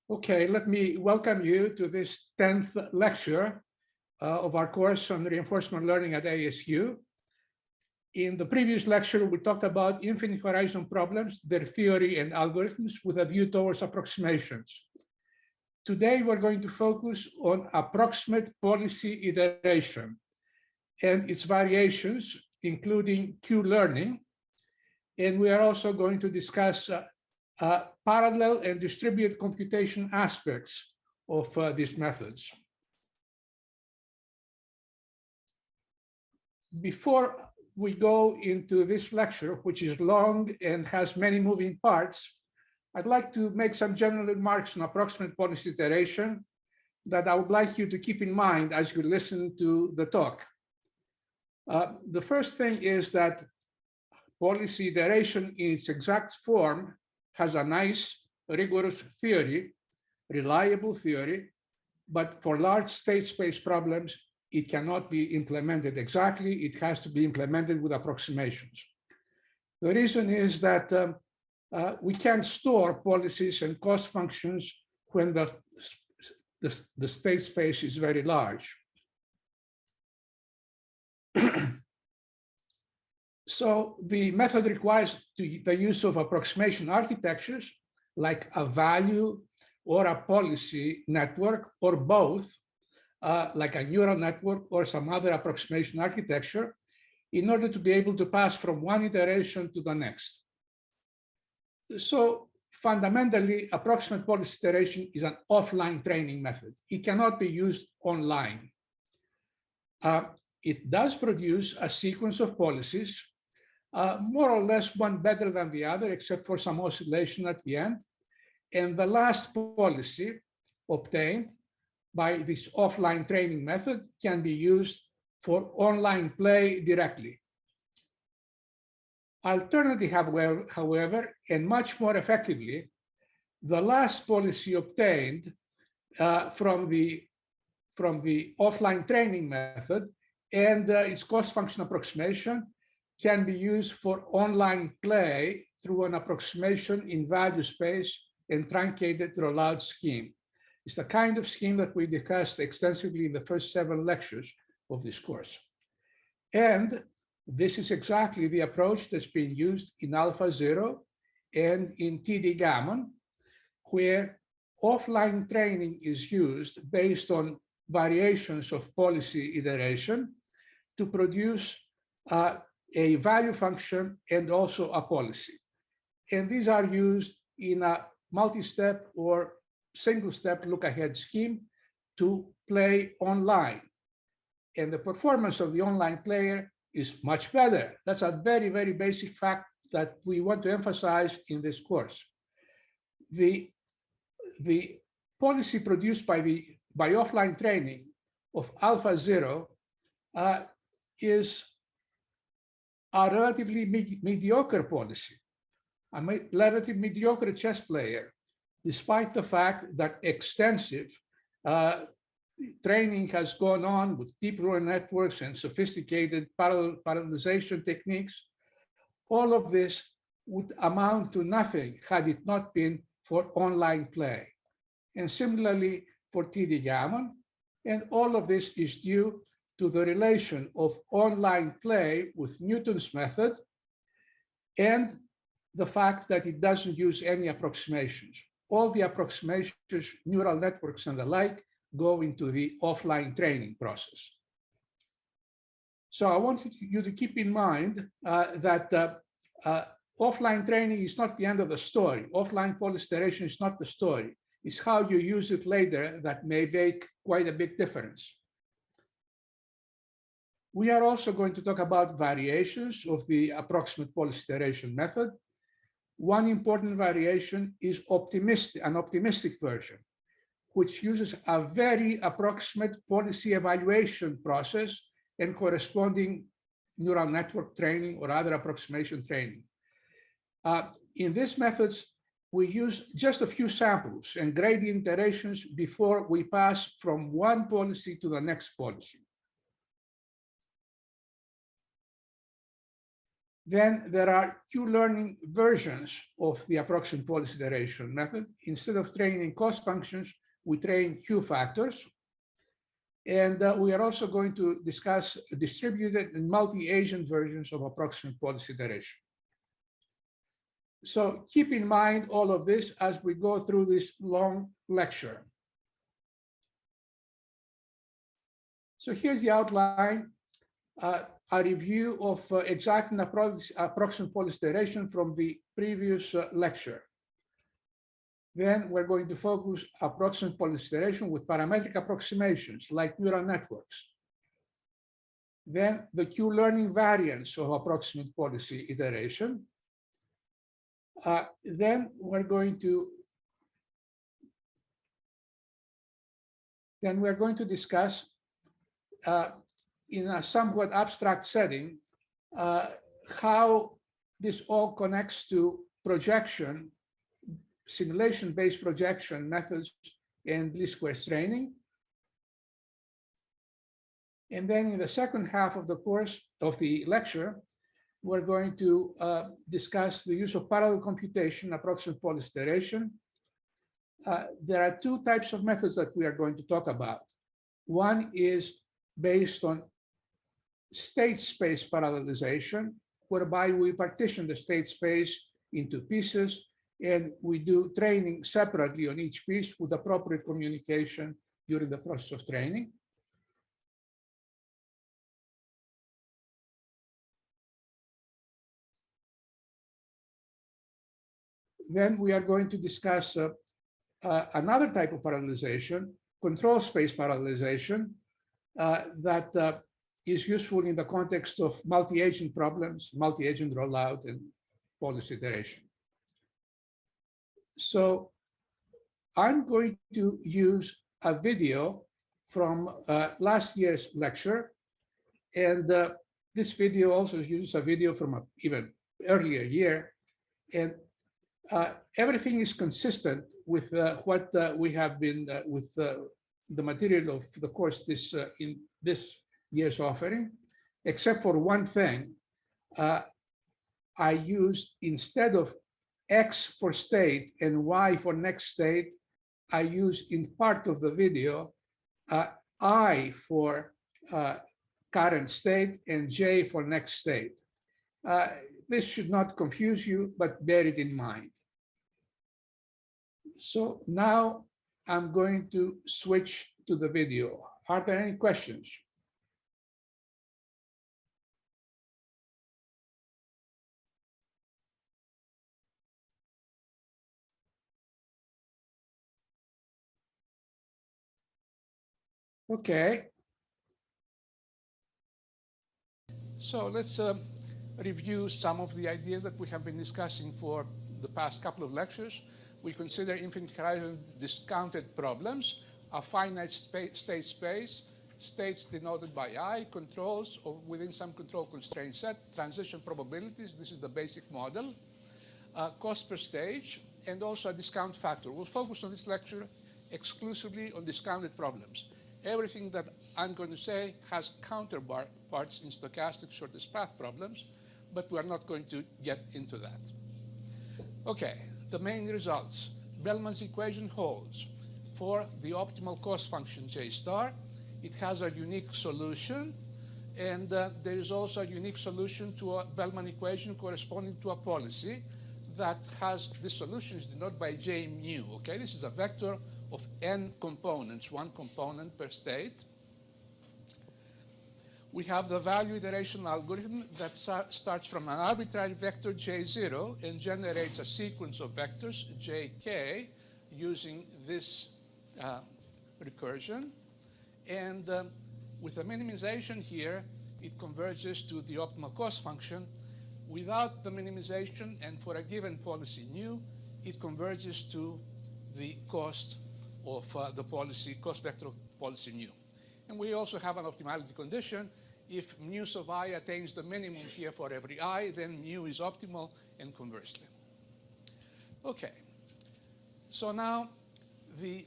Okay, let me welcome you to this 10th lecture of our course on reinforcement learning at ASU. In the previous lecture, we talked about infinite horizon problems, their theory and algorithms with a view towards approximations. Today, we're going to focus on approximate policy iteration and its variations, including Q-learning. And we are also going to discuss parallel and distributed computation aspects of these methods. Before we go into this lecture, which is long and has many moving parts, I'd like to make some general remarks on approximate policy iteration that I would like you to keep in mind as you listen to the talk. The first thing is that policy iteration in its exact form has a nice, rigorous theory, reliable theory, but for large state space problems, it cannot be implemented exactly. It has to be implemented with approximations. The reason is that we can't store policies and cost functions when the state space is very large. So the method requires the use of approximation architectures like a value or a policy network or both, like a neural network or some other approximation architecture, in order to be able to pass from one iteration to the next. So fundamentally, approximate policy iteration is an offline training method. It cannot be used online. It does produce a sequence of policies, more or less one better than the other, except for some oscillation at the end. And the last policy obtained by this offline training method can be used for online play directly. Alternatively, however, and much more effectively, the last policy obtained from the offline training method and its cost function approximation can be used for online play through an approximation in value space and truncated rollout scheme. It's the kind of scheme that we discussed extensively in the first 7 lectures of this course. And this is exactly the approach that's being used in AlphaZero and in TD Gammon, where offline training is used based on variations of policy iteration to produce a value function and also a policy. And these are used in a multi-step or single-step look-ahead scheme to play online. And the performance of the online player is much better. That's a very, very basic fact that we want to emphasize in this course. The policy produced by offline training of AlphaZero is a relatively mediocre policy, a relatively mediocre chess player, despite the fact that extensive training has gone on with deep neural networks and sophisticated parallelization techniques. All of this would amount to nothing had it not been for online play. And similarly for TD Gammon, and all of this is due to the relation of online play with Newton's method and the fact that it doesn't use any approximations. All the approximations, neural networks and the like, go into the offline training process. So I want you to keep in mind that offline training is not the end of the story. Offline policy iteration is not the story. It's how you use it later that may make quite a big difference. We are also going to talk about variations of the approximate policy iteration method. One important variation is an optimistic version, which uses a very approximate policy evaluation process and corresponding neural network training or other approximation training. In these methods, we use just a few samples and gradient iterations before we pass from one policy to the next policy. Then there are Q-learning versions of the approximate policy iteration method. Instead of training cost functions, we train Q factors. And we are also going to discuss distributed and multi-agent versions of approximate policy iteration. So keep in mind all of this as we go through this long lecture. So here's the outline, a review of exacting approximate policy iteration from the previous lecture. Then we're going to focus approximate policy iteration with parametric approximations like neural networks. Then the Q-learning variants of approximate policy iteration. Then we're going to discuss in a somewhat abstract setting how this all connects to projection, simulation-based projection methods and least squares training. And then in the second half of the course of the lecture, we're going to discuss the use of parallel computation, approximate policy iteration. There are two types of methods that we are going to talk about. One is based on state space parallelization, whereby we partition the state space into pieces and we do training separately on each piece with appropriate communication during the process of training. Then we are going to discuss another type of parallelization, control space parallelization, that is useful in the context of multi-agent problems, multi-agent rollout, and policy iteration. So I'm going to use a video from last year's lecture. And this video also uses a video from an even earlier year. And everything is consistent with what we have been with the material of the course in this year's offering, except for one thing. I used, instead of X for state and Y for next state, I use in part of the video I for current state and J for next state. This should not confuse you, but bear it in mind. So now I'm going to switch to the video. Are there any questions? Okay. So let's review some of the ideas that we have been discussing for the past couple of lectures. We consider infinite horizon discounted problems, a finite state space, states denoted by I, controls or within some control constraint set, transition probabilities, this is the basic model, cost per stage, and also a discount factor. We'll focus on this lecture exclusively on discounted problems. Everything that I'm going to say has counterparts in stochastic shortest path problems, but we're not going to get into that. Okay, the main results. Bellman's equation holds for the optimal cost function J star. It has a unique solution, and there is also a unique solution to a Bellman equation corresponding to a policy that has this solution is denoted by J mu. Okay, this is a vector of n components, one component per state. We have the value iteration algorithm that starts from an arbitrary vector J0 and generates a sequence of vectors Jk using this recursion. And with the minimization here, it converges to the optimal cost function. Without the minimization and for a given policy nu, it converges to the cost of the policy, cost vector of policy nu. And we also have an optimality condition. If mu of I attains the minimum here for every I, then mu is optimal, and conversely. Okay, so now the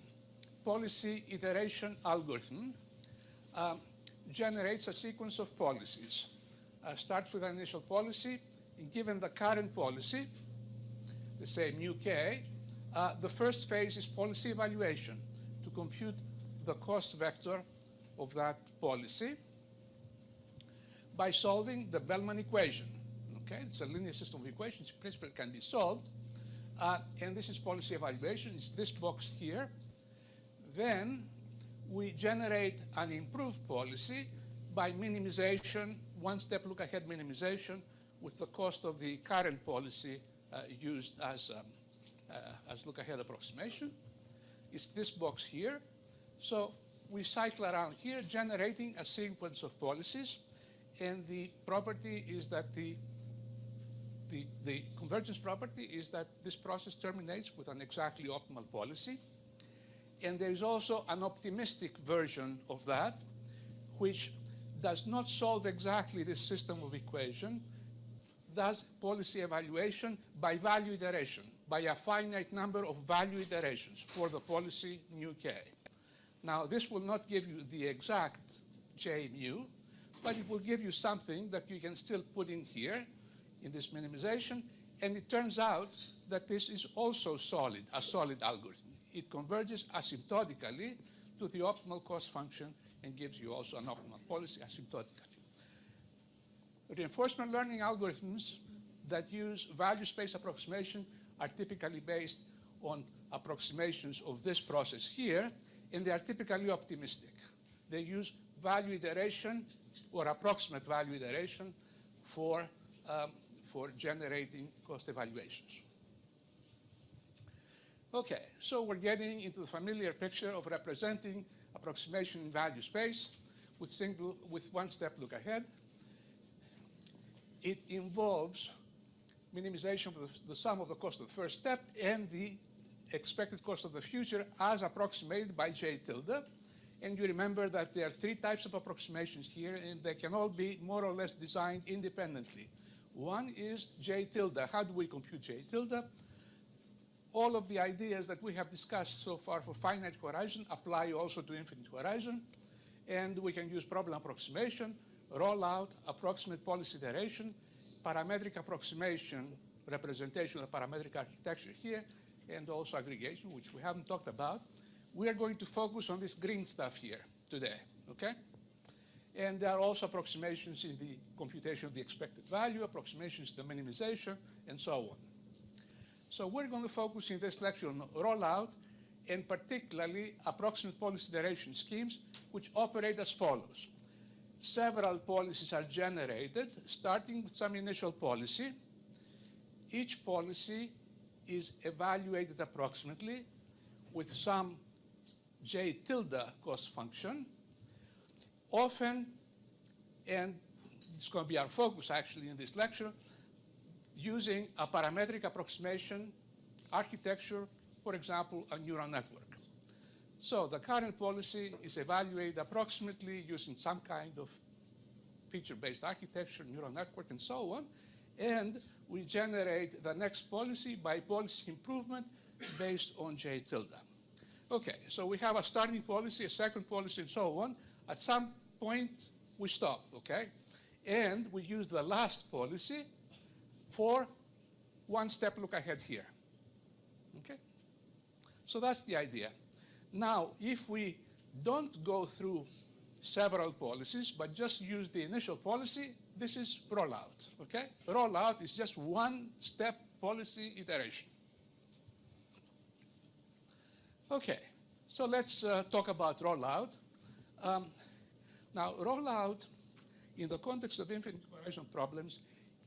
policy iteration algorithm generates a sequence of policies. Starts with an initial policy. given the current policy, let's say mu k, the first phase is policy evaluation to compute the cost vector of that policy by solving the Bellman equation. Okay, it's a linear system of equations. In principle, it can be solved. And this is policy evaluation. It's this box here. Then we generate an improved policy by minimization, one-step look-ahead minimization with the cost of the current policy used as look-ahead approximation. It's this box here. So we cycle around here, generating a sequence of policies. And the property is that the convergence property is that this process terminates with an exactly optimal policy. And there is also an optimistic version of that, which does not solve exactly this system of equation, does policy evaluation by value iteration, by a finite number of value iterations for the policy mu k. Now, this will not give you the exact j mu, but it will give you something that you can still put in here in this minimization, and it turns out that this is also solid, a solid algorithm. It converges asymptotically to the optimal cost function and gives you also an optimal policy asymptotically. Reinforcement learning algorithms that use value space approximation are typically based on approximations of this process here, and they are typically optimistic. They use value iteration or approximate value iteration for generating cost evaluations. Okay, so we're getting into the familiar picture of representing approximation in value space with one-step look ahead. It involves minimization of the sum of the cost of the first step and the expected cost of the future as approximated by j tilde. And you remember that there are three types of approximations here, and they can all be more or less designed independently. One is j tilde. How do we compute j tilde? All of the ideas that we have discussed so far for finite horizon apply also to infinite horizon. And we can use problem approximation, rollout, approximate policy iteration, parametric approximation, representation of the parametric architecture here, and also aggregation, which we haven't talked about. We are going to focus on this green stuff here today, okay? And there are also approximations in the computation of the expected value, approximations in the minimization, and so on. So we're going to focus in this lecture on rollout, and particularly approximate policy iteration schemes, which operate as follows. Several policies are generated, starting with some initial policy. Each policy is evaluated approximately with some j tilde cost function. Often, and it's going to be our focus actually in this lecture, using a parametric approximation architecture, for example, a neural network. So the current policy is evaluated approximately using some kind of feature-based architecture, neural network, and so on. And we generate the next policy by policy improvement based on j tilde. Okay, so we have a starting policy, a second policy, and so on. At some point, we stop, okay? And we use the last policy for one-step look ahead here, okay? So that's the idea. Now, if we don't go through several policies, but just use the initial policy, this is rollout, okay? Rollout is just one-step policy iteration. Okay, so let's talk about rollout. Now, rollout in the context of infinite horizon problems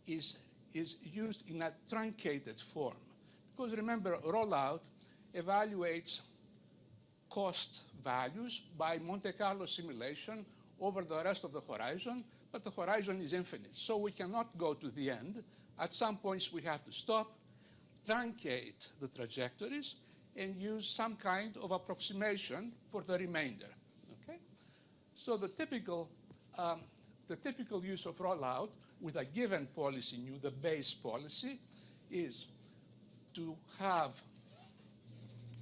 is used in a truncated form. Because remember, rollout evaluates cost values by Monte Carlo simulation over the rest of the horizon, but the horizon is infinite, so we cannot go to the end. At some points, we have to stop, truncate the trajectories, and use some kind of approximation for the remainder. Okay? So the typical use of rollout with a given policy nu, the base policy, is to have,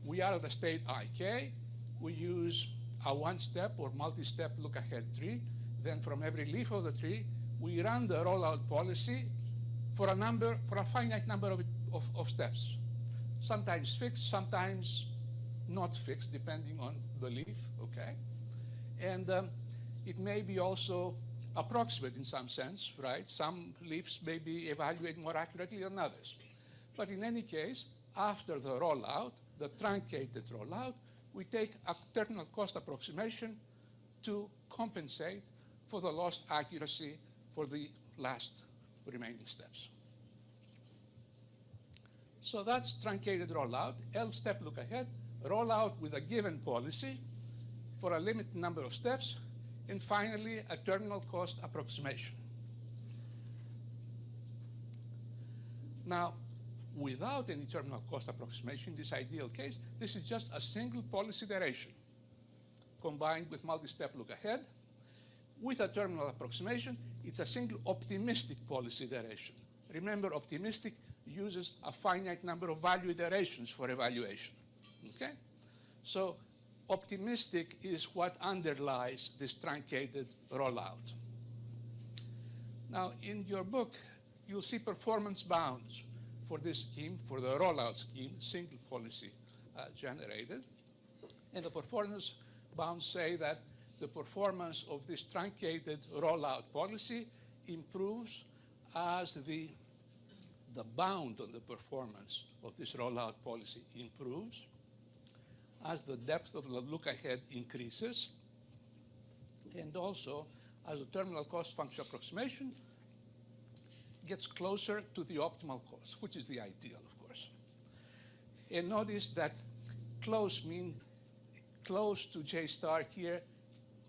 we are at the state ik, we use a one-step or multi-step look-ahead tree. Then from every leaf of the tree, we run the rollout policy for a finite number of steps, sometimes fixed, sometimes not fixed, depending on the leaf, okay? And it may be also approximate in some sense, right? Some leaves may be evaluated more accurately than others. But in any case, after the rollout, the truncated rollout, we take a terminal cost approximation to compensate for the lost accuracy for the last remaining steps. So that's truncated rollout, L-step look ahead, rollout with a given policy for a limited number of steps, and finally, a terminal cost approximation. Now, without any terminal cost approximation, in this ideal case, this is just a single policy iteration combined with multi-step look ahead. With a terminal approximation, it's a single optimistic policy iteration. Remember, optimistic uses a finite number of value iterations for evaluation, okay? So optimistic is what underlies this truncated rollout. Now, in your book, you'll see performance bounds for this scheme, for the rollout scheme, single policy generated. And the performance bounds say that the performance of this truncated rollout policy improves as the bound on the performance of this rollout policy improves, as the depth of the look ahead increases, and also as the terminal cost function approximation gets closer to the optimal cost, which is the ideal, of course. And notice that close to J star here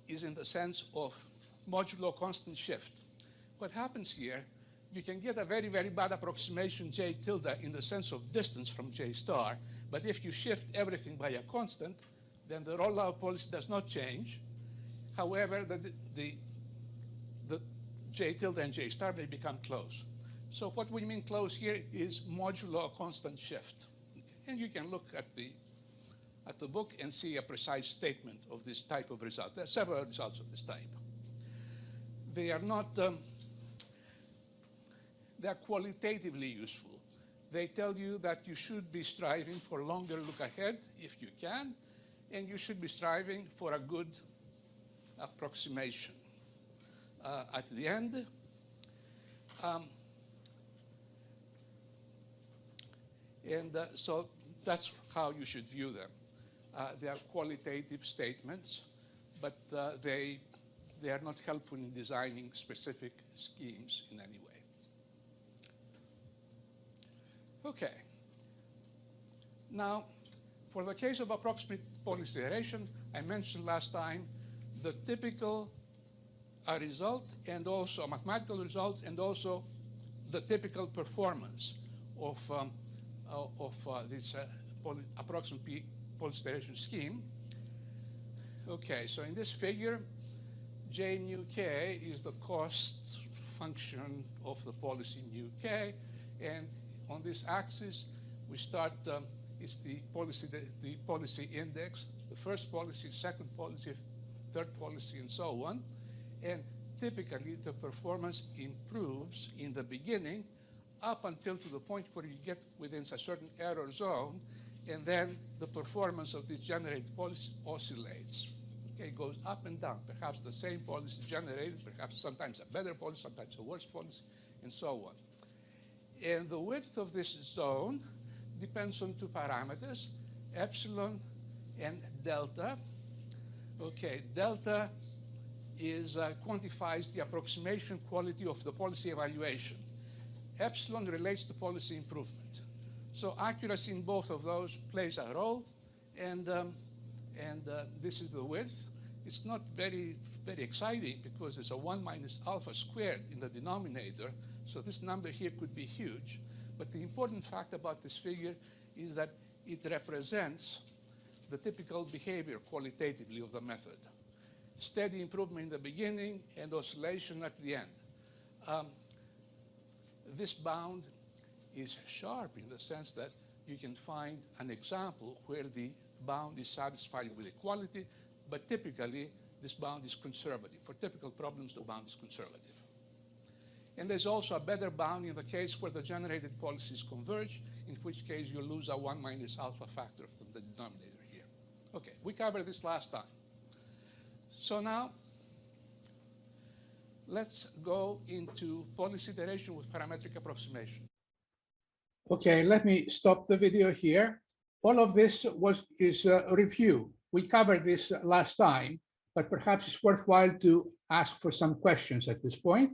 is in the sense of modulo constant shift. What happens here, you can get a very, very bad approximation J tilde in the sense of distance from J star, but if you shift everything by a constant, then the rollout policy does not change. However, the J tilde and J star may become close. So what we mean close here is modulo constant shift. And you can look at the book and see a precise statement of this type of result. There are several results of this type. They are not, they are qualitatively useful. They tell you that you should be striving for longer look ahead if you can, and you should be striving for a good approximation at the end. So that's how you should view them. They are qualitative statements, but they are not helpful in designing specific schemes in any way. Okay. Now, for the case of approximate policy iteration, I mentioned last time the typical result and also a mathematical result and also the typical performance of this approximate policy iteration scheme. Okay, so in this figure, J mu k is the cost function of the policy mu k, and on this axis we start, it's the policy index, the first policy, second policy, third policy, and so on. And typically the performance improves in the beginning up until to the point where you get within a certain error zone, and then the performance of this generated policy oscillates. Okay, it goes up and down. Perhaps the same policy generated, perhaps sometimes a better policy, sometimes a worse policy, and so on. And the width of this zone depends on two parameters, epsilon and delta. Okay, delta is quantifies the approximation quality of the policy evaluation. Epsilon relates to policy improvement. So accuracy in both of those plays a role, and this is the width. It's not very, very exciting because there's a 1 minus alpha squared in the denominator, so this number here could be huge. But the important fact about this figure is that it represents the typical behavior qualitatively of the method. Steady improvement in the beginning and oscillation at the end. This bound is sharp in the sense that you can find an example where the bound is satisfied with equality, but typically this bound is conservative. For typical problems, the bound is conservative. And there's also a better bound in the case where the generated policies converge, in which case you lose a 1 minus alpha factor from the denominator here. Okay, we covered this last time. So now, let's go into policy iteration with parametric approximation. Okay, let me stop the video here. All of this is a review. We covered this last time, but perhaps it's worthwhile to ask for some questions at this point.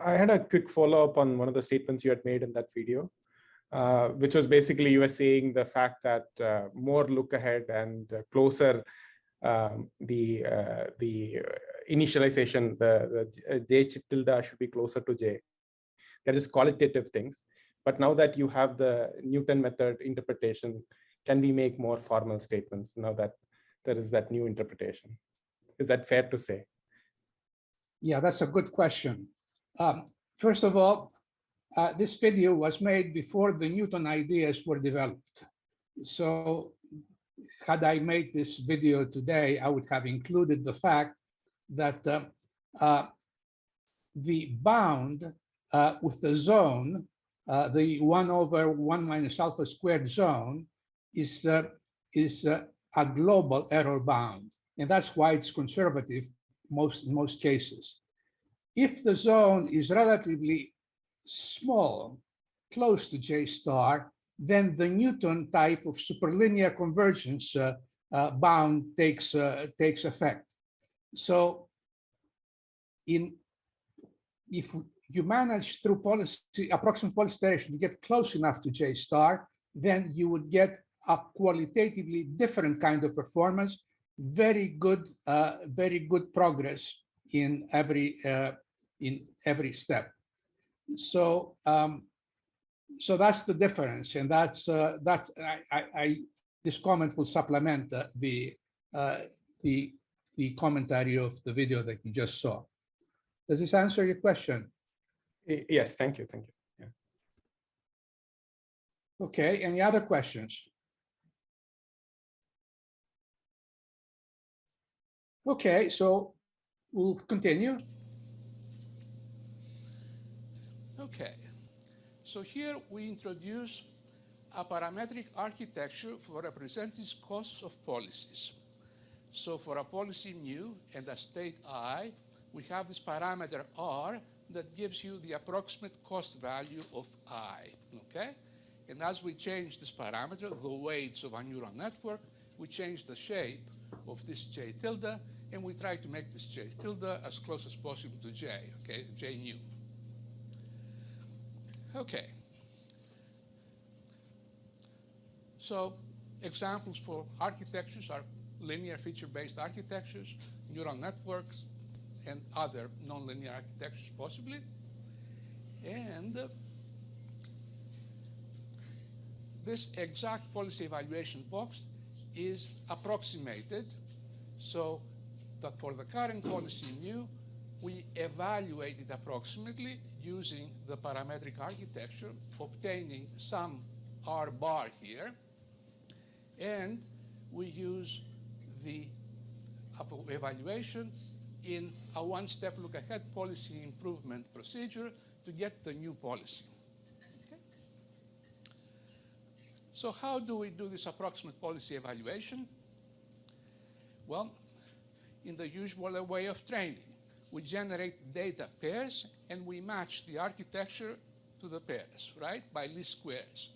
I had a quick follow-up on one of the statements you had made in that video, which was basically you were saying the fact that more look ahead and closer the initialization, the J tilde should be closer to J. That is qualitative things. But now that you have the Newton method interpretation, can we make more formal statements now that there is that new interpretation? Is that fair to say? Yeah, that's a good question. First of all, this video was made before the Newton ideas were developed. So had I made this video today, I would have included the fact that the bound with the zone, the 1 over 1 minus alpha squared zone is a global error bound. And that's why it's conservative in most cases. If the zone is relatively small, close to J star, then the Newton type of superlinear convergence bound takes effect. So if you manage through approximate policy iteration to get close enough to J star, then you would get a qualitatively different kind of performance, very good progress in every step. So so that's the difference, and this comment will supplement the commentary of the video that you just saw. Does this answer your question? Yes, thank you. Yeah. Okay, any other questions? Okay, so we'll continue. Okay, so here we introduce a parametric architecture for representing costs of policies. So for a policy mu and a state I, we have this parameter R that gives you the approximate cost value of I, okay? And as we change this parameter, the weights of a neural network, we change the shape of this J tilde, and we try to make this J tilde as close as possible to J, okay, J nu. Okay. So examples for architectures are linear feature-based architectures, neural networks, and other nonlinear architectures possibly. And this exact policy evaluation box is approximated so that for the current policy mu, we evaluate it approximately using the parametric architecture, obtaining some R bar here, and we use the evaluation in a one-step look-ahead policy improvement procedure to get the new policy. Okay. So how do we do this approximate policy evaluation? Well, in the usual way of training, we generate data pairs and we match the architecture to the pairs, right, by least squares.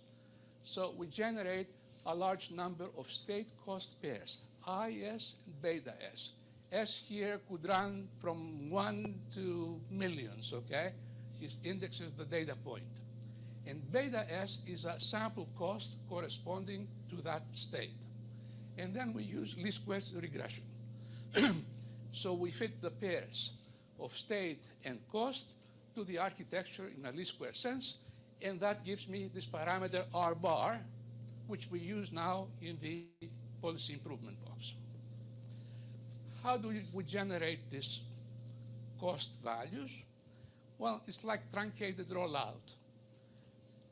So we generate a large number of state cost pairs, IS and beta S. S here could run from 1 to millions, okay? It indexes the data point. And beta S is a sample cost corresponding to that state. And then we use least squares regression. So we fit the pairs of state and cost to the architecture in a least square sense, and that gives me this parameter R bar, which we use now in the policy improvement box. How do we generate these cost values? Well, it's like truncated rollout.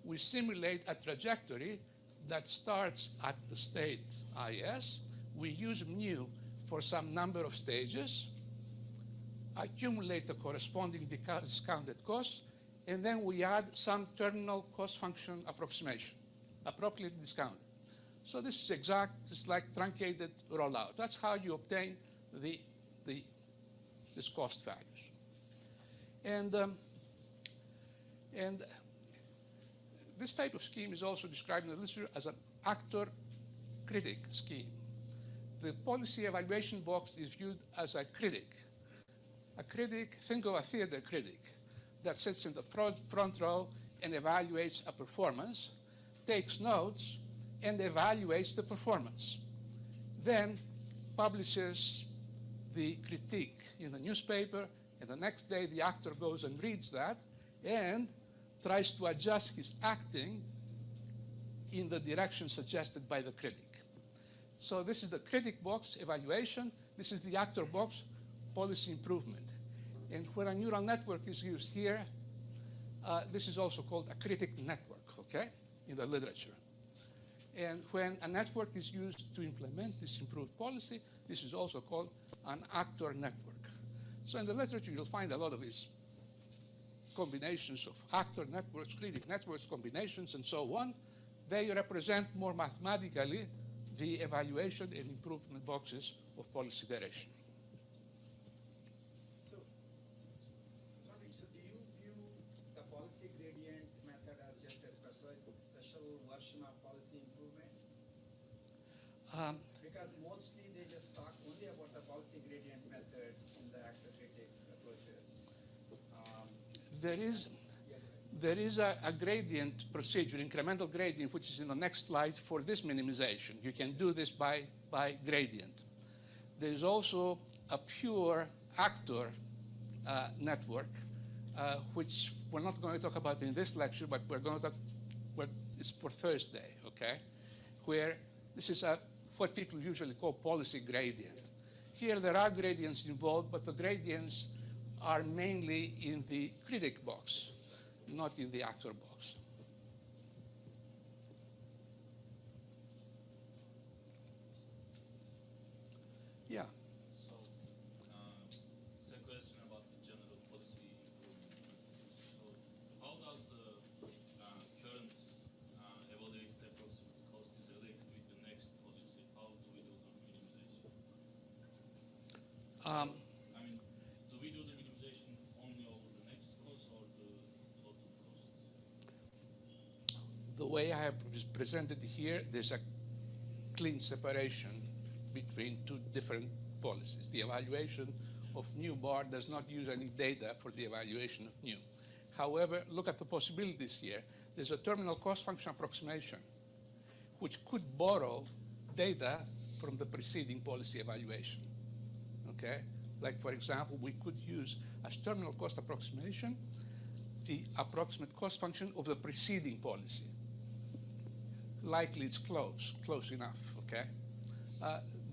We simulate a trajectory that starts at the state IS. We use mu for some number of stages. accumulate the corresponding discounted costs, and then we add some terminal cost function approximation, appropriately discounted. So this is exact, it's like truncated rollout. That's how you obtain these cost values. And this type of scheme is also described in the literature as an actor-critic scheme. The policy evaluation box is viewed as a critic. A critic, think of a theater critic that sits in the front row and evaluates a performance, takes notes, and evaluates the performance. Then publishes the critique in the newspaper, and the next day the actor goes and reads that and tries to adjust his acting in the direction suggested by the critic. So this is the critic box, evaluation. This is the actor box, policy improvement. And when a neural network is used here, this is also called a critic network, okay, in the literature. And when a network is used to implement this improved policy, this is also called an actor network. So in the literature, you'll find a lot of these combinations of actor networks, critic networks, combinations, and so on. They represent more mathematically the evaluation and improvement boxes of policy iteration. So do you view the policy gradient method as just a special version of policy improvement? Because mostly they just talk only about the policy gradient methods in the actor-critic approaches. There is a gradient procedure, incremental gradient, which is in the next slide for this minimization. You can do this by gradient. There is also a pure actor network, which we're not going to talk about in this lecture, but we're going to talk, it's for Thursday, okay? Where this is what people usually call policy gradient. Here there are gradients involved, but the gradients are mainly in the critic box, not in the actor box. Yeah. So, it's a question about the general policy improvement. So, how does the current evaluated approximate cost is related with the next policy? How do we do the minimization? I mean, do we do the minimization only over the next cost or the total cost? The way I have presented here, there's a clean separation between two different policies. The evaluation of new bar does not use any data for the evaluation of new. However, look at the possibilities here. There's a terminal cost function approximation, which could borrow data from the preceding policy evaluation. Okay? Like, for example, we could use as terminal cost approximation the approximate cost function of the preceding policy. Likely it's close enough, okay?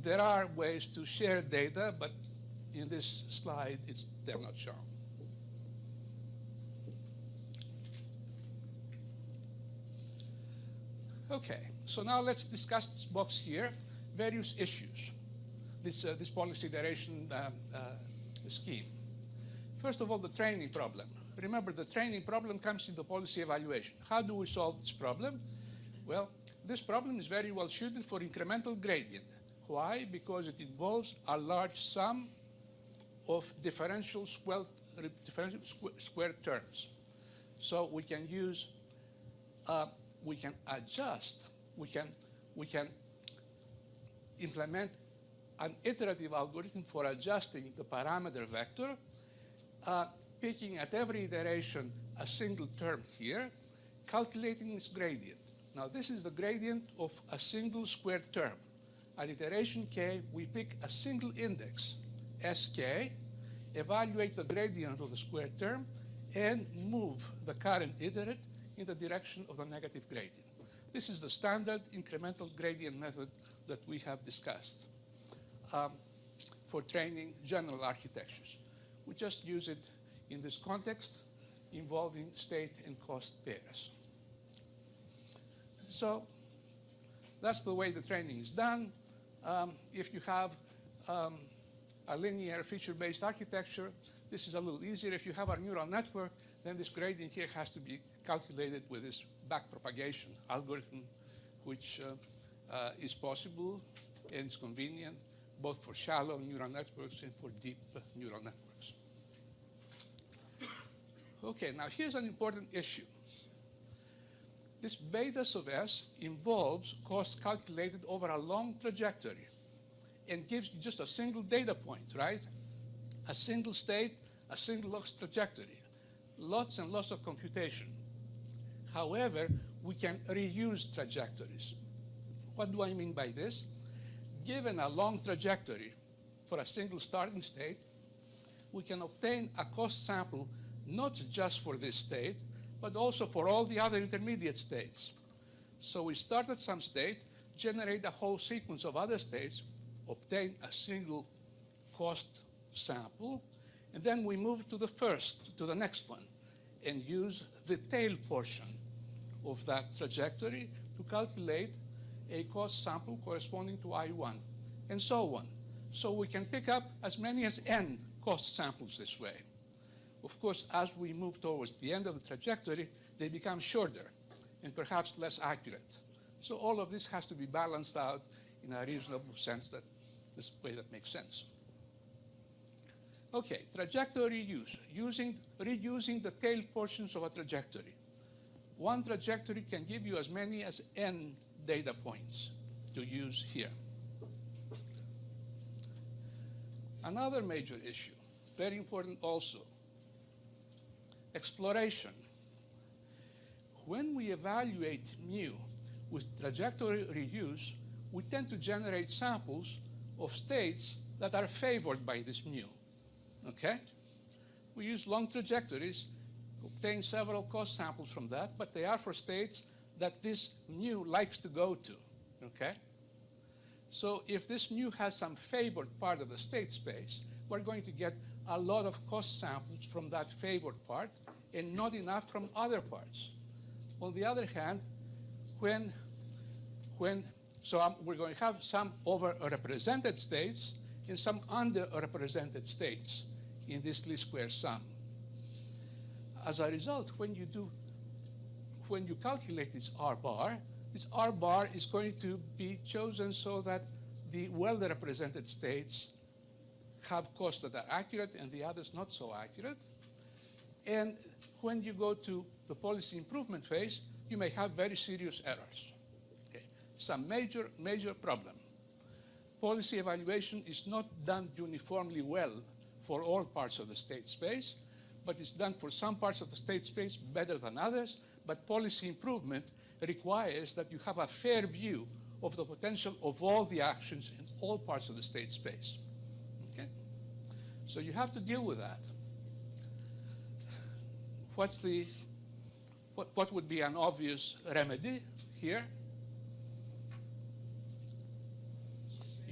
There are ways to share data, but in this slide, they're not shown. Okay, so now let's discuss this box here, various issues, this policy iteration scheme. First of all, the training problem. Remember, the training problem comes in the policy evaluation. How do we solve this problem? Well, this problem is very well suited for incremental gradient. Why? Because it involves a large sum of differential squared terms. So we can use, we can adjust, we can implement an iterative algorithm for adjusting the parameter vector, picking at every iteration a single term here, calculating its gradient. Now this is the gradient of a single squared term. At iteration k, we pick a single index, sk, evaluate the gradient of the squared term, and move the current iterate in the direction of the negative gradient. This is the standard incremental gradient method that we have discussed for training general architectures. We just use it in this context involving state and cost pairs. So that's the way the training is done. If you have a a linear feature-based architecture, this is a little easier. If you have a neural network, then this gradient here has to be calculated with this backpropagation algorithm, which is possible and is convenient both for shallow neural networks and for deep neural networks. Okay, now here's an important issue. This beta sub s involves cost calculated over a long trajectory and gives you just a single data point, right? A single state, a single loss trajectory, lots and lots of computation. However, we can reuse trajectories. What do I mean by this? Given a long trajectory for a single starting state, we can obtain a cost sample not just for this state, but also for all the other intermediate states. So we start at some state, generate a whole sequence of other states, obtain a single cost sample, and then we move to the next one, and use the tail portion of that trajectory to calculate a cost sample corresponding to I1, and so on. So we can pick up as many as n cost samples this way. Of course, as we move towards the end of the trajectory, they become shorter and perhaps less accurate. So all of this has to be balanced out in a reasonable sense, that this way that makes sense. Okay, trajectory reuse, reusing the tail portions of a trajectory. One trajectory can give you as many as n data points to use here. Another major issue, very important also, exploration. When we evaluate mu with trajectory reuse, we tend to generate samples of states that are favored by this mu, okay? We use long trajectories, obtain several cost samples from that, but they are for states that this mu likes to go to, okay? So if this mu has some favored part of the state space, we're going to get a lot of cost samples from that favored part and not enough from other parts. On the other hand, we're going to have some overrepresented states and some underrepresented states in this least square sum. As a result, when you calculate this R bar is going to be chosen so that the well-represented states have costs that are accurate and the others not so accurate. And when you go to the policy improvement phase, you may have very serious errors. Okay. Some major problem. Policy evaluation is not done uniformly well for all parts of the state space, but it's done for some parts of the state space better than others. But policy improvement requires that you have a fair view of the potential of all the actions in all parts of the state space. Okay? So you have to deal with that. What would be an obvious remedy here?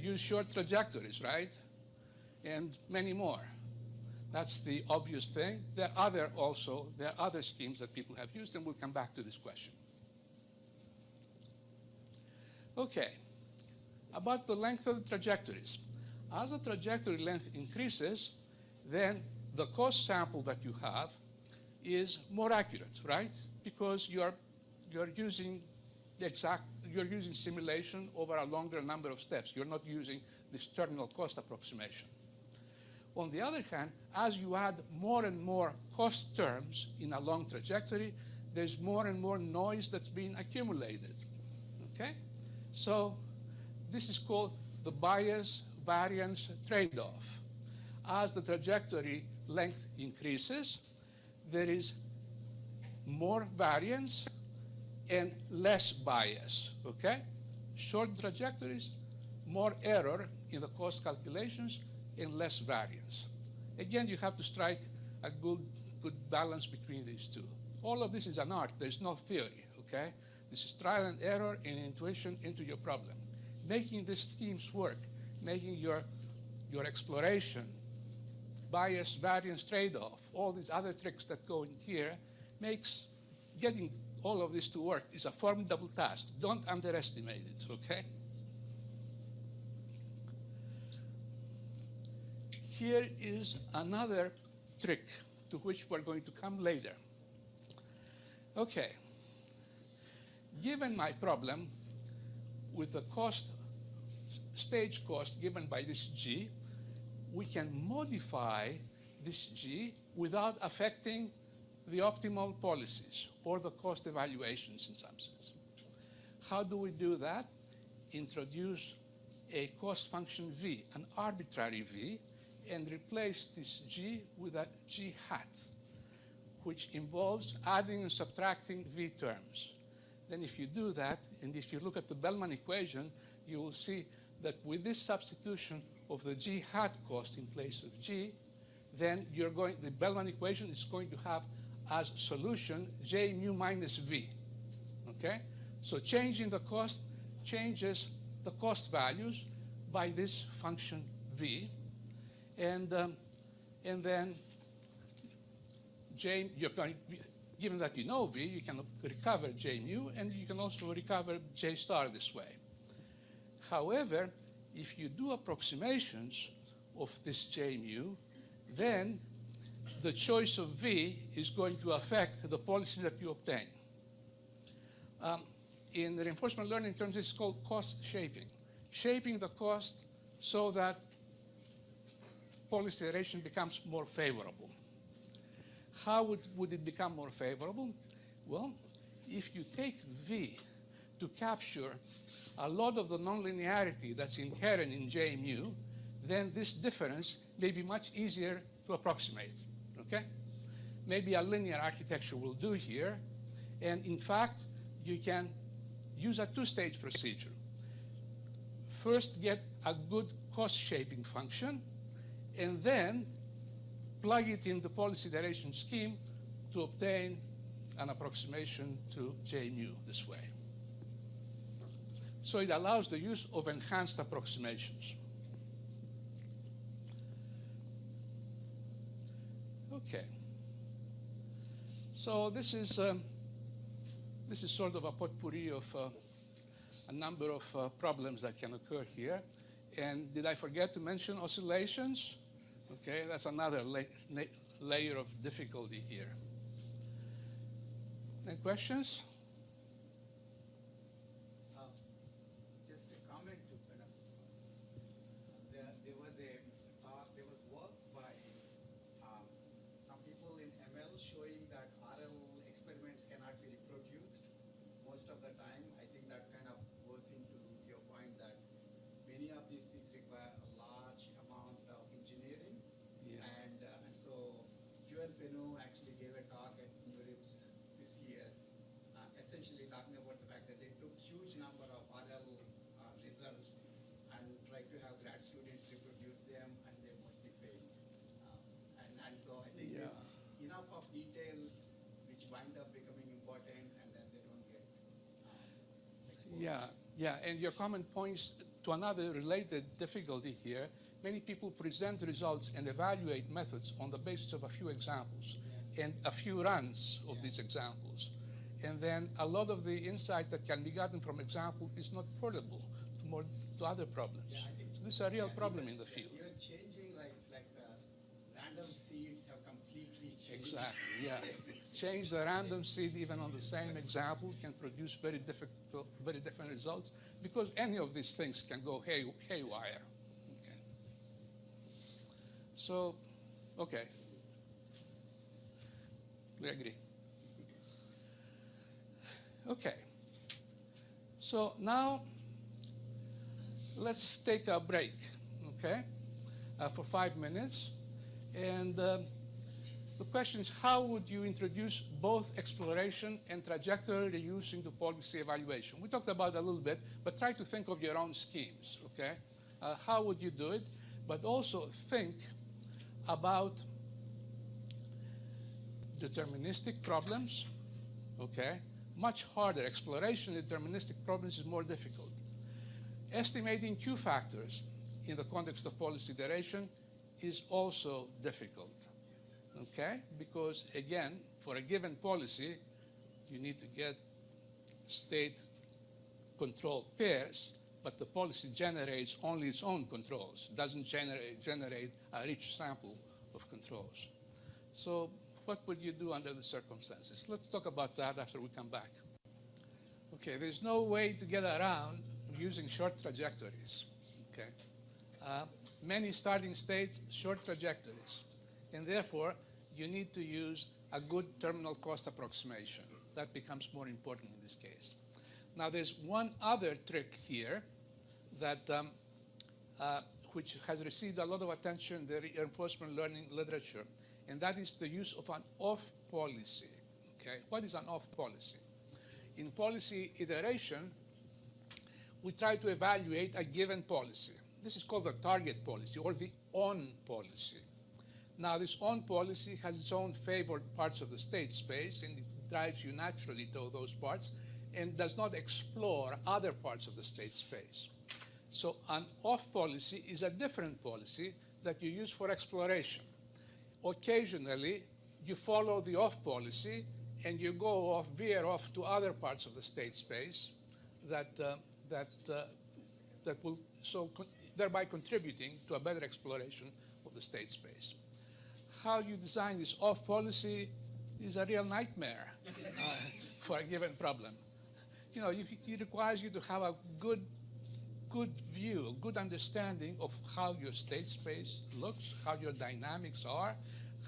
Use short trajectories, right? And many more. That's the obvious thing. There are other schemes that people have used, and we'll come back to this question. Okay, about the length of the trajectories. As the trajectory length increases, then the cost sample that you have is more accurate, right? Because you're using simulation over a longer number of steps. You're not using this terminal cost approximation. On the other hand, as you add more and more cost terms in a long trajectory, there's more and more noise that's being accumulated, okay? So this is called the bias-variance trade-off. As the trajectory length increases, there is more variance and less bias, okay? Short trajectories, more error in the cost calculations, and less variance. Again, you have to strike a good balance between these two. All of this is an art. There's no theory, okay? This is trial and error and intuition into your problem. Making these schemes work, making your exploration, bias, variance trade-off, all these other tricks that go in here, makes getting all of this to work is a formidable task. Don't underestimate it, okay? here is another trick to which we're going to come later. Okay, given my problem with the stage cost given by this G, we can modify this G without affecting the optimal policies or the cost evaluations in some sense. How do we do that? Introduce a cost function V, an arbitrary V, and replace this G with a G hat, which involves adding and subtracting V terms. Then if you do that, and if you look at the Bellman equation, you will see that with this substitution of the G hat cost in place of G, then the Bellman equation is going to have as solution J mu minus V, okay? So changing the cost changes the cost values by this function V, and then J, given that you know V, you can recover J mu, and you can also recover J star this way. However, if you do approximations of this J mu, then the choice of V is going to affect the policies that you obtain. In reinforcement learning terms, it's called cost shaping. Shaping the cost so that policy iteration becomes more favorable. How would it become more favorable? Well, if you take V to capture a lot of the nonlinearity that's inherent in J mu, then this difference may be much easier to approximate, okay? Maybe a linear architecture will do here, and in fact, you can use a two-stage procedure. First, get a good cost shaping function, and then plug it in the policy iteration scheme to obtain an approximation to J mu this way. So it allows the use of enhanced approximations. Okay. So this is sort of a potpourri of a number of problems that can occur here. And did I forget to mention oscillations? Okay, that's another layer of difficulty here. Any questions? Just a comment to kind of, there was work by some people in ML showing that RL experiments cannot be reproduced most of the time. I think that kind of goes into your point that many of these things require a large amount of engineering. Yeah. And so Joel Benu actually gave a talk at NeurIPS this year, essentially talking about the fact that they took huge number of RL results and tried to have grad students reproduce them, and they mostly failed. And so I think there's enough of details which wind up becoming important, and then they don't get exposed. Yeah, and your comment points to another related difficulty here. Many people present results and evaluate methods on the basis of a few examples and a few runs of these examples. And then a lot of the insight that can be gotten from example is not portable to other problems. Yeah, I think, so this is a real problem in the field. Even changing like the random seeds have completely changed. Exactly, yeah. Change the random seed even on the same example can produce very different results, because any of these things can go haywire. Okay. So, okay. We agree. Okay. So now let's take a break, okay, for 5 minutes. And the question is, how would you introduce both exploration and trajectory reuse into policy evaluation? We talked about it a little bit, but try to think of your own schemes, okay? How would you do it? But also think about deterministic problems, okay? Much harder. Exploration deterministic problems is more difficult. Estimating Q factors in the context of policy iteration is also difficult, okay? Because again, for a given policy, you need to get state control pairs, but the policy generates only its own controls, doesn't generate a rich sample of controls. So what would you do under the circumstances? Let's talk about that after we come back. Okay, there's no way to get around using short trajectories. Okay, many starting states, short trajectories, and therefore you need to use a good terminal cost approximation. That becomes more important in this case. Now, there's one other trick here that which has received a lot of attention in the reinforcement learning literature, and that is the use of an off policy. Okay, what is an off policy? In policy iteration, we try to evaluate a given policy. This is called the target policy or the on policy. Now, this on policy has its own favored parts of the state space, and it drives you naturally to those parts and does not explore other parts of the state space. So an off policy is a different policy that you use for exploration. Occasionally, you follow the off policy and you go off, veer off to other parts of the state space that will thereby contributing to a better exploration of the state space. How you design this off policy is a real nightmare for a given problem. You know, it requires you to have a good view, a good understanding of how your state space looks, how your dynamics are,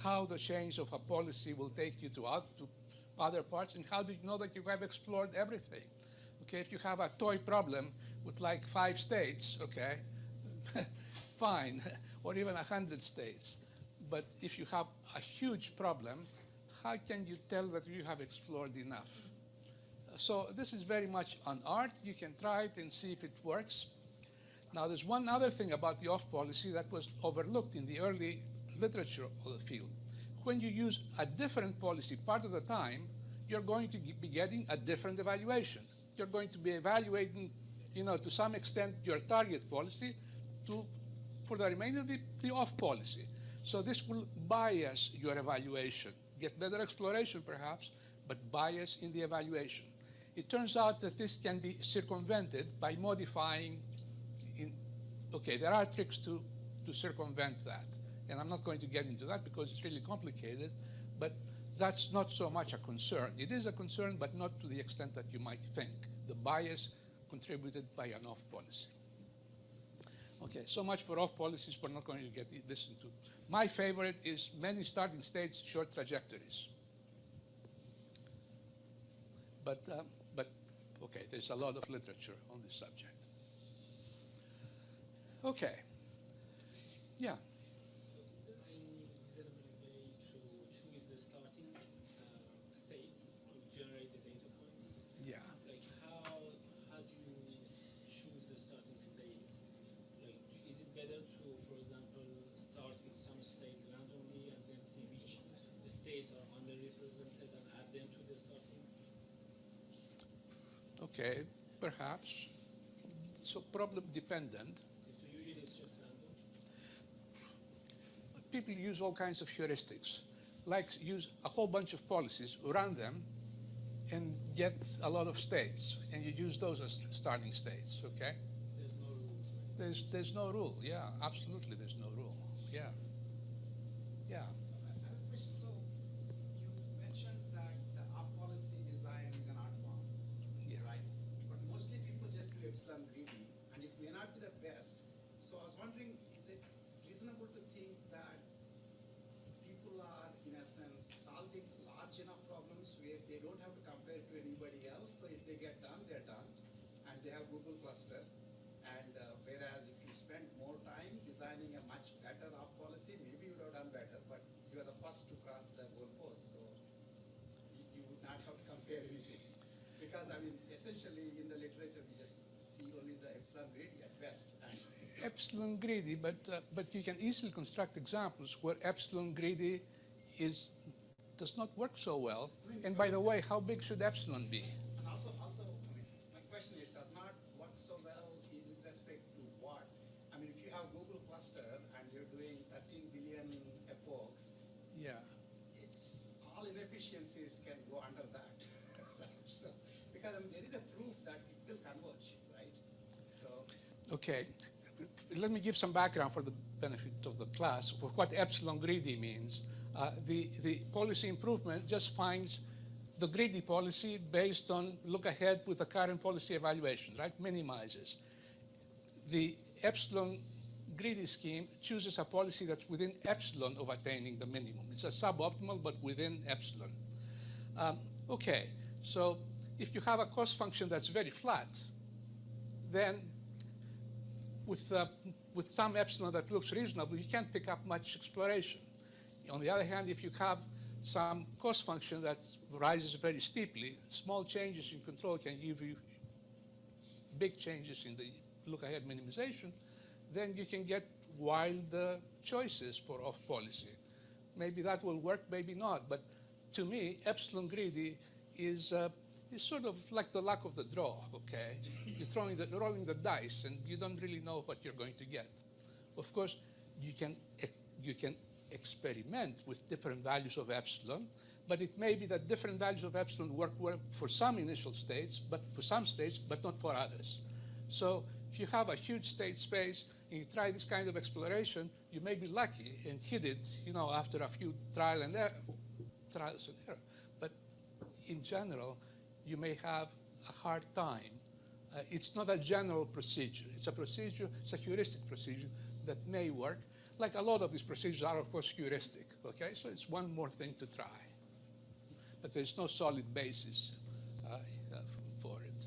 how the change of a policy will take you to other parts, and how do you know that you have explored everything? Okay, if you have a toy problem with like 5 states, okay, fine, or even 100 states. But if you have a huge problem, how can you tell that you have explored enough? So this is very much an art. You can try it and see if it works. Now, there's one other thing about the off policy that was overlooked in the early literature of the field. When you use a different policy part of the time, you're going to be getting a different evaluation. You're going to be evaluating, you know, to some extent your target policy for the remainder of the off policy. So this will bias your evaluation. Get better exploration perhaps, but bias in the evaluation. It turns out that this can be circumvented by modifying okay, there are tricks to circumvent that. And I'm not going to get into that because it's really complicated, but that's not so much a concern. It is a concern, but not to the extent that you might think. The bias contributed by an off policy. Okay, so much for off policies. We're not going to get this into. My favorite is many starting states, short trajectories. But okay, there's a lot of literature on this subject. Okay. Yeah. So is there any reasonable way to choose the starting states to generate the data points? Yeah. Like how do you choose the starting states? Like, is it better to, for example, start with some states randomly and then see which the states are underrepresented and add them to the starting? Okay, perhaps. So problem dependent. So usually it's just random. People use all kinds of heuristics, like use a whole bunch of policies, run them, and get a lot of states, and you use those as starting states, okay? There's no rules, right? There's no rule, yeah, absolutely there's no rule, yeah. Yeah. So I have a question. So you mentioned that the off policy design is an art form, Yeah. right? But mostly people just do epsilon greedy, and it may not be the best. So I was wondering, is it reasonable to think that people are, in a sense, solving large enough problems where they don't have to compare to anybody else? So if they get done, they're done, and they have Google cluster. And whereas if you spend more time designing a much better off policy, maybe you would have done better, but you are the first to cross the goalpost, so you would not have to compare anything. Because I mean, essentially in the literature, we just see only the epsilon greedy at best. And Epsilon greedy, but you can easily construct examples where epsilon greedy does not work so well. And by the way, how big should epsilon be? And also, I mean, my question is, does not work so well is with respect to what? I mean, if you have Google cluster and you're doing 13 billion epochs, Yeah. it's all inefficiencies can go under that. Right? So, because I mean, there is a proof that it will converge, right? So Okay, let me give some background for the benefit of the class for what epsilon greedy means. The policy improvement just finds the greedy policy based on look ahead with the current policy evaluation, right? Minimizes. The epsilon greedy scheme chooses a policy that's within epsilon of attaining the minimum. It's a suboptimal, but within epsilon. Okay, so if you have a cost function that's very flat, then with some epsilon that looks reasonable, you can't pick up much exploration. On the other hand, if you have some cost function that rises very steeply, small changes in control can give you big changes in the look-ahead minimization, then you can get wild choices for off policy. Maybe that will work, maybe not. But to me, epsilon greedy is sort of like the luck of the draw, okay? You're rolling the dice, and you don't really know what you're going to get. Of course, you can experiment with different values of epsilon, but it may be that different values of epsilon work well for some initial states, but for some states, but not for others. So if you have a huge state space and you try this kind of exploration, you may be lucky and hit it, after a few trials and error. But in general, you may have a hard time. It's not a general procedure. It's a heuristic procedure that may work. Like a lot of these procedures are, of course, heuristic, okay? So it's one more thing to try. But there's no solid basis for it.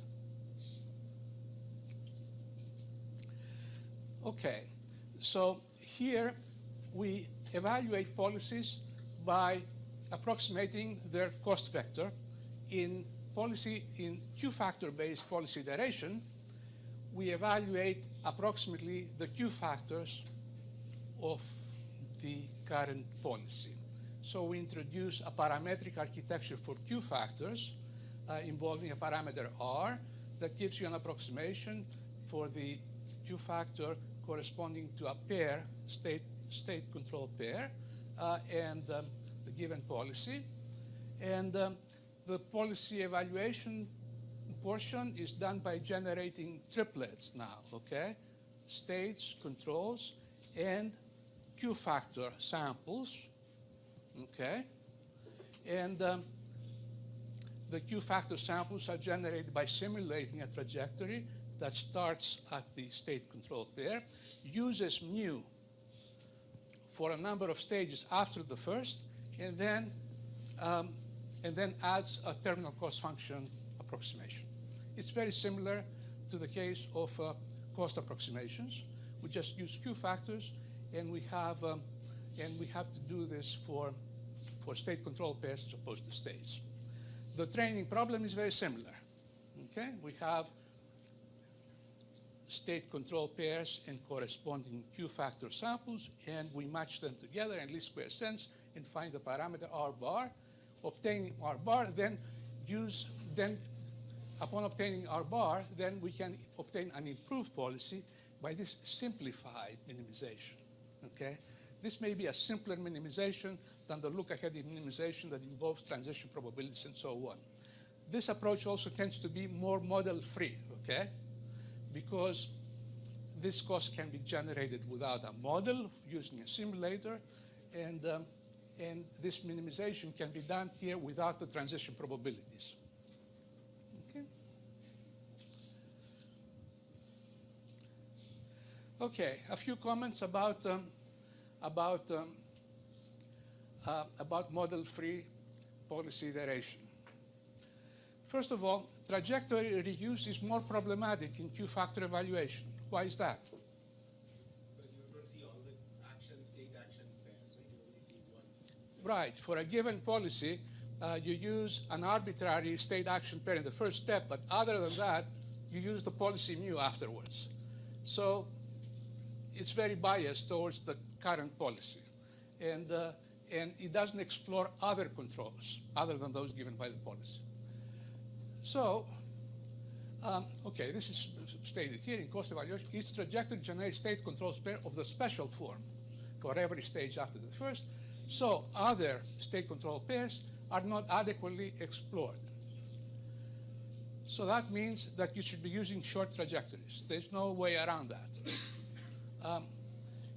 Okay, so here we evaluate policies by approximating their cost vector. In Q-factor-based policy iteration, we evaluate approximately the Q factors of the current policy. So we introduce a parametric architecture for Q factors involving a parameter R that gives you an approximation for the Q factor corresponding to a pair, state control pair, and the given policy. And the policy evaluation portion is done by generating triplets now, okay? States, controls, and Q factor samples, okay? And the Q factor samples are generated by simulating a trajectory that starts at the state control pair, uses mu for a number of stages after the first, and then adds a terminal cost function approximation. It's very similar to the case of cost approximations. We just use Q factors, and we have to do this for state control pairs as opposed to states. The training problem is very similar. Okay, we have state control pairs and corresponding Q factor samples, and we match them together in least square sense and find the parameter R bar. Obtaining R bar, then upon obtaining R bar, then we can obtain an improved policy by this simplified minimization. Okay, this may be a simpler minimization than the look-ahead minimization that involves transition probabilities and so on. This approach also tends to be more model-free, okay? Because this cost can be generated without a model using a simulator, and this minimization can be done here without the transition probabilities. Okay. Okay, a few comments about model-free policy iteration. First of all, trajectory reuse is more problematic in Q-factor evaluation. Why is that? Because you don't see all the state action pairs, right? You only see one. Right. For a given policy, you use an arbitrary state action pair in the first step, but other than that, you use the policy mu afterwards. So it's very biased towards the current policy. And it doesn't explore other controls other than those given by the policy. So, okay, this is stated here in cost evaluation. Each trajectory generates state controls pair of the special form for every stage after the first. So other state control pairs are not adequately explored. So that means that you should be using short trajectories. There's no way around that.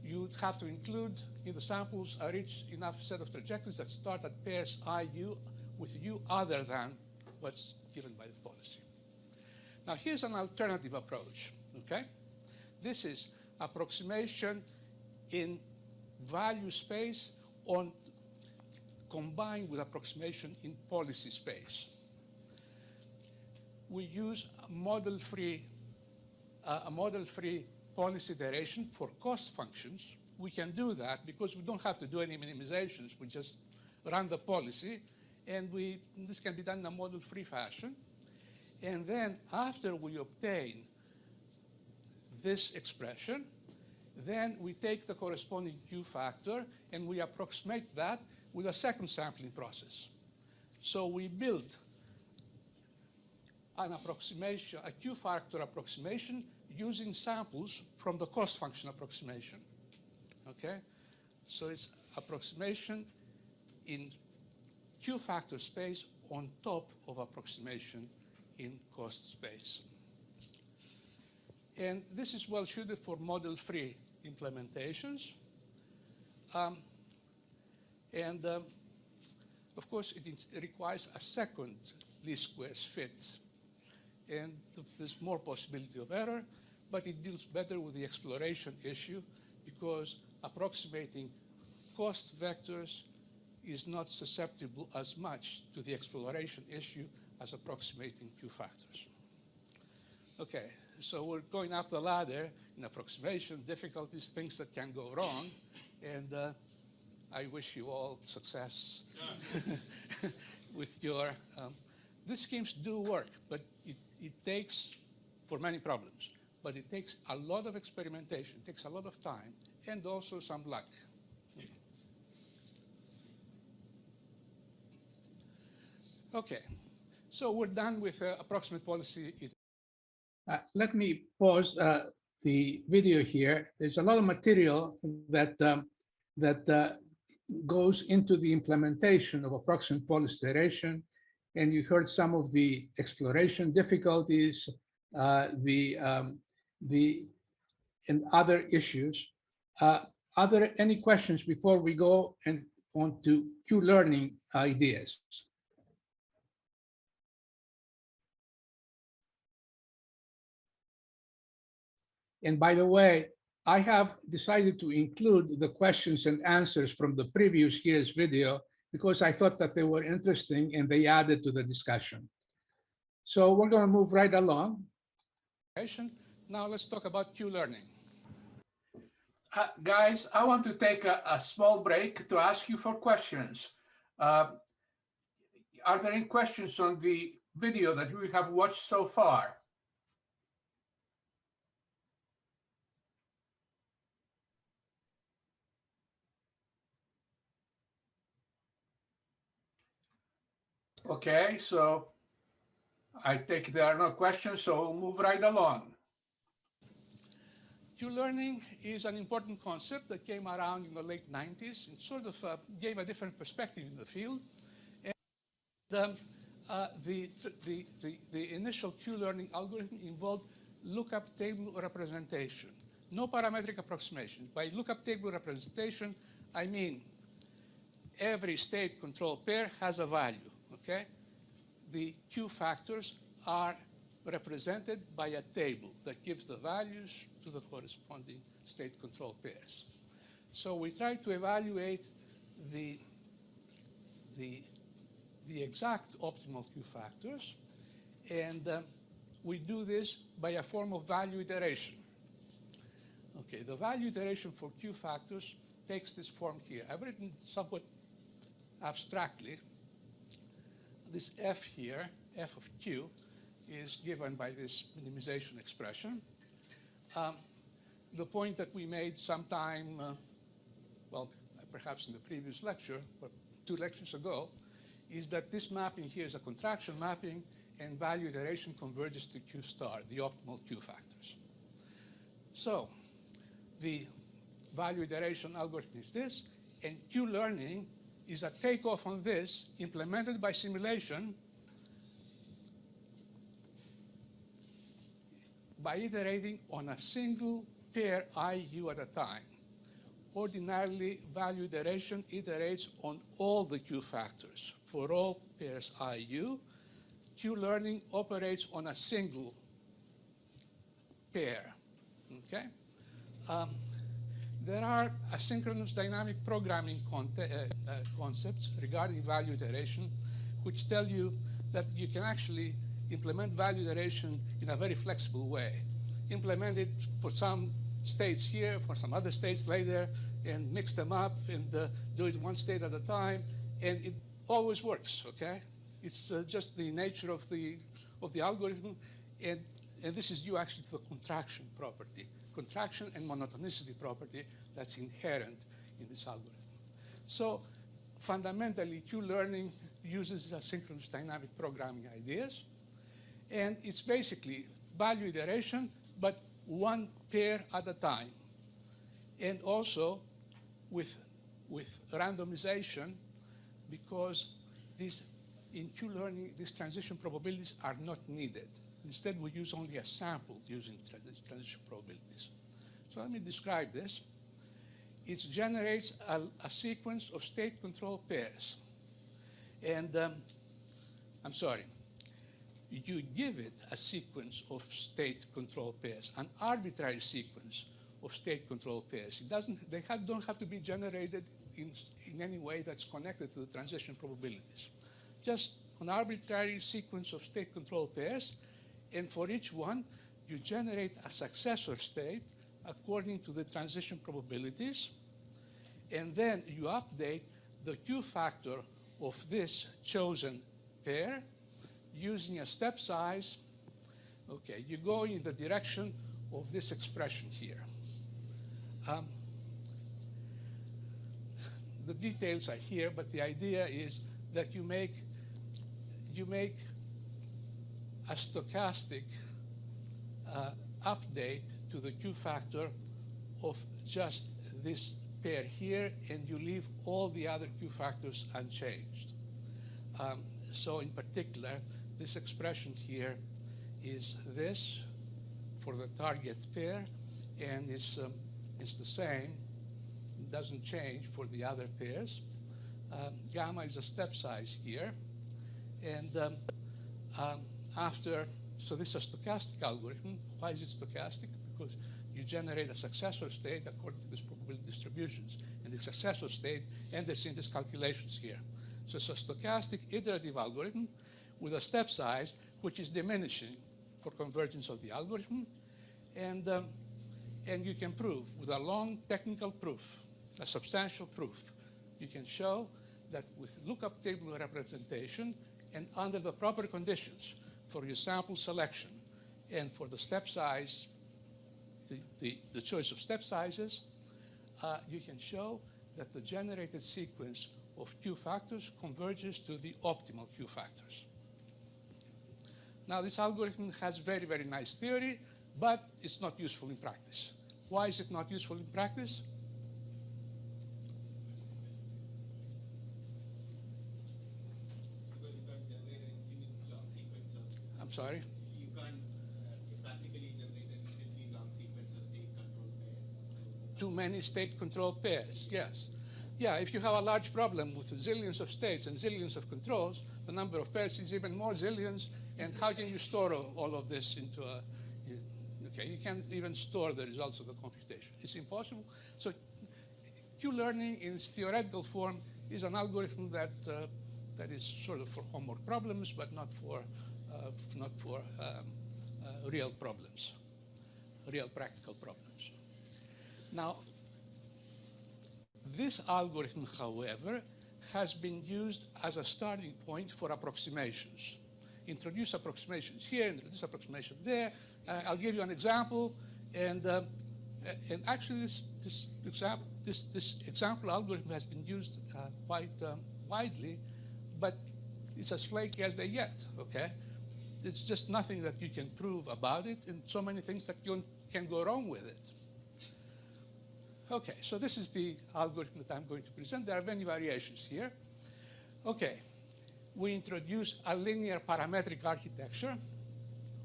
You'd have to include in the samples a rich enough set of trajectories that start at pairs IU with U other than what's given by the policy. Now here's an alternative approach, okay? This is approximation in value space combined with approximation in policy space. We use a model-free policy iteration for cost functions. We can do that because we don't have to do any minimizations. We just run the policy, and this can be done in a model-free fashion. And then after we obtain this expression, then we take the corresponding Q factor and we approximate that with a second sampling process. So we build an approximation, a Q factor approximation using samples from the cost function approximation. Okay? So it's approximation in Q factor space on top of approximation in cost space. And this is well suited for model-free implementations. Of course, it requires a second least squares fit. And there's more possibility of error, but it deals better with the exploration issue because approximating cost vectors is not susceptible as much to the exploration issue as approximating Q factors. Okay, so we're going up the ladder in approximation, difficulties, things that can go wrong, and I wish you all success with your, these schemes do work, but it takes, for many problems, but it takes a lot of experimentation, it takes a lot of time, and also some luck. Okay, so we're done with approximate policy. Let me pause the video here. There's a lot of material that goes into the implementation of approximate policy iteration, and you heard some of the exploration difficulties, and other issues. Are there any questions before we go and on to Q-learning ideas? And by the way, I have decided to include the questions and answers from the previous year's video because I thought that they were interesting and they added to the discussion. So we're going to move right along. Now let's talk about Q-learning. Guys, I want to take a small break to ask you for questions. Are there any questions on the video that we have watched so far? Okay, so I think there are no questions, so we'll move right along. Q-learning is an important concept that came around in the late 90s. It sort of gave a different perspective in the field. And the initial Q-learning algorithm involved lookup table representation, no parametric approximation. By lookup table representation, I mean every state control pair has a value. Okay? The Q factors are represented by a table that gives the values to the corresponding state control pairs. So we try to evaluate the exact optimal Q factors, and we do this by a form of value iteration. Okay, the value iteration for Q factors takes this form here. I've written somewhat abstractly. This F here, F of Q, is given by this minimization expression. The point that we made sometime, well, perhaps in the previous lecture, but 2 lectures ago, is that this mapping here is a contraction mapping, and value iteration converges to Q star, the optimal Q factors. So the value iteration algorithm is this, and Q-learning is a takeoff on this implemented by simulation by iterating on a single pair IU at a time. Ordinarily, value iteration iterates on all the Q factors. For all pairs IU, Q-learning operates on a single pair, okay? There are asynchronous dynamic programming concepts regarding value iteration, which tell you that you can actually implement value iteration in a very flexible way. Implement it for some states here, for some other states later, and mix them up and do it one state at a time, and it always works, okay? It's just the nature of the algorithm, and this is due actually to the contraction property, contraction and monotonicity property that's inherent in this algorithm. So fundamentally, Q-learning uses asynchronous dynamic programming ideas, and it's basically value iteration, but one pair at a time. And also with randomization, because in Q-learning, these transition probabilities are not needed. Instead, we use only a sample using transition probabilities. So let me describe this. It generates a sequence of state control pairs. And I'm sorry, you give it a sequence of state control pairs, an arbitrary sequence of state control pairs. They don't have to be generated in any way that's connected to the transition probabilities. Just an arbitrary sequence of state control pairs, and for each one, you generate a successor state according to the transition probabilities, and then you update the Q factor of this chosen pair using a step size. Okay, you go in the direction of this expression here. The details are here, but the idea is that you make a stochastic update to the Q factor of just this pair here, and you leave all the other Q factors unchanged. So in particular, this expression here is this for the target pair, and it's the same. It doesn't change for the other pairs. Gamma is a step size here, and so this is a stochastic algorithm. Why is it stochastic? Because you generate a successor state according to these probability distributions, and the successor state enters in these calculations here. So it's a stochastic iterative algorithm with a step size which is diminishing for convergence of the algorithm, and you can prove with a long technical proof, a substantial proof, you can show that with lookup table representation and under the proper conditions for your sample selection and for the step size, the choice of step sizes, you can show that the generated sequence of Q factors converges to the optimal Q factors. Now, this algorithm has very, very nice theory, but it's not useful in practice. Why is it not useful in practice? Because you can't generate an infinitely long sequence of. I'm sorry? You can't practically generate an infinitely long sequence of state control pairs. Too many state control pairs, yes. Yeah, if you have a large problem with zillions of states and zillions of controls, the number of pairs is even more zillions, and how can you store all of this into a, okay, you can't even store the results of the computation. It's impossible. So Q-learning in its theoretical form is an algorithm that is sort of for homework problems, but not for real problems, real practical problems. Now, this algorithm, however, has been used as a starting point for approximations. Introduce approximations here, introduce approximation there. I'll give you an example, and actually this example algorithm has been used quite widely, but it's as flaky as they get. Okay, it's just nothing that you can prove about it, and so many things that can go wrong with it. Okay, so this is the algorithm that I'm going to present. There are many variations here. Okay, we introduce a linear parametric architecture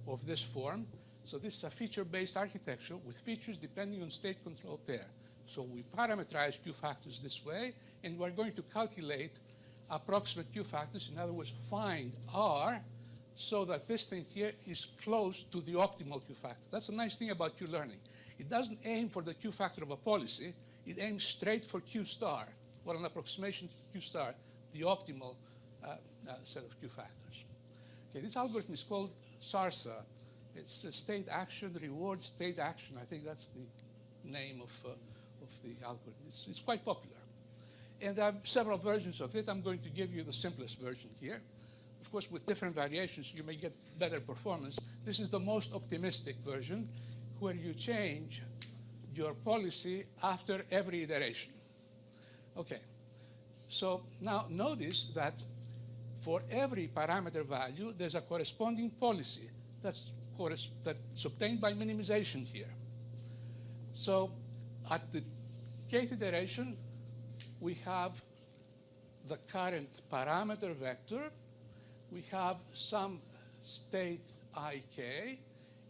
of this form. So this is a feature-based architecture with features depending on state control pair. So we parameterize Q factors this way, and we're going to calculate approximate Q factors. In other words, find R so that this thing here is close to the optimal Q factor. That's a nice thing about Q learning. It doesn't aim for the Q factor of a policy. It aims straight for Q star, or an approximation to Q star, the optimal set of Q factors. Okay, this algorithm is called SARSA. It's a state action, reward state action. I think that's the name of the algorithm. It's quite popular. And there are several versions of it. I'm going to give you the simplest version here. Of course, with different variations, you may get better performance. This is the most optimistic version, where you change your policy after every iteration. Okay, so now notice that for every parameter value, there's a corresponding policy that's obtained by minimization here. So at the kth iteration, we have the current parameter vector, we have some state ik,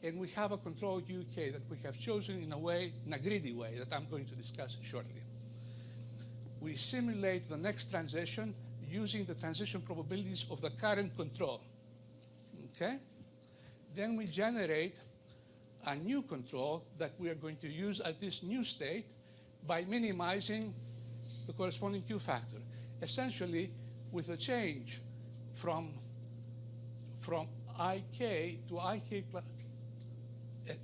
and we have a control uk that we have chosen in a greedy way that I'm going to discuss shortly. We simulate the next transition using the transition probabilities of the current control. Okay? Then we generate a new control that we are going to use at this new state by minimizing the corresponding Q factor. Essentially, with a change from ik to ik plus,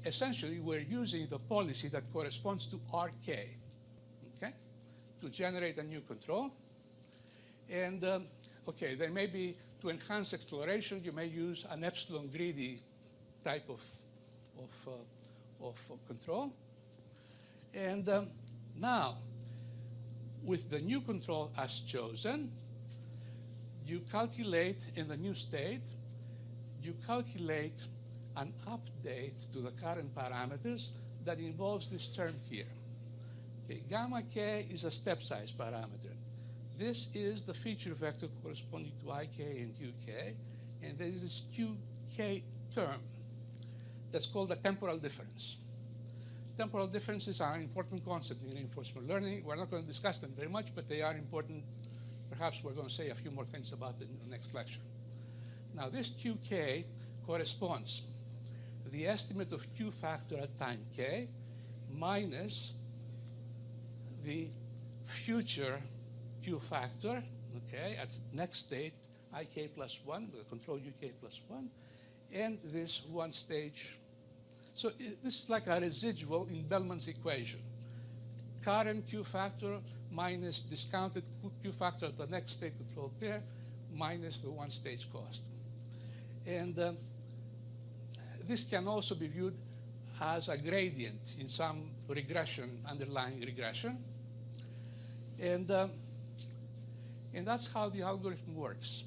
essentially we're using the policy that corresponds to rk, okay, to generate a new control. And okay, there may be, to enhance exploration, you may use an epsilon greedy type of control. And now, with the new control as chosen, you calculate in the new state, you calculate an update to the current parameters that involves this term here. Okay, gamma k is a step size parameter. This is the feature vector corresponding to ik and uk, and there is this qk term that's called a temporal difference. Temporal differences are an important concept in reinforcement learning. We're not going to discuss them very much, but they are important. Perhaps we're going to say a few more things about them in the next lecture. Now, this qk corresponds to the estimate of Q factor at time k minus the future Q factor, okay, at next state, ik plus 1, with the control uk plus 1, and this one stage. So this is like a residual in Bellman's equation. Current Q factor minus discounted Q factor at the next state control pair minus the one stage cost. And this can also be viewed as a gradient in some regression, underlying regression. And that's how the algorithm works.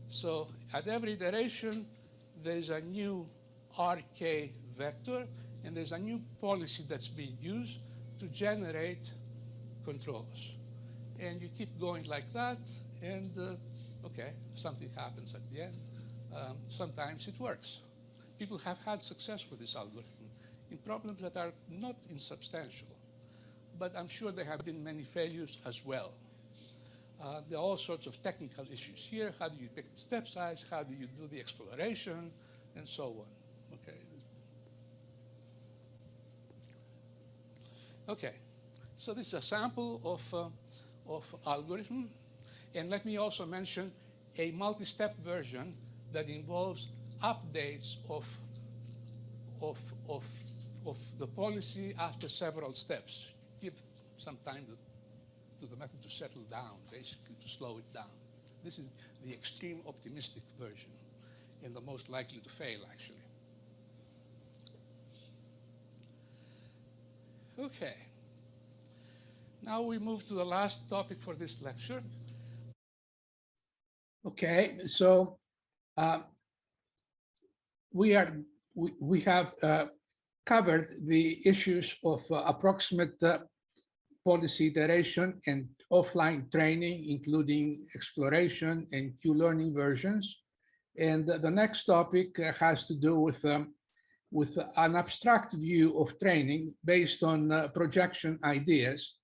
So at every iteration, there's a new RK vector, and there's a new policy that's being used to generate controls. And you keep going like that, and okay, something happens at the end. Sometimes it works. People have had success with this algorithm in problems that are not insubstantial, but I'm sure there have been many failures as well. There are all sorts of technical issues here. How do you pick the step size? How do you do the exploration? And so on. Okay. Okay. So this is a sample of algorithm. And let me also mention a multi-step version that involves updates of the policy after several steps. Give some time to the method to settle down, basically to slow it down. This is the extreme optimistic version and the most likely to fail, actually. Okay. Now we move to the last topic for this lecture. Okay, so we have covered the issues of approximate policy iteration and offline training, including exploration and Q-learning versions. And the next topic has to do with with an abstract view of training based on projection ideas,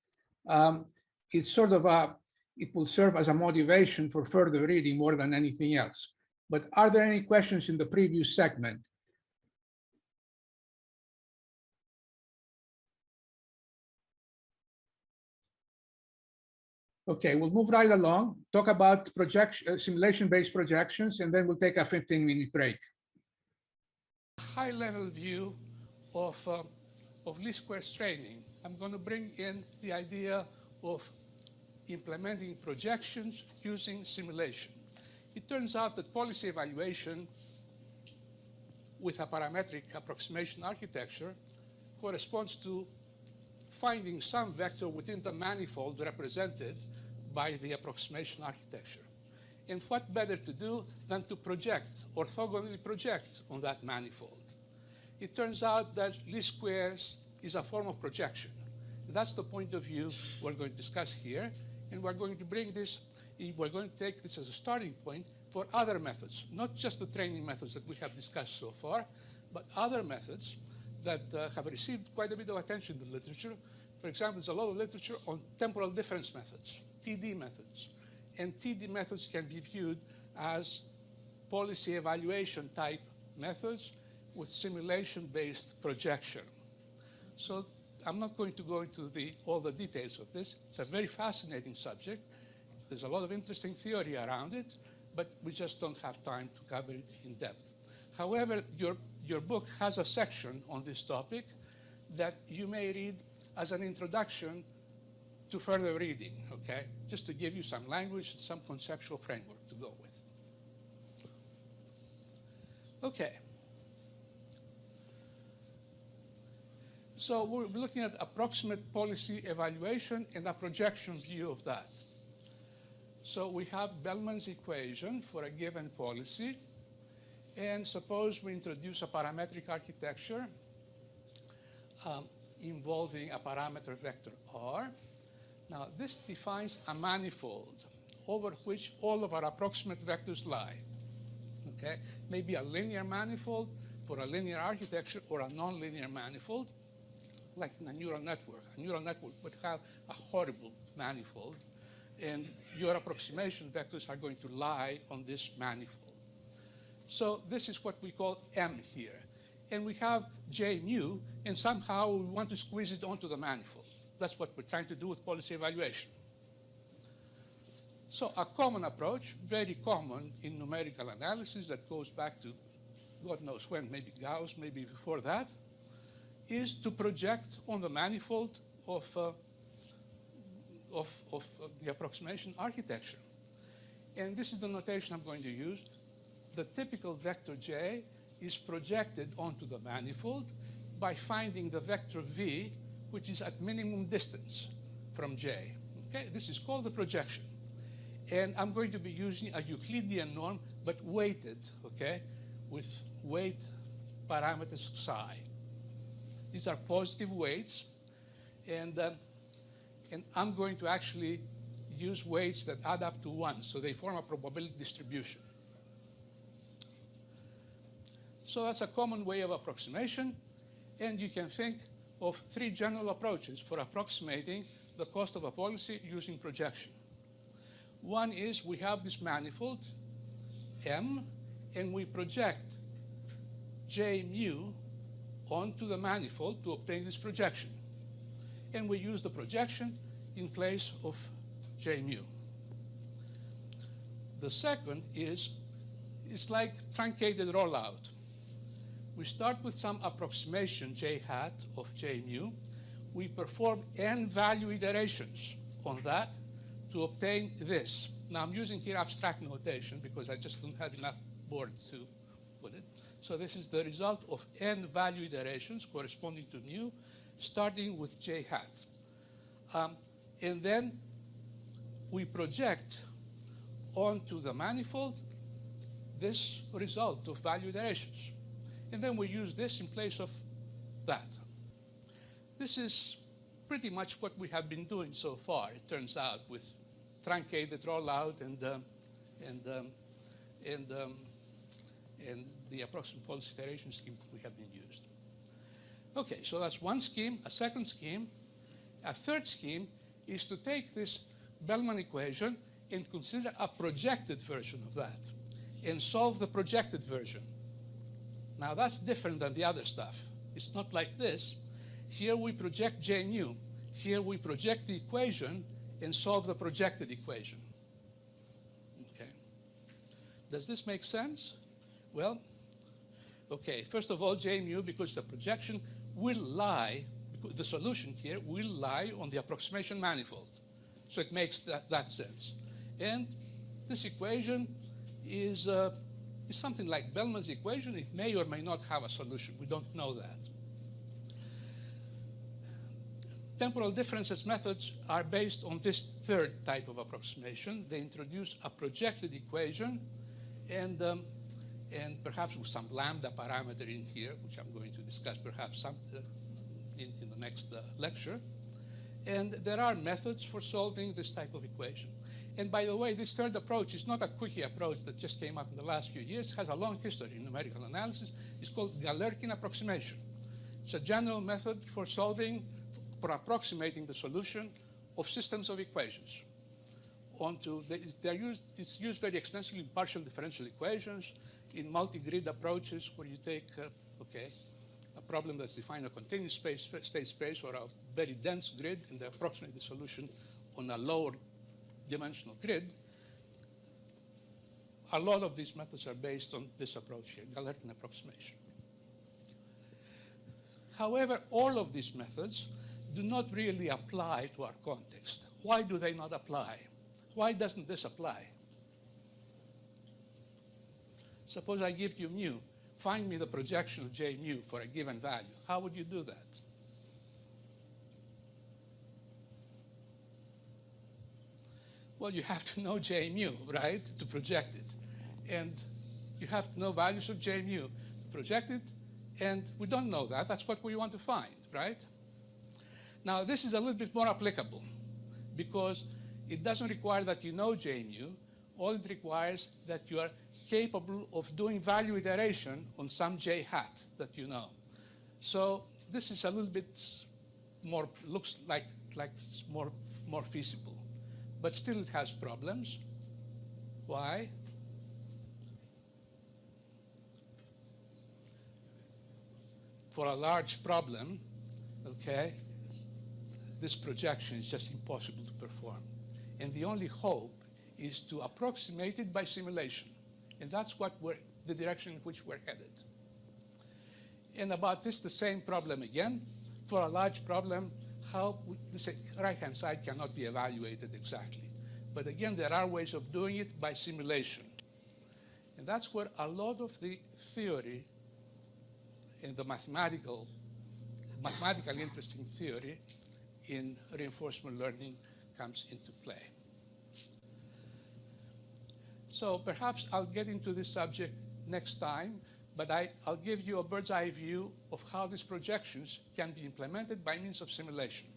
it's sort of it will serve as a motivation for further reading more than anything else. But are there any questions in the previous segment? Okay, we'll move right along, talk about simulation-based projections, and then we'll take a 15-minute break. High-level view of least squares training. I'm going to bring in the idea of implementing projections using simulation. It turns out that policy evaluation with a parametric approximation architecture corresponds to finding some vector within the manifold represented by the approximation architecture. And what better to do than to project, orthogonally project on that manifold? It turns out that least squares is a form of projection. That's the point of view we're going to discuss here, and we're going to bring this, we're going to take this as a starting point for other methods, not just the training methods that we have discussed so far, but other methods that have received quite a bit of attention in the literature. For example, there's a lot of literature on temporal difference methods, TD methods. And TD methods can be viewed as policy evaluation type methods with simulation-based projection. So I'm not going to go into all the details of this. It's a very fascinating subject. There's a lot of interesting theory around it, but we just don't have time to cover it in depth. However, your book has a section on this topic that you may read as an introduction to further reading, okay? Just to give you some language and some conceptual framework to go with. Okay. So we're looking at approximate policy evaluation and a projection view of that. So we have Bellman's equation for a given policy. And suppose we introduce a parametric architecture involving a parameter vector R. Now, this defines a manifold over which all of our approximate vectors lie. Okay? Maybe a linear manifold for a linear architecture or a nonlinear manifold, like in a neural network. A neural network would have a horrible manifold, and your approximation vectors are going to lie on this manifold. So this is what we call M here. And we have J mu, and somehow we want to squeeze it onto the manifold. That's what we're trying to do with policy evaluation. So a common approach, very common in numerical analysis that goes back to God knows when, maybe Gauss, maybe before that, is to project on the manifold of the approximation architecture. And this is the notation I'm going to use. The typical vector J is projected onto the manifold by finding the vector V, which is at minimum distance from J. Okay? This is called the projection. And I'm going to be using a Euclidean norm, but weighted, okay, with weight parameters psi. These are positive weights, and I'm going to actually use weights that add up to 1, so they form a probability distribution. So that's a common way of approximation, and you can think of 3 general approaches for approximating the cost of a policy using projection. One is we have this manifold, M, and we project J mu onto the manifold to obtain this projection. And we use the projection in place of J mu. The second is, it's like truncated rollout. We start with some approximation J hat of J mu. We perform n value iterations on that to obtain this. Now I'm using here abstract notation because I just don't have enough board to put it. So this is the result of n value iterations corresponding to mu, starting with J hat. And then we project onto the manifold this result of value iterations. And then we use this in place of that. This is pretty much what we have been doing so far, it turns out, with truncated rollout and the approximate policy iteration scheme we have been used. Okay, so that's one scheme. A second scheme, a third scheme is to take this Bellman equation and consider a projected version of that and solve the projected version. Now that's different than the other stuff. It's not like this. Here we project J mu. Here we project the equation and solve the projected equation. Okay. Does this make sense? Well, okay, first of all, J mu, because the projection will lie, the solution here will lie on the approximation manifold. So it makes that sense. And this equation is something like Bellman's equation. It may or may not have a solution. We don't know that. Temporal differences methods are based on this third type of approximation. They introduce a projected equation and perhaps with some lambda parameter in here, which I'm going to discuss perhaps in the next lecture. And there are methods for solving this type of equation. And by the way, this third approach is not a quickie approach that just came up in the last few years. It has a long history in numerical analysis. It's called the Alerting Approximation. It's a general method for solving, for approximating the solution of systems of equations. It's used very extensively in partial differential equations, in multi-grid approaches where you take a problem that's defined a continuous state space or a very dense grid and they approximate the solution on a lower dimensional grid. A lot of these methods are based on this approach here, the Alerting Approximation. However, all of these methods do not really apply to our context. Why do they not apply? Why doesn't this apply? Suppose I give you mu. Find me the projection of J mu for a given value. How would you do that? Well, you have to know J mu, right, to project it. And you have to know values of J mu to project it. And we don't know that. That's what we want to find, right? Now, this is a little bit more applicable because it doesn't require that you know J mu. All it requires that you are capable of doing value iteration on some J hat that you know. So this is a little bit more, looks like it's more feasible. But still it has problems. Why? For a large problem, okay, this projection is just impossible to perform. And the only hope is to approximate it by simulation. And that's what the direction in which we're headed. And about this, the same problem again. For a large problem, how the right-hand side cannot be evaluated exactly. But again, there are ways of doing it by simulation. And that's where a lot of the theory and the mathematically interesting theory in reinforcement learning comes into play. So perhaps I'll get into this subject next time, but I'll give you a bird's eye view of how these projections can be implemented by means of simulation.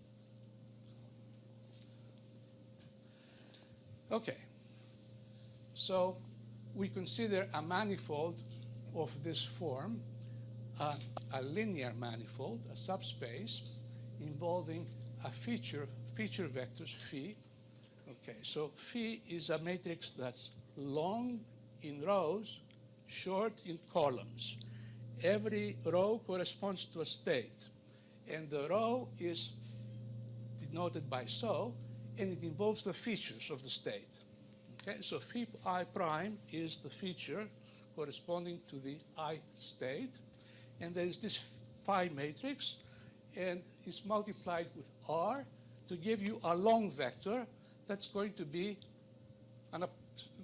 Okay, so we consider a manifold of this form, a linear manifold, a subspace involving a feature vectors phi. Okay, so phi is a matrix that's long in rows, short in columns. Every row corresponds to a state, and the row is denoted by so, and it involves the features of the state. Okay, so phi I prime is the feature corresponding to the ith state, and there is this phi matrix, and it's multiplied with R to give you a long vector that's going to be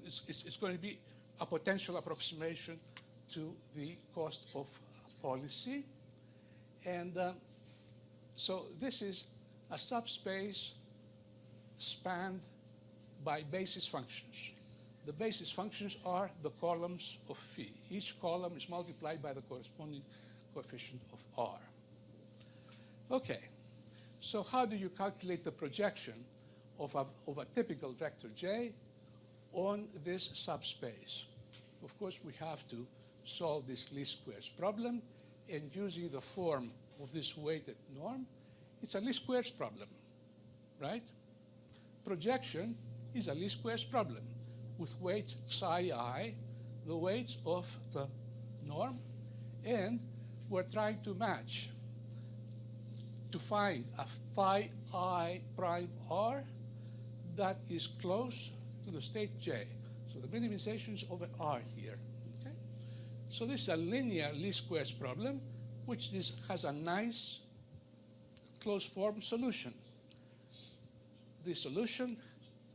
it's going to be a potential approximation to the cost of policy. And so this is a subspace spanned by basis functions. The basis functions are the columns of phi. Each column is multiplied by the corresponding coefficient of R. Okay, so how do you calculate the projection of a typical vector J on this subspace? Of course, we have to solve this least squares problem, and using the form of this weighted norm, it's a least squares problem, right? Projection is a least squares problem with weights psi I, the weights of the norm, and we're trying to match to find a phi I prime R that is close to the state J. So the minimization is over R here. Okay? So this is a linear least squares problem, which has a nice closed form solution. The solution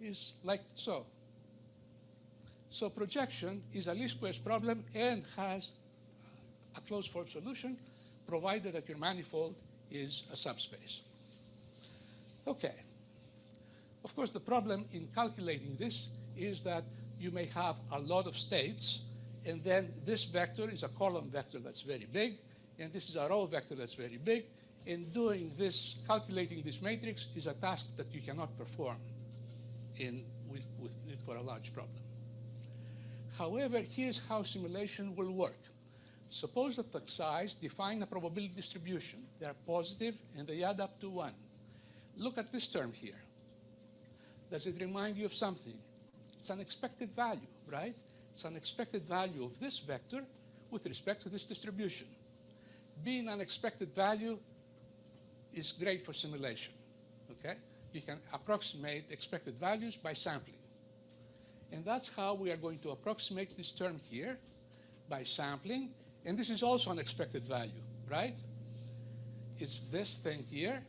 is like so. So projection is a least squares problem and has a closed form solution, provided that your manifold is a subspace. Okay. Of course, the problem in calculating this is that you may have a lot of states, and then this vector is a column vector that's very big, and this is a row vector that's very big, and doing this, calculating this matrix is a task that you cannot perform for a large problem. However, here's how simulation will work. Suppose that the xi's define a probability distribution. They are positive and they add up to 1. Look at this term here. Does it remind you of something? It's an expected value, right? It's an expected value of this vector with respect to this distribution. Being an expected value is great for simulation, okay? You can approximate expected values by sampling. And that's how we are going to approximate this term here by sampling. And this is also an expected value, right? It's this thing here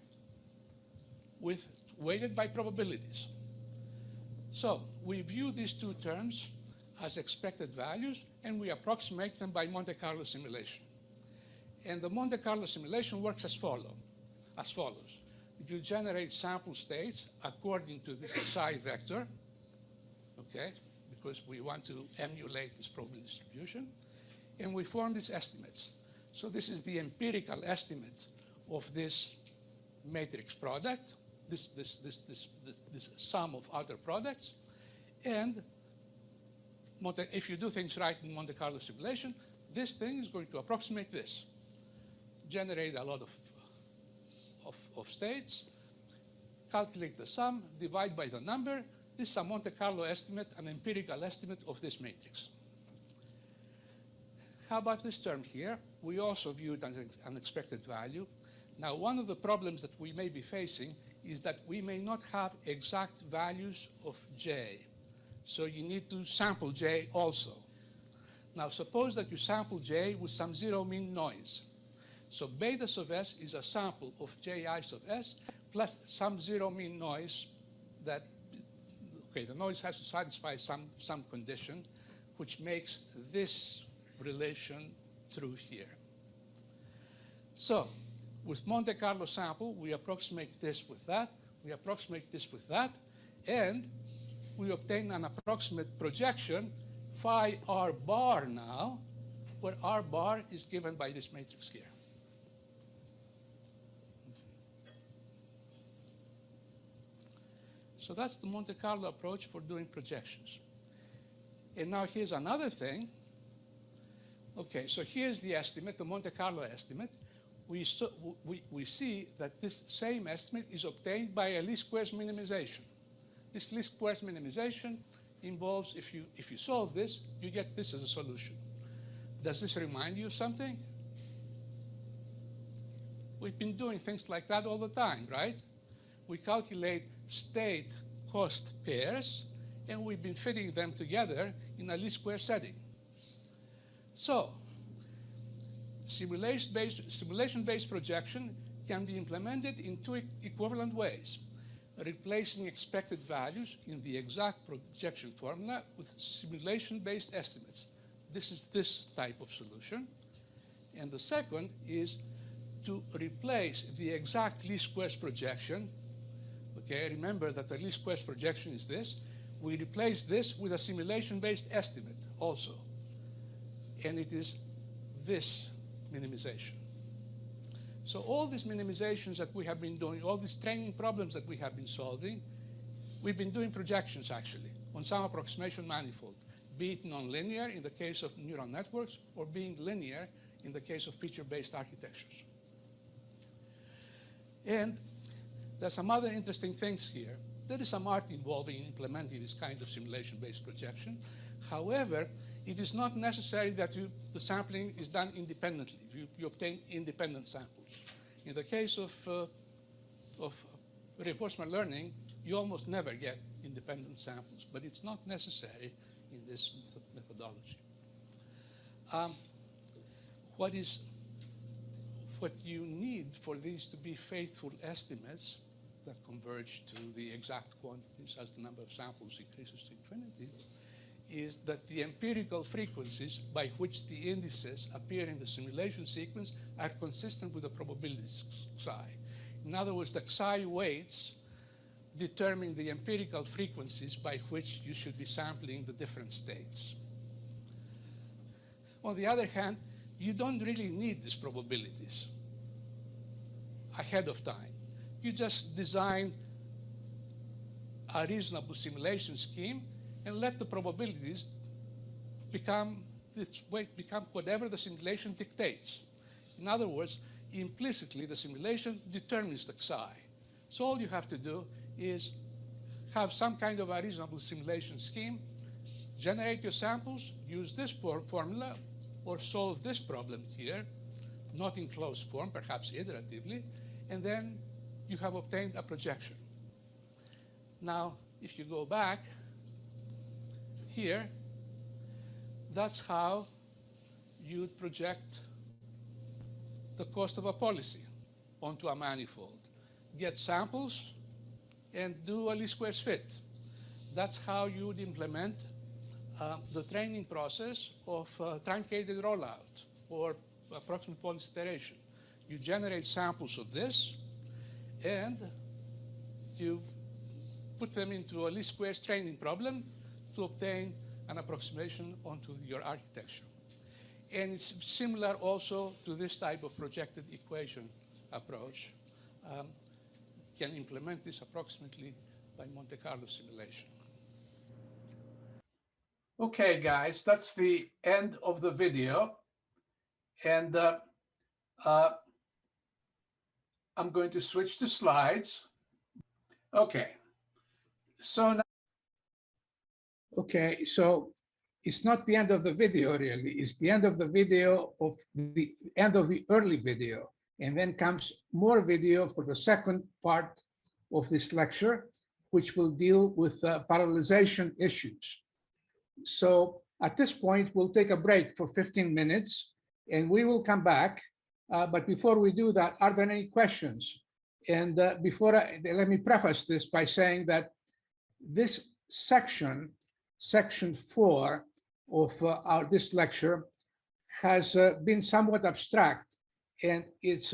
weighted by probabilities. So we view these two terms as expected values, and we approximate them by Monte Carlo simulation. And the Monte Carlo simulation works as follows. You generate sample states according to this psi vector, okay, because we want to emulate this probability distribution, and we form these estimates. So this is the empirical estimate of this matrix product, this sum of other products, and if you do things right in Monte Carlo simulation, this thing is going to approximate this, generate a lot of states, calculate the sum, divide by the number. This is a Monte Carlo estimate, an empirical estimate of this matrix. How about this term here? We also view it as an expected value. Now, one of the problems that we may be facing is that we may not have exact values of J. So you need to sample J also. Now, suppose that you sample J with some zero mean noise. So beta sub S is a sample of Ji sub S plus some zero mean noise that, okay, the noise has to satisfy some condition, which makes this relation true here. So with Monte Carlo sample, we approximate this with that, we approximate this with that, and we obtain an approximate projection, phi R bar now, where R bar is given by this matrix here. So that's the Monte Carlo approach for doing projections. And now here's another thing. Okay, so here's the estimate, the Monte Carlo estimate. We see that this same estimate is obtained by a least squares minimization. This least squares minimization involves, if you solve this, you get this as a solution. Does this remind you of something? We've been doing things like that all the time, right? We calculate state cost pairs, and we've been fitting them together in a least square setting. So simulation-based projection can be implemented in two equivalent ways: replacing expected values in the exact projection formula with simulation-based estimates. This is this type of solution. And the second is to replace the exact least squares projection. Okay, remember that the least squares projection is this. We replace this with a simulation-based estimate also. And it is this minimization. So all these minimizations that we have been doing, all these training problems that we have been solving, we've been doing projections actually on some approximation manifold be it nonlinear in the case of neural networks or being linear in the case of feature-based architectures. And there's some other interesting things here. There is some art involved in implementing this kind of simulation-based projection. However, it is not necessary that the sampling is done independently. You obtain independent samples. In the case of reinforcement learning, you almost never get independent samples, but it's not necessary in this methodology. What you need for these to be faithful estimates that converge to the exact quantities as the number of samples increases to infinity is that the empirical frequencies by which the indices appear in the simulation sequence are consistent with the probability psi. In other words, the psi weights determine the empirical frequencies by which you should be sampling the different states. On the other hand, you don't really need these probabilities ahead of time. You just design a reasonable simulation scheme and let the probabilities become whatever the simulation dictates. In other words, implicitly, the simulation determines the psi. So all you have to do is have some kind of a reasonable simulation scheme, generate your samples, use this formula, or solve this problem here, not in closed form, perhaps iteratively, and then you have obtained a projection. Now, if you go back here, that's how you project the cost of a policy onto a manifold. Get samples and do a least squares fit. That's how you would implement the training process of truncated rollout or approximate policy iteration. You generate samples of this and you put them into a least squares training problem to obtain an approximation onto your architecture. And it's similar also to this type of projected equation approach. Can implement this approximately by Monte Carlo simulation. Okay, guys, that's the end of the video. And I'm going to switch to slides. Okay. So now, okay, so it's not the end of the video, really. It's the end of the video of the end of the early video. And then comes more video for the second part of this lecture, which will deal with parallelization issues. So at this point, we'll take a break for 15 minutes and we will come back. But before we do that, are there any questions? And let me preface this by saying that this section 4 of this lecture has been somewhat abstract, and it's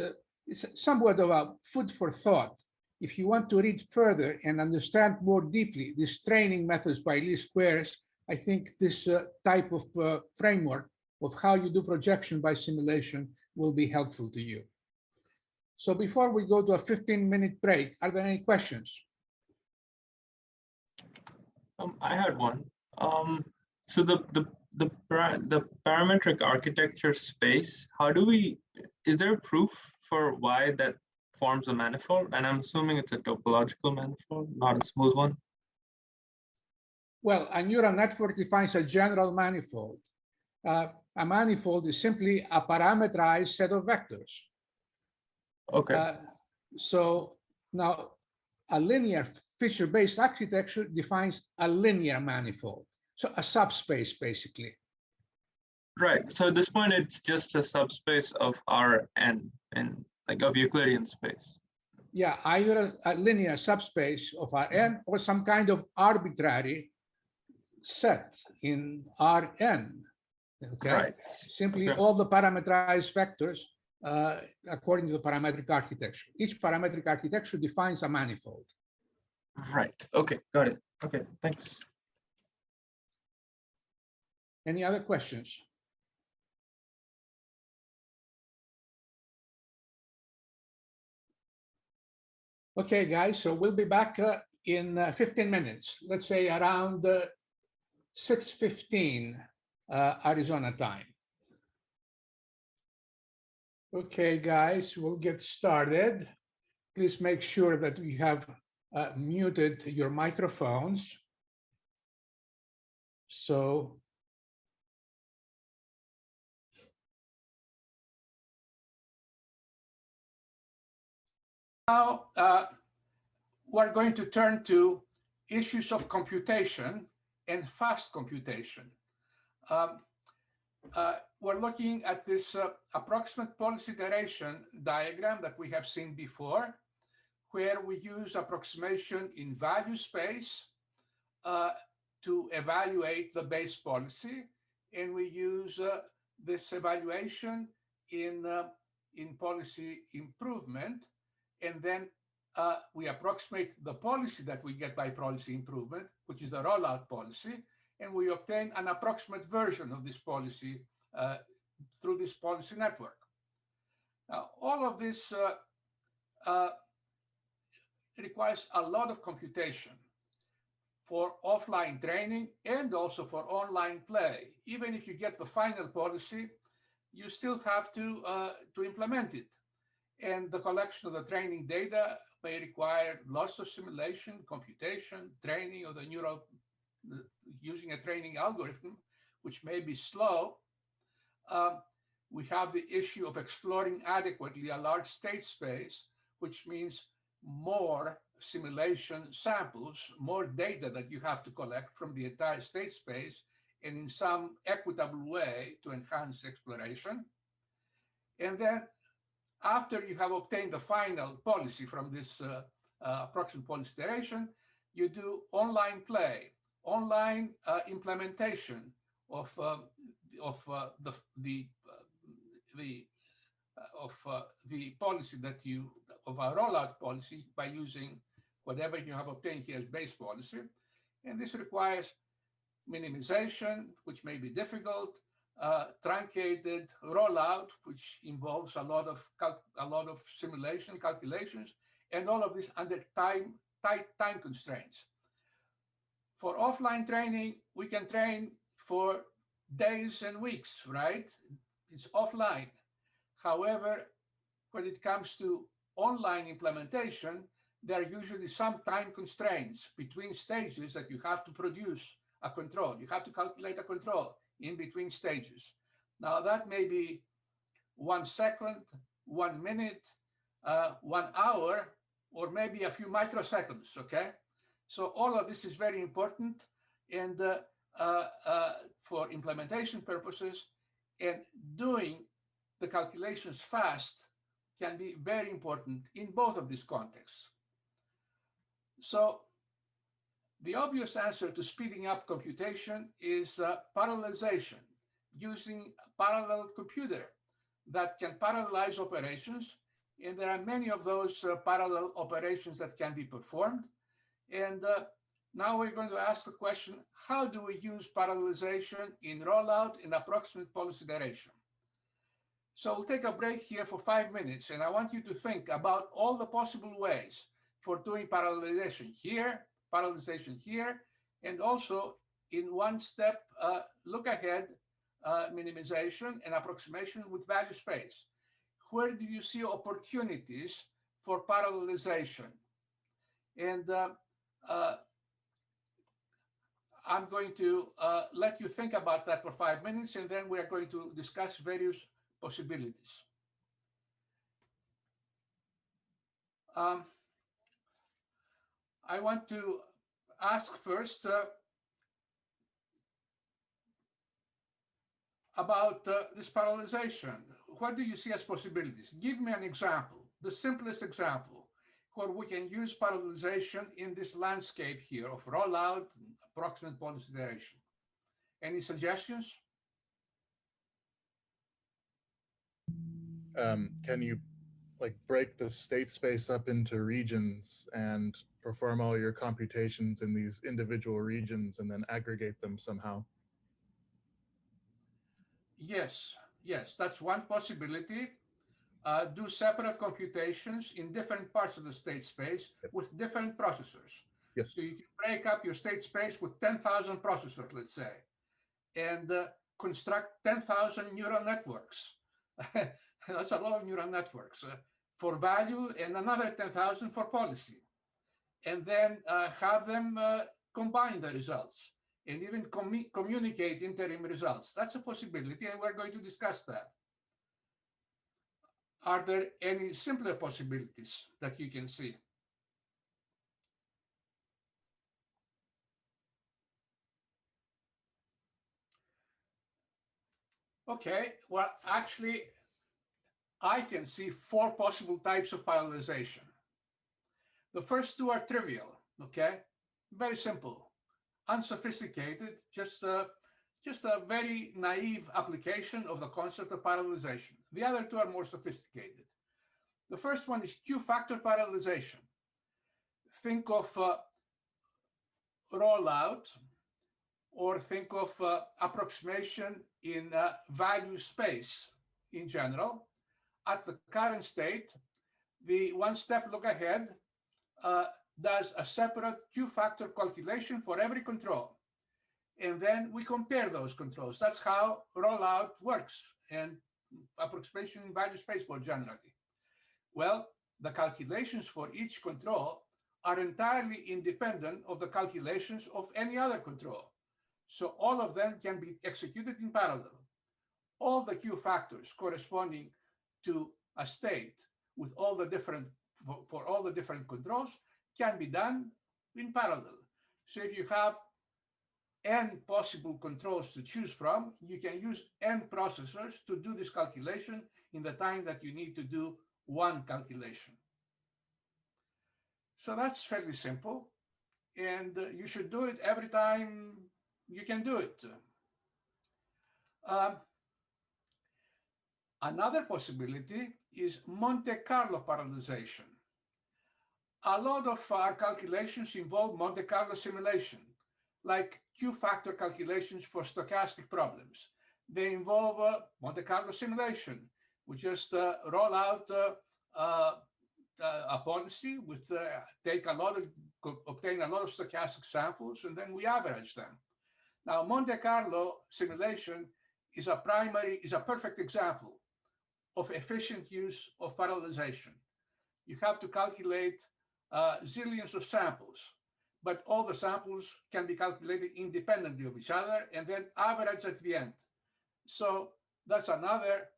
somewhat of a food for thought. If you want to read further and understand more deeply these training methods by least squares, I think this type of framework of how you do projection by simulation will be helpful to you. So before we go to a 15-minute break, are there any questions? I had one. So the parametric architecture space, is there proof for why that forms a manifold? And I'm assuming it's a topological manifold, not a smooth one. Well, a neural network defines a general manifold. A manifold is simply a parameterized set of vectors. Okay. So now a linear feature-based architecture defines a linear manifold. So a subspace, basically. Right. So at this point, it's just a subspace of Rn and like of Euclidean space. Yeah, either a linear subspace of Rn or some kind of arbitrary set in Rn. Okay. Right. Simply okay. all the parameterized vectors according to the parametric architecture. Each parametric architecture defines a manifold. Right. Okay. Got it. Okay. Thanks. Any other questions? Okay, guys, so we'll be back in 15 minutes, let's say around 6:15 Arizona time. Okay, guys, we'll get started. Please make sure that you have muted your microphones. So now we're going to turn to issues of computation and fast computation. We're looking at this approximate policy iteration diagram that we have seen before, where we use approximation in value space to evaluate the base policy, and we use this evaluation in policy improvement, and then we approximate the policy that we get by policy improvement, which is the rollout policy, and we obtain an approximate version of this policy through this policy network. Now, all of this requires a lot of computation for offline training and also for online play. Even if you get the final policy, you still have to implement it. And the collection of the training data may require lots of simulation, computation, training of the neural, using a training algorithm, which may be slow. We have the issue of exploring adequately a large state space, which means more simulation samples, more data that you have to collect from the entire state space, and in some equitable way to enhance exploration. And then after you have obtained the final policy from this approximate policy iteration, you do online play, online implementation of the policy that you, of our rollout policy, by using whatever you have obtained here as base policy. And this requires minimization, which may be difficult, truncated rollout, which involves a lot of simulation calculations, and all of this under tight time constraints. For offline training, we can train for days and weeks, right? It's offline. However, when it comes to online implementation, there are usually some time constraints between stages that you have to produce a control. You have to calculate a control in between stages. Now that may be 1 second, 1 minute, 1 hour, or maybe a few microseconds, okay? So all of this is very important, and for implementation purposes, and doing the calculations fast can be very important in both of these contexts. So the obvious answer to speeding up computation is parallelization, using a parallel computer that can parallelize operations. And there are many of those parallel operations that can be performed. And now we're going to ask the question, how do we use parallelization in rollout and approximate policy iteration? So we'll take a break here for 5 minutes, and I want you to think about all the possible ways for doing parallelization here, and also in one step, look ahead, minimization and approximation with value space. Where do you see opportunities for parallelization? And I'm going to let you think about that for 5 minutes, and then we are going to discuss various possibilities. I want to ask first about this parallelization. What do you see as possibilities? Give me an example, the simplest example, where we can use parallelization in this landscape here of rollout and approximate policy iteration. Any suggestions? Can you break the state space up into regions and perform all your computations in these individual regions and then aggregate them somehow? Yes, that's one possibility. Do separate computations in different parts of the state space with different processors. Yes. So if you break up your state space with 10,000 processors, let's say, and construct 10,000 neural networks, that's a lot of neural networks for value and another 10,000 for policy. And then have them combine the results and even communicate interim results. That's a possibility, and we're going to discuss that. Are there any simpler possibilities that you can see? Okay, well, actually, I can see 4 possible types of parallelization. The first 2 are trivial, okay? Very simple, unsophisticated, just a very naive application of the concept of parallelization. The other 2 are more sophisticated. The first one is Q-factor parallelization. Think of rollout, or think of approximation in value space in general. At the current state, the one-step look ahead does a separate Q-factor calculation for every control. And then we compare those controls. That's how rollout works and approximation in value space more generally. Well, the calculations for each control are entirely independent of the calculations of any other control. So all of them can be executed in parallel. All the Q factors corresponding to a state with all the different, for all the different controls can be done in parallel. So if you have n possible controls to choose from, you can use n processors to do this calculation in the time that you need to do one calculation. So that's fairly simple, and you should do it every time you can do it. Another possibility is Monte Carlo parallelization. A lot of our calculations involve Monte Carlo simulation, like Q-factor calculations for stochastic problems. They involve Monte Carlo simulation. We just roll out a policy with obtain a lot of stochastic samples, and then we average them. Now, Monte Carlo simulation is a perfect example of efficient use of parallelization. You have to calculate zillions of samples, but all the samples can be calculated independently of each other and then averaged at the end. So that's another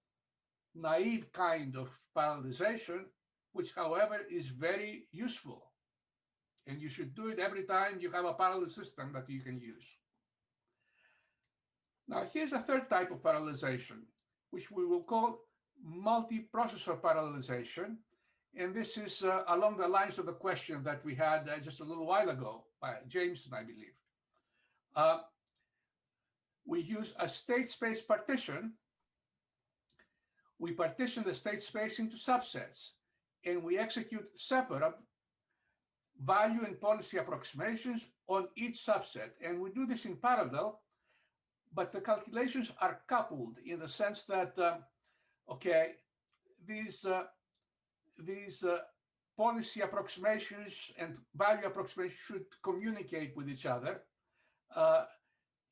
naive kind of parallelization, which, however, is very useful. And you should do it every time you have a parallel system that you can use. Now, here's a third type of parallelization, which we will call multi-processor parallelization. And this is along the lines of the question that we had just a little while ago by Jameson, I believe. We use a state space partition. We partition the state space into subsets, and we execute separate value and policy approximations on each subset. And we do this in parallel, but the calculations are coupled in the sense that, okay, these policy approximations and value approximations should communicate with each other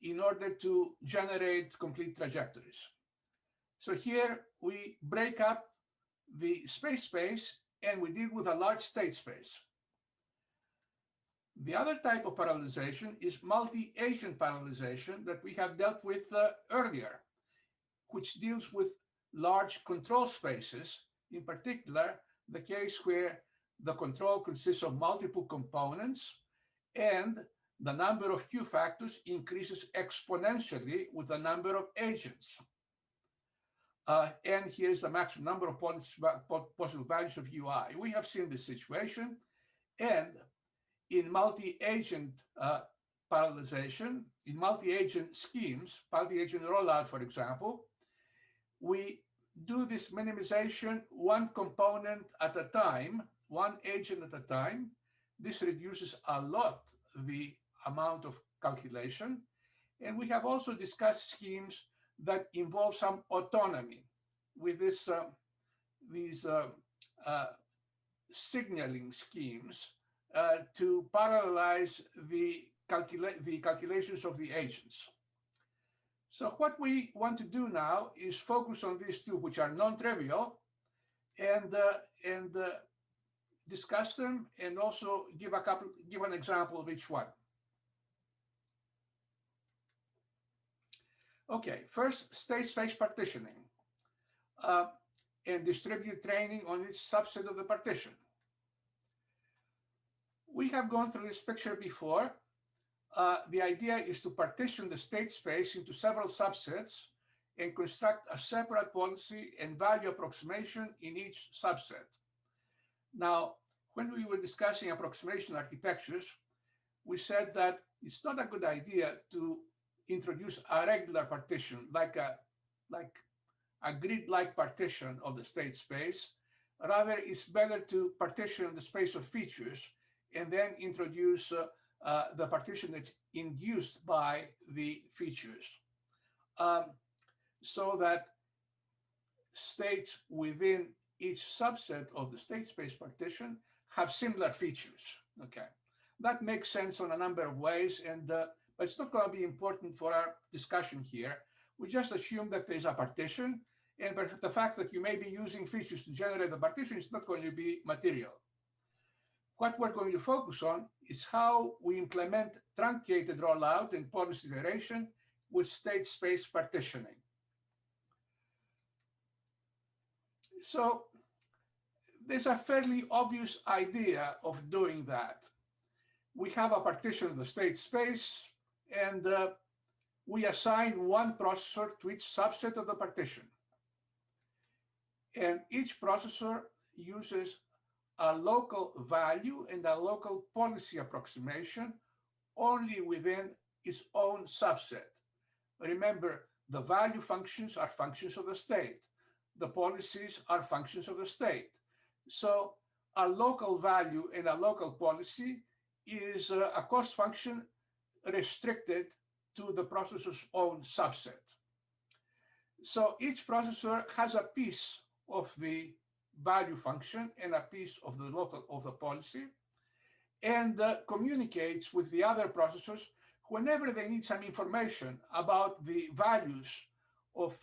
in order to generate complete trajectories. So here we break up the space and we deal with a large state space. The other type of parallelization is multi-agent parallelization that we have dealt with earlier, which deals with large control spaces, in particular, the case where the control consists of multiple components and the number of Q factors increases exponentially with the number of agents. And here's the maximum number of possible values of UI. We have seen this situation, and in multi-agent parallelization, in multi-agent schemes, multi-agent rollout, for example, we do this minimization one component at a time, one agent at a time. This reduces a lot the amount of calculation. And we have also discussed schemes that involve some autonomy with these signaling schemes to parallelize the calculations of the agents. So what we want to do now is focus on these two, which are non-trivial, and discuss them, and also give an example of each one. Okay, first, state space partitioning and distributed training on each subset of the partition. We have gone through this picture before. The idea is to partition the state space into several subsets and construct a separate policy and value approximation in each subset. Now, when we were discussing approximation architectures, we said that it's not a good idea to introduce a regular partition, like a grid-like partition of the state space. Rather, it's better to partition the space of features and then introduce the partition that's induced by the features, so that states within each subset of the state space partition have similar features. Okay, that makes sense on a number of ways, and but it's not going to be important for our discussion here. We just assume that there's a partition, and the fact that you may be using features to generate the partition is not going to be material. What we're going to focus on is how we implement truncated rollout and policy iteration with state space partitioning. So there's a fairly obvious idea of doing that. We have a partition of the state space, and we assign one processor to each subset of the partition. And each processor uses a local value and a local policy approximation only within its own subset. Remember, the value functions are functions of the state. The policies are functions of the state. So a local value and a local policy is a cost function restricted to the processor's own subset. So each processor has a piece of the value function and a piece of the policy, and communicates with the other processors whenever they need some information about the values of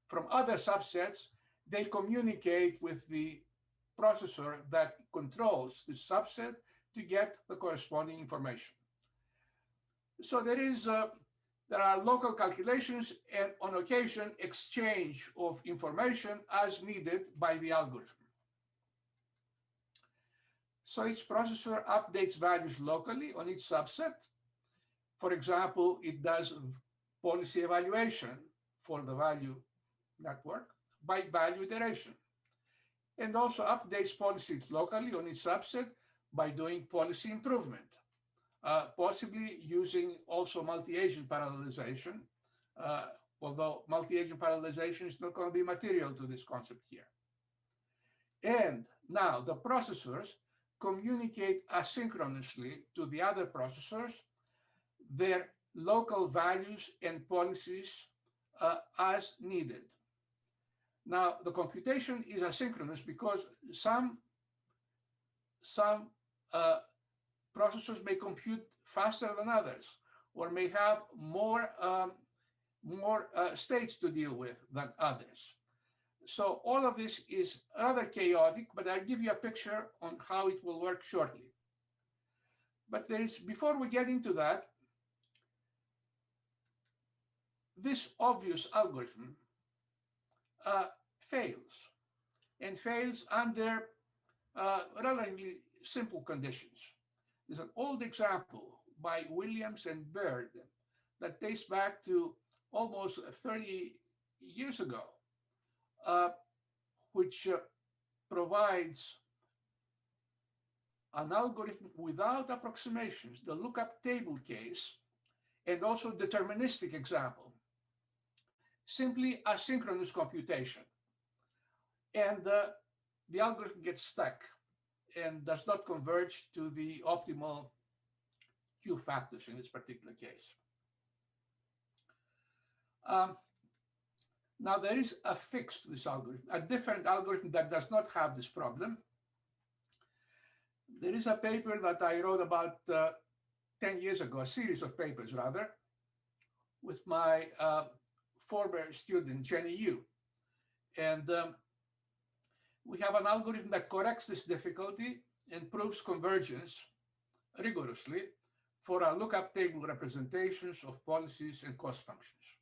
from other subsets. They communicate with the processor that controls the subset to get the corresponding information. So there are local calculations and, on occasion, exchange of information as needed by the algorithm. So each processor updates values locally on each subset. For example, it does policy evaluation for the value network by value iteration, and also updates policies locally on each subset by doing policy improvement. Possibly using also multi-agent parallelization, although multi-agent parallelization is not going to be material to this concept here. And now the processors communicate asynchronously to the other processors their local values and policies as needed. Now, the computation is asynchronous because some processors may compute faster than others, or may have more states to deal with than others. So all of this is rather chaotic, but I'll give you a picture on how it will work shortly. But before we get into that, this obvious algorithm fails, and fails under relatively simple conditions. There's an old example by Williams and Baird that dates back to almost 30 years ago, which provides an algorithm without approximations, the lookup table case, and also deterministic example, simply asynchronous computation. And the algorithm gets stuck and does not converge to the optimal Q factors in this particular case. Now there is a fix to this algorithm, a different algorithm that does not have this problem. There is a paper that I wrote about 10 years ago, a series of papers rather, with my former student, Jenny Yu. And we have an algorithm that corrects this difficulty and proves convergence rigorously for our lookup table representations of policies and cost functions.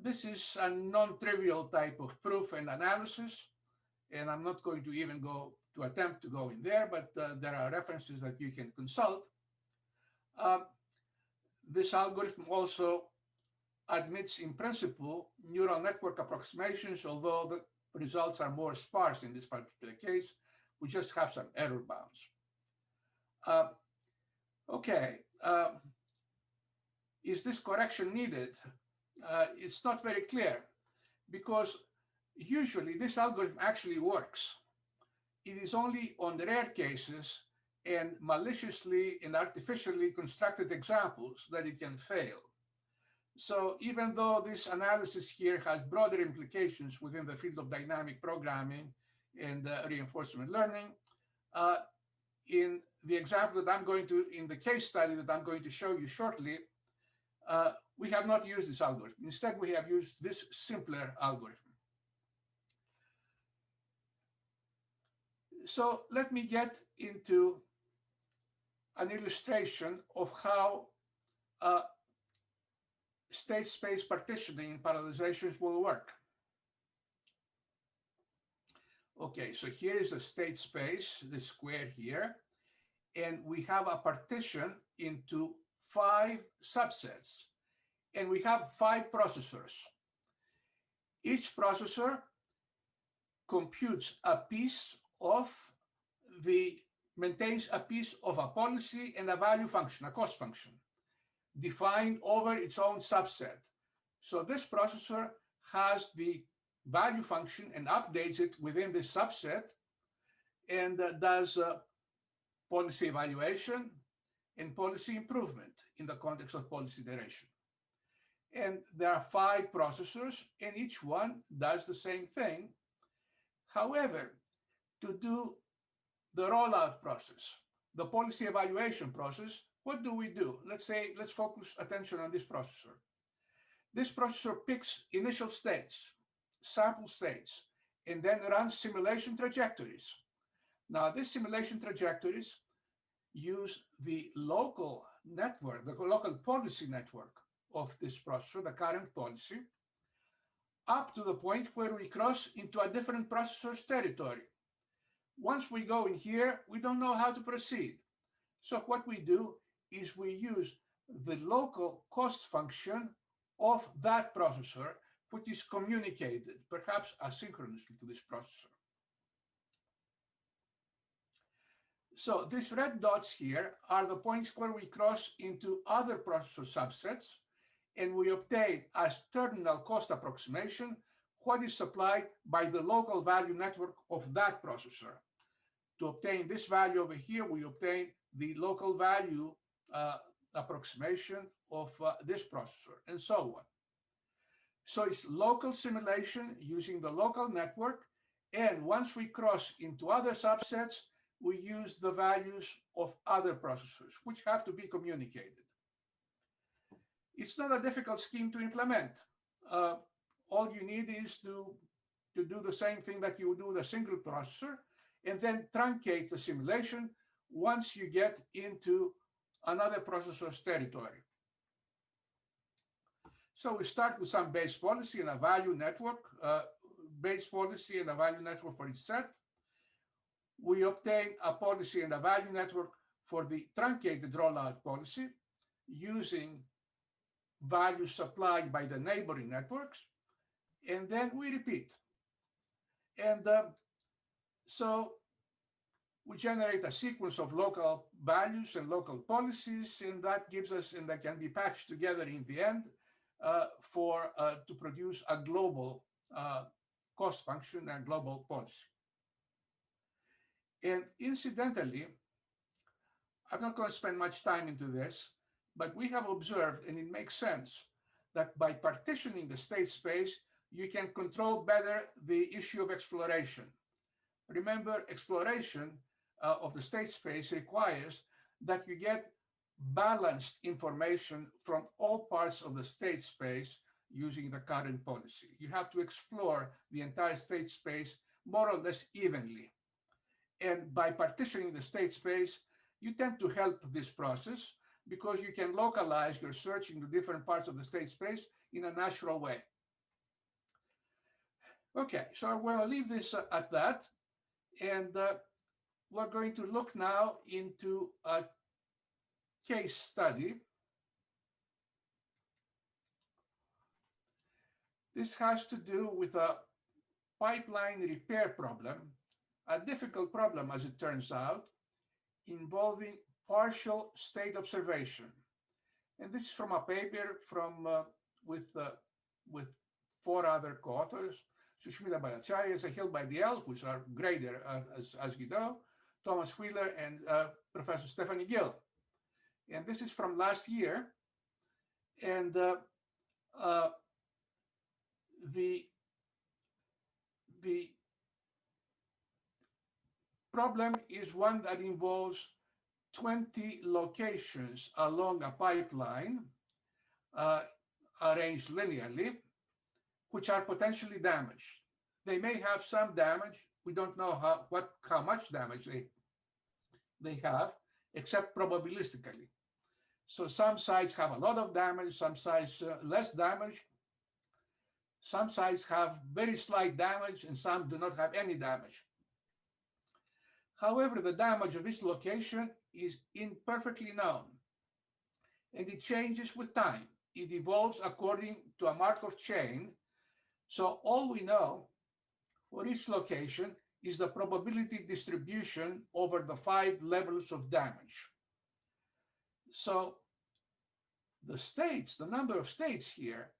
This is a non-trivial type of proof and analysis, and I'm not going to even attempt to go in there, but there are references that you can consult. This algorithm also admits, in principle, neural network approximations, although the results are more sparse in this particular case. We just have some error bounds. Is this correction needed? It's not very clear, because usually this algorithm actually works. It is only on the rare cases and maliciously and artificially constructed examples that it can fail. So even though this analysis here has broader implications within the field of dynamic programming and reinforcement learning, in the example that I'm going to, in the case study that I'm going to show you shortly, we have not used this algorithm. Instead, we have used this simpler algorithm. So let me get into an illustration of how state space partitioning in parallelizations will work. Okay, so here is a state space, this square here, and we have a partition into 5 subsets, and we have 5 processors. Each processor computes a piece of maintains a piece of a policy and a value function, a cost function, defined over its own subset. So this processor has the value function and updates it within this subset, and does policy evaluation and policy improvement in the context of policy iteration. And there are 5 processors, and each one does the same thing. However, to do the rollout process, the policy evaluation process, what do we do? Let's focus attention on this processor. This processor picks initial states, sample states, and then runs simulation trajectories. Now, these simulation trajectories use the local network, the local policy network of this processor, the current policy, up to the point where we cross into a different processor's territory. Once we go in here, we don't know how to proceed. So what we do is we use the local cost function of that processor, which is communicated, perhaps asynchronously, to this processor. So these red dots here are the points where we cross into other processor subsets, and we obtain as terminal cost approximation what is supplied by the local value network of that processor. To obtain this value over here, we obtain the local value approximation of this processor, and so on. So it's local simulation using the local network, and once we cross into other subsets, we use the values of other processors, which have to be communicated. It's not a difficult scheme to implement. All you need is to do the same thing that you would do with a single processor, and then truncate the simulation once you get into another processor's territory. So we start with some base policy and a value network, base policy and a value network for each set. We obtain a policy and a value network for the truncated rollout policy using values supplied by the neighboring networks, and then we repeat. And so we generate a sequence of local values and local policies, and that gives us, and that can be patched together in the end to produce a global cost function and global policy. And incidentally, I'm not going to spend much time into this, but we have observed, and it makes sense, that by partitioning the state space, you can control better the issue of exploration. Remember, exploration of the state space requires that you get balanced information from all parts of the state space using the current policy. You have to explore the entire state space more or less evenly. And by partitioning the state space, you tend to help this process because you can localize your search into different parts of the state space in a natural way. Okay, so I'm going to leave this at that. And we're going to look now into a case study. This has to do with a pipeline repair problem, a difficult problem as it turns out, involving partial state observation. And this is from a paper from with 4 other co-authors, Sushmita Bhattacharya, Sahil Baidial, who's our grader, as you know, Thomas Wheeler, and Professor Stephanie Gill. And this is from last year. And the problem is one that involves 20 locations along a pipeline arranged linearly, which are potentially damaged. They may have some damage. We don't know how much damage they have, except probabilistically. So some sites have a lot of damage, some sites less damage. Some sites have very slight damage, and some do not have any damage. However, the damage of each location is imperfectly known, and it changes with time. It evolves according to a Markov chain. So all we know for each location is the probability distribution over the 5 levels of damage. So the states, the number of states here,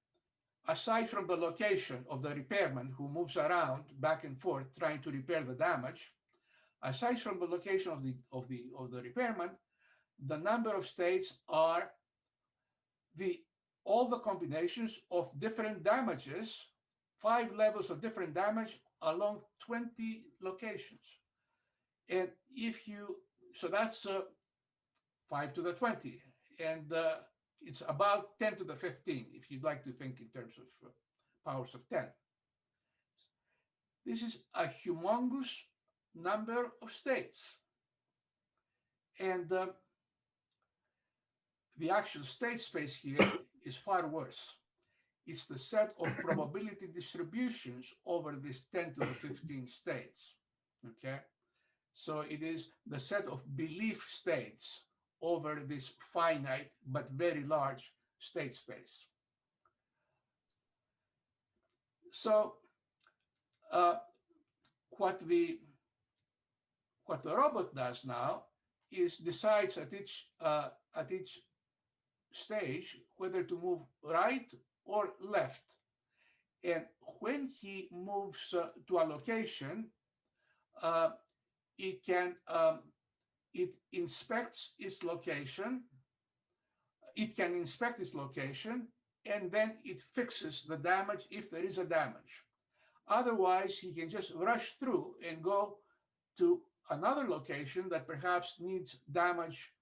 aside from the location of the repairman who moves around back and forth trying to repair the damage, aside from the location of the repairman, the number of states are all the combinations of different damages, 5 levels of different damage along 20 locations. And so that's 5 to the 20, and it's about 10 to the 15, if you'd like to think in terms of powers of 10. This is a humongous number of states. And the actual state space here is far worse. It's the set of probability distributions over these 10 to the 15 states, okay? So it is the set of belief states over this finite but very large state space. So what the robot does now is decides at each stage whether to move right or left. And when he moves to a location, it inspects its location. It can inspect its location, and then it fixes the damage if there is a damage. Otherwise, he can just rush through and go to another location that perhaps needs damage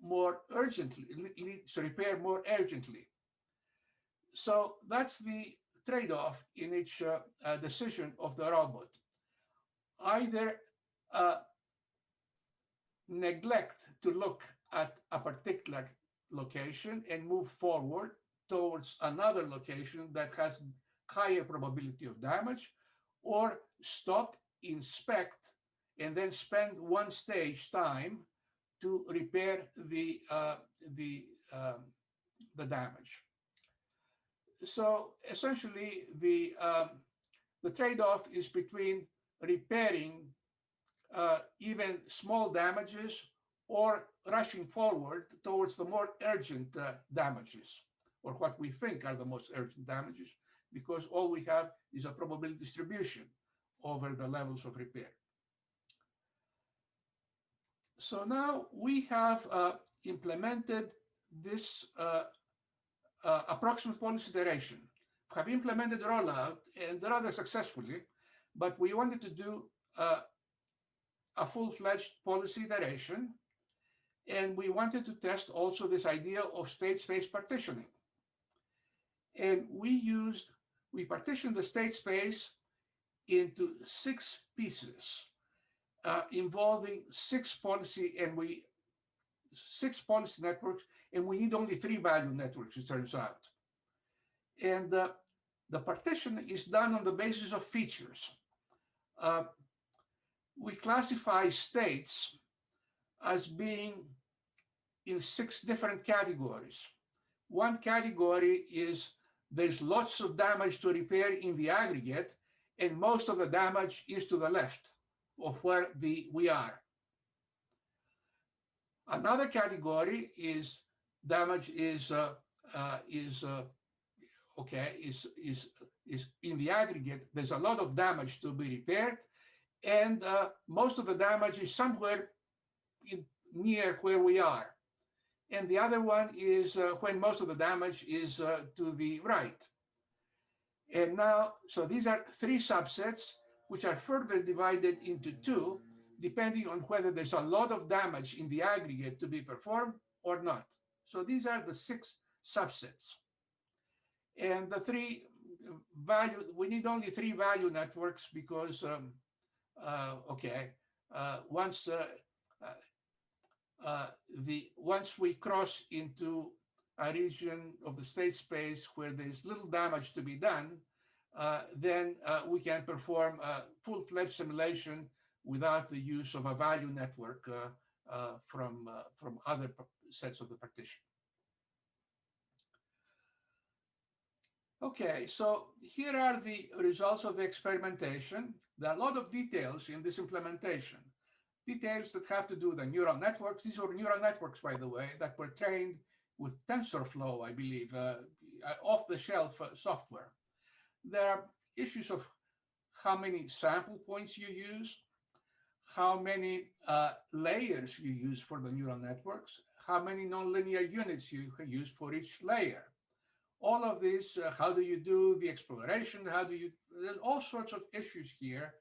more urgently, needs repair more urgently. So that's the trade-off in each decision of the robot. Either neglect to look at a particular location and move forward towards another location that has higher probability of damage, or stop, inspect, and then spend 1 stage time to repair the damage. So essentially, the trade-off is between repairing even small damages or rushing forward towards the more urgent damages, or what we think are the most urgent damages, because all we have is a probability distribution over the levels of repair. So now we have implemented this approximate policy iteration. We have implemented rollout, and rather successfully, but we wanted to do a full-fledged policy iteration. And we wanted to test also this idea of state space partitioning. And we partitioned the state space into 6 pieces involving 6 policy networks, and we need only 3 value networks, it turns out. And the partition is done on the basis of features. We classify states as being in 6 different categories. One category is there's lots of damage to repair in the aggregate, and most of the damage is to the left of where we are. Another category is damage is in the aggregate. There's a lot of damage to be repaired, and most of the damage is somewhere near where we are. And the other one is when most of the damage is to the right. And now, so these are 3 subsets, which are further divided into 2, depending on whether there's a lot of damage in the aggregate to be performed or not. So these are the 6 subsets. And the 3 value, we need only 3 value networks because, once we cross into a region of the state space where there's little damage to be done, then we can perform a full-fledged simulation without the use of a value network from other sets of the partition. Okay, so here are the results of the experimentation. There are a lot of details in this implementation. Details that have to do with the neural networks. These are neural networks, by the way, that were trained with TensorFlow, I believe, off-the-shelf software. There are issues of how many sample points you use, how many layers you use for the neural networks, how many nonlinear units you use for each layer. All of this, how do you do the exploration? There's all sorts of issues here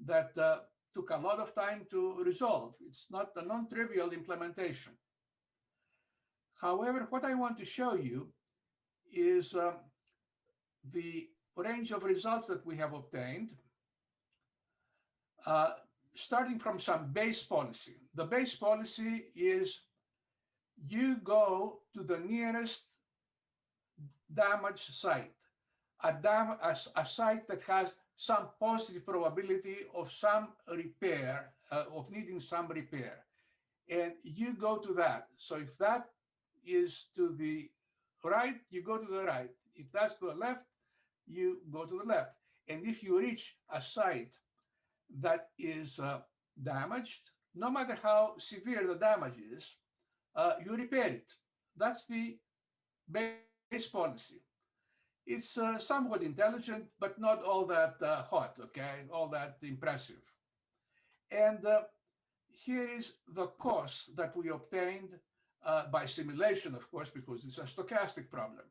that took a lot of time to resolve. It's not a non-trivial implementation. However, what I want to show you is the range of results that we have obtained, starting from some base policy. The base policy is you go to the nearest damaged site, a site that has some positive probability of some repair, of needing some repair. And you go to that. So if that is to the right, you go to the right. If that's to the left, you go to the left. And if you reach a site that is damaged, no matter how severe the damage is, you repair it. That's the base policy. It's somewhat intelligent, but not all that hot, okay, all that impressive. And here is the cost that we obtained by simulation, of course, because it's a stochastic problem.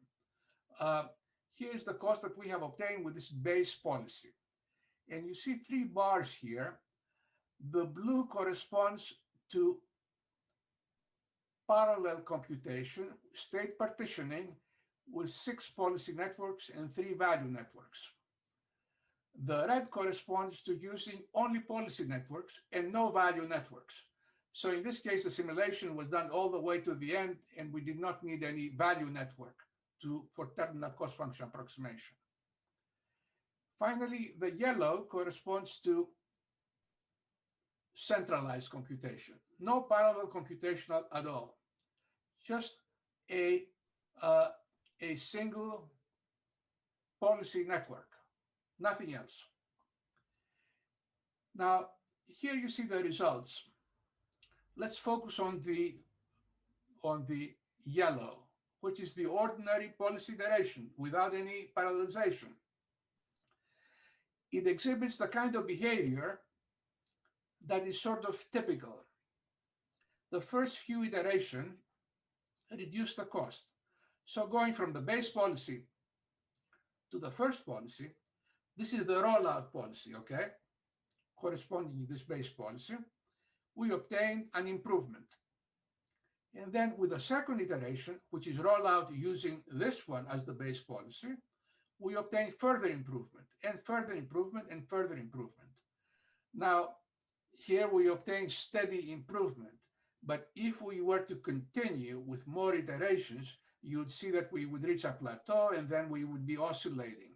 Here's the cost that we have obtained with this base policy. And you see 3 bars here. The blue corresponds to parallel computation, state partitioning, with 6 policy networks and 3 value networks. The red corresponds to using only policy networks and no value networks. So in this case, the simulation was done all the way to the end, and we did not need any value network for terminal cost function approximation. Finally, the yellow corresponds to centralized computation. No parallel computation at all. Just a single policy network, nothing else. Now, here you see the results. Let's focus on the yellow, which is the ordinary policy iteration without any parallelization. It exhibits the kind of behavior that is sort of typical. The first few iterations reduce the cost. So going from the base policy to the first policy, this is the rollout policy, okay, corresponding to this base policy. we obtain an improvement. And then with the second iteration, which is rollout using this one as the base policy, we obtain further improvement and further improvement and further improvement. Now, here we obtain steady improvement. But if we were to continue with more iterations, you'd see that we would reach a plateau and then we would be oscillating.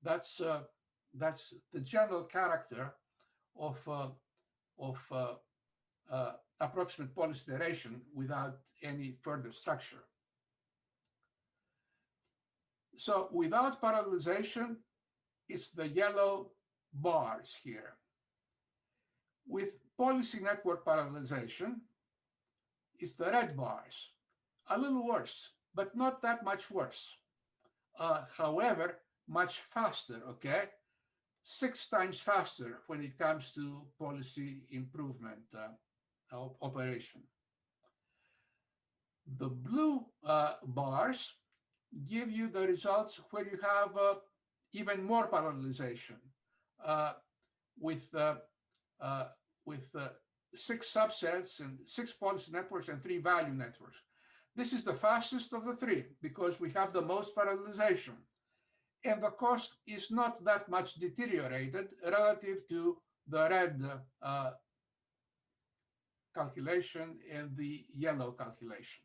That's the general character of approximate policy iteration without any further structure. So without parallelization, it's the yellow bars here. With policy network parallelization, it's the red bars. A little worse, but not that much worse. However, much faster, okay? 6 times faster when it comes to policy improvement operation. The blue bars give you the results where you have even more parallelization with 6 subsets and 6 policy networks and 3 value networks. This is the fastest of the 3 because we have the most parallelization. And the cost is not that much deteriorated relative to the red calculation and the yellow calculation.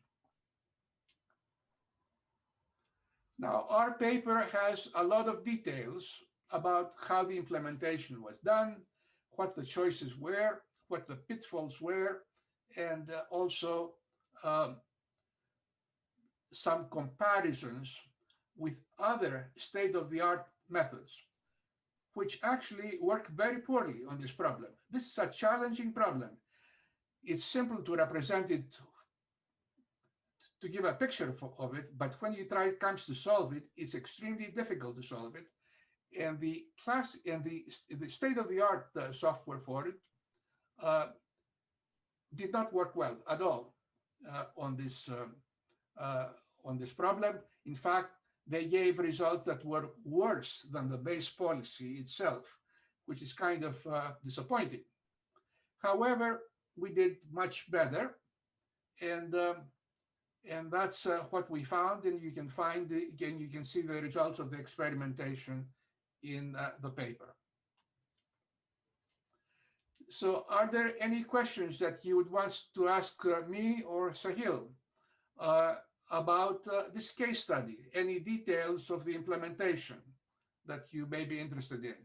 Now, our paper has a lot of details about how the implementation was done, what the choices were, what the pitfalls were, and also some comparisons with other state-of-the-art methods, which actually work very poorly on this problem. This is a challenging problem. It's simple to represent it, to give a picture of it, but when you comes to solve it, it's extremely difficult to solve it. And the state-of-the-art software for it did not work well at all on this problem. In fact, they gave results that were worse than the base policy itself, which is kind of disappointing. However, we did much better, and that's what we found. And you can find, again, you can see the results of the experimentation in the paper. So are there any questions that you would want to ask me or Sahil about this case study? Any details of the implementation that you may be interested in?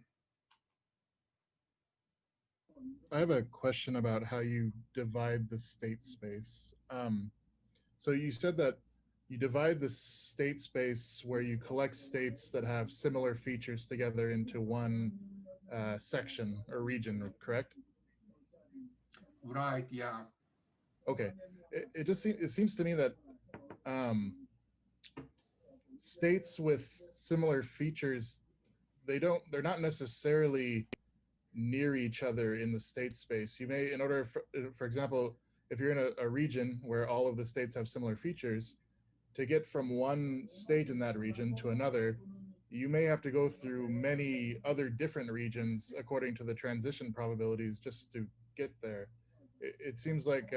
I have a question about how you divide the state space. So you said that you divide the state space where you collect states that have similar features together into one section or region, correct? Right, yeah. Okay. It seems to me that states with similar features, they're not necessarily near each other in the state space. You may, in order, for example, if you're in a region where all of the states have similar features, to get from one state in that region to another, you may have to go through many other different regions according to the transition probabilities just to get there. It seems like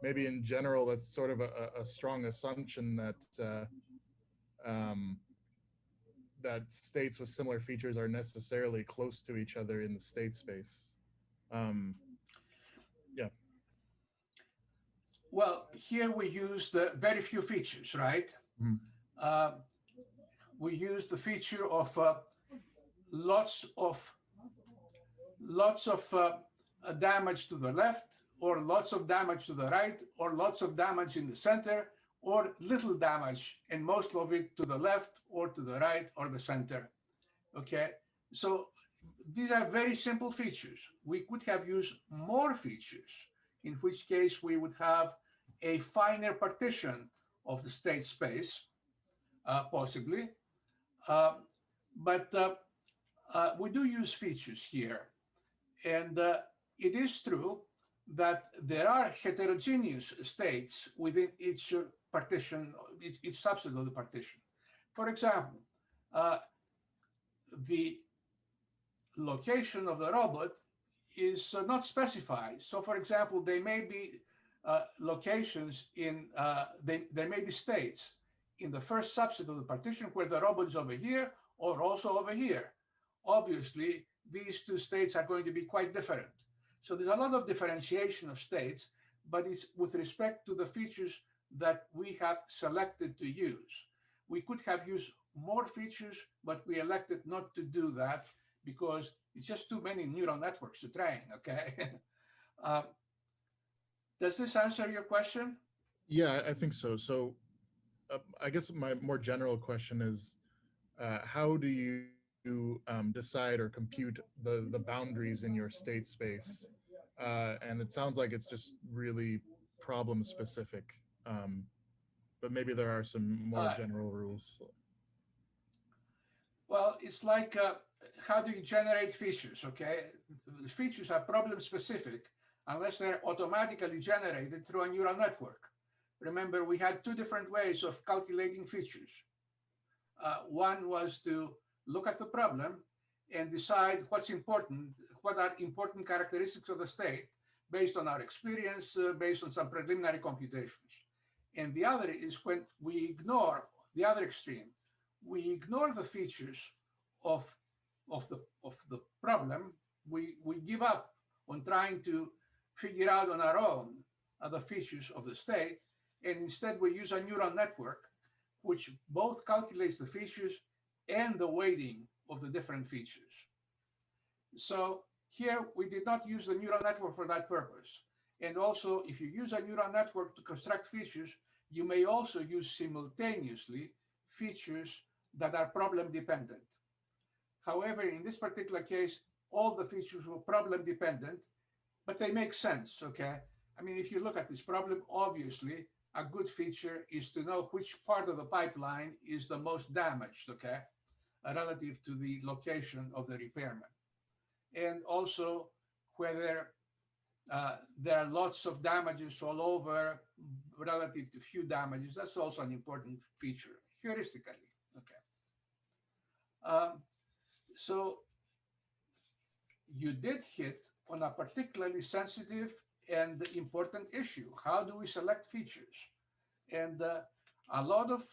maybe in general, that's sort of a strong assumption that that states with similar features are necessarily close to each other in the state space. Yeah. Well, here we used very few features, right? Mm-hmm. We used the feature of lots of damage to the left, or lots of damage to the right, or lots of damage in the center, or little damage and most of it to the left or to the right or the center. Okay, so these are very simple features. We could have used more features, in which case we would have a finer partition of the state space, possibly. But we do use features here. And it is true that there are heterogeneous states within each partition, each subset of the partition. For example, the location of the robot is not specified. So for example, they may be locations in, there may be states in the first subset of the partition where the robot is over here or also over here. Obviously, these two states are going to be quite different. So there's a lot of differentiation of states, but it's with respect to the features that we have selected to use. We could have used more features, but we elected not to do that because it's just too many neural networks to train, okay? Does this answer your question? Yeah, I think so. So I guess my more general question is, how do you decide or compute the boundaries in your state space? And it sounds like it's just really problem specific, but maybe there are some more general rules. Well, it's like how do you generate features, okay? Features are problem specific unless they're automatically generated through a neural network. Remember, we had two different ways of calculating features. One was to look at the problem and decide what's important, what are important characteristics of the state based on our experience, based on some preliminary computations. And the other is when we ignore the other extreme. We ignore the features of the problem. We give up on trying to figure out on our own the features of the state, and instead we use a neural network which both calculates the features and the weighting of the different features. So here we did not use the neural network for that purpose. And also, if you use a neural network to construct features, you may also use simultaneously features that are problem dependent. However, in this particular case, all the features were problem dependent, but they make sense, okay? I mean, if you look at this problem, obviously, a good feature is to know which part of the pipeline is the most damaged, okay, relative to the location of the repairman. And also whether there are lots of damages all over relative to few damages. That's also an important feature, heuristically, okay. So you did hit on a particularly sensitive and important issue. How do we select features? And a lot of,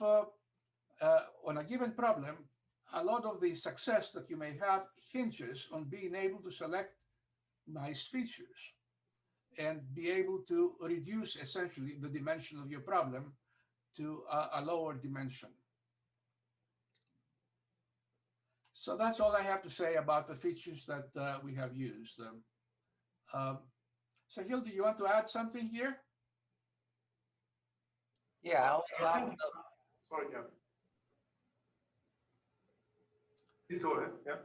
on a given problem, a lot of the success that you may have hinges on being able to select nice features and be able to reduce essentially the dimension of your problem to a lower dimension. So that's all I have to say about the features that we have used. Sahil, do you want to add something here? Yeah, I want to ask. Sorry, yeah. Please go ahead, yeah.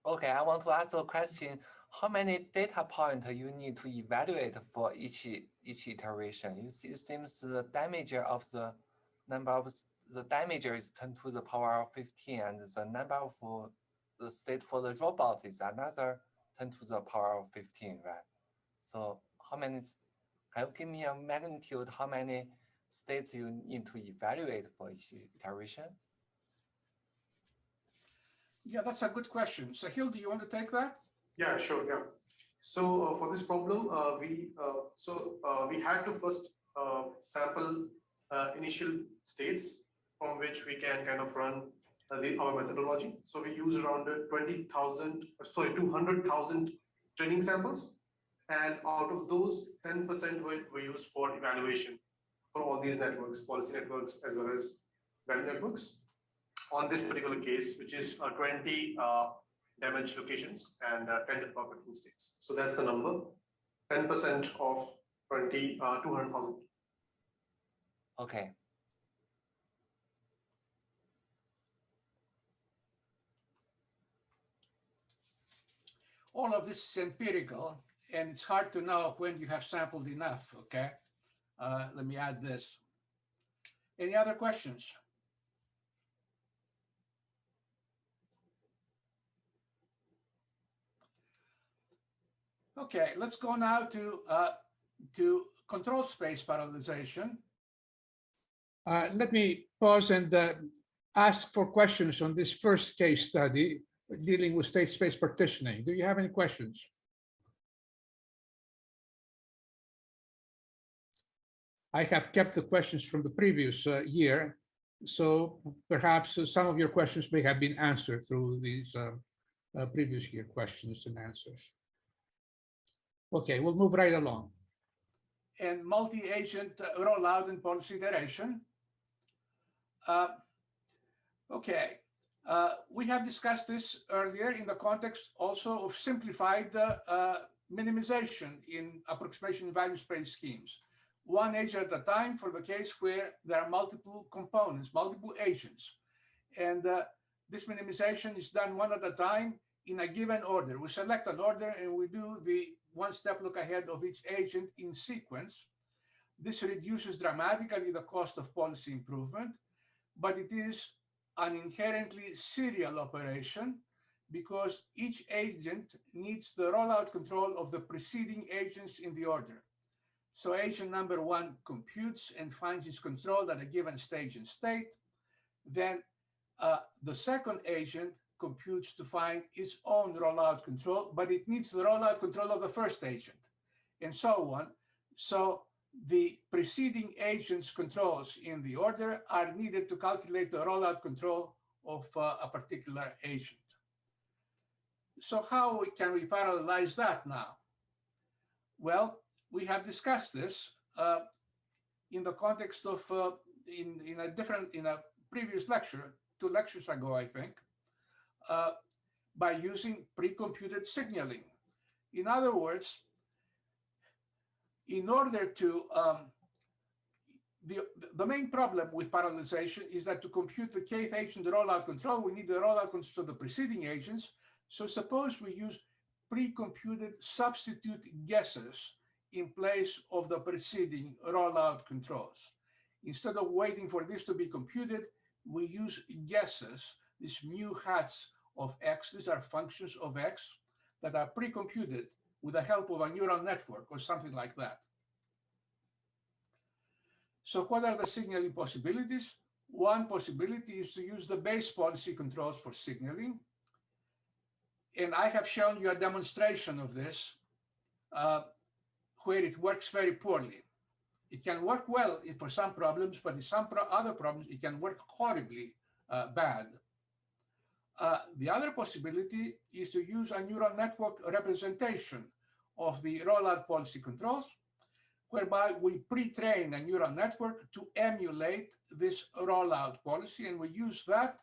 Okay, I want to ask a question. How many data points you need to evaluate for each iteration? You see, it seems the damager of the number of the damager is 10 to the power of 15, and the number of the state for the robot is another 10 to the power of 15, right? So how many, can you give me a magnitude, how many states you need to evaluate for each iteration? Yeah, that's a good question. Sahil, do you want to take that? Yeah, sure, yeah. So for this problem, we had to first sample initial states from which we can kind of run our methodology. So we use around 200,000 training samples. And out of those, 10% were used for evaluation for all these networks, policy networks, as well as value networks. On this particular case, which is 20 damaged locations and 10 perfect states. So that's the number, 10% of 200,000. Okay. All of this is empirical, and it's hard to know when you have sampled enough, okay? Let me add this. Any other questions? Okay, let's go now to control space parallelization. Let me pause and ask for questions on this first case study. dealing with state space partitioning. Do you have any questions? I have kept the questions from the previous year, so perhaps some of your questions may have been answered through these previous year questions and answers. Okay, we'll move right along. And multi-agent rollout and policy iteration. Okay, we have discussed this earlier in the context also of simplified minimization in approximation value space schemes. One agent at a time for the case where there are multiple components, multiple agents. And this minimization is done one at a time in a given order. We select an order and we do the one-step look ahead of each agent in sequence. This reduces dramatically the cost of policy improvement, but it is an inherently serial operation because each agent needs the rollout control of the preceding agents in the order. So agent number one computes and finds its control at a given stage and state. Then the second agent computes to find its own rollout control, but it needs the rollout control of the first agent, and so on. So the preceding agent's controls in the order are needed to calculate the rollout control of a particular agent. So how can we parallelize that now? Well, we have discussed this in the context of in a previous lecture, 2 lectures ago, I think, by using pre-computed signaling. In other words, in order to the main problem with parallelization is that to compute the kth agent rollout control, we need the rollout control of the preceding agents. So suppose we use pre-computed substitute guesses in place of the preceding rollout controls. Instead of waiting for this to be computed, we use guesses, these mu hats of x. These are functions of x that are pre-computed with the help of a neural network or something like that. So what are the signaling possibilities? One possibility is to use the base policy controls for signaling. And I have shown you a demonstration of this where it works very poorly. It can work well for some problems, but in some other problems, it can work horribly bad. The other possibility is to use a neural network representation of the rollout policy controls, whereby we pre-train a neural network to emulate this rollout policy, and we use that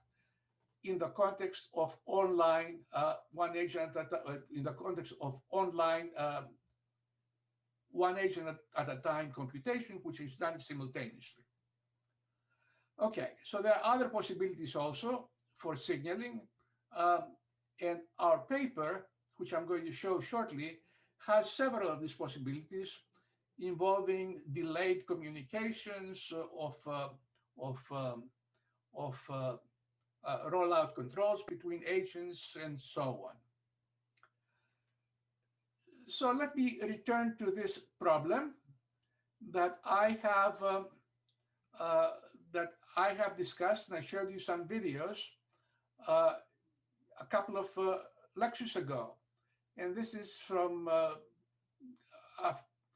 in the context of online one agent in the context of online one agent at a time computation, which is done simultaneously. Okay, so there are other possibilities also for signaling, and our paper, which I'm going to show shortly, has several of these possibilities involving delayed communications of rollout controls between agents and so on. So let me return to this problem that I have discussed, and I showed you some videos a couple of lectures ago. And this is from a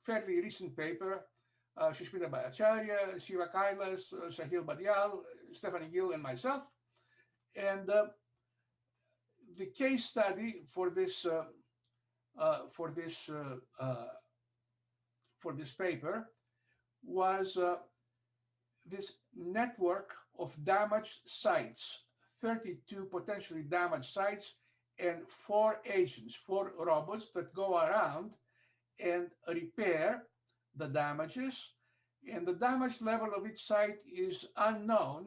fairly recent paper, Sushmita Bhattacharya, Shiva Kailas, Sahil Badial, Stephanie Gill, and myself. And the case study for this paper was this network of damaged sites, 32 potentially damaged sites, and 4 agents, 4 robots that go around and repair the damages. And the damage level of each site is unknown,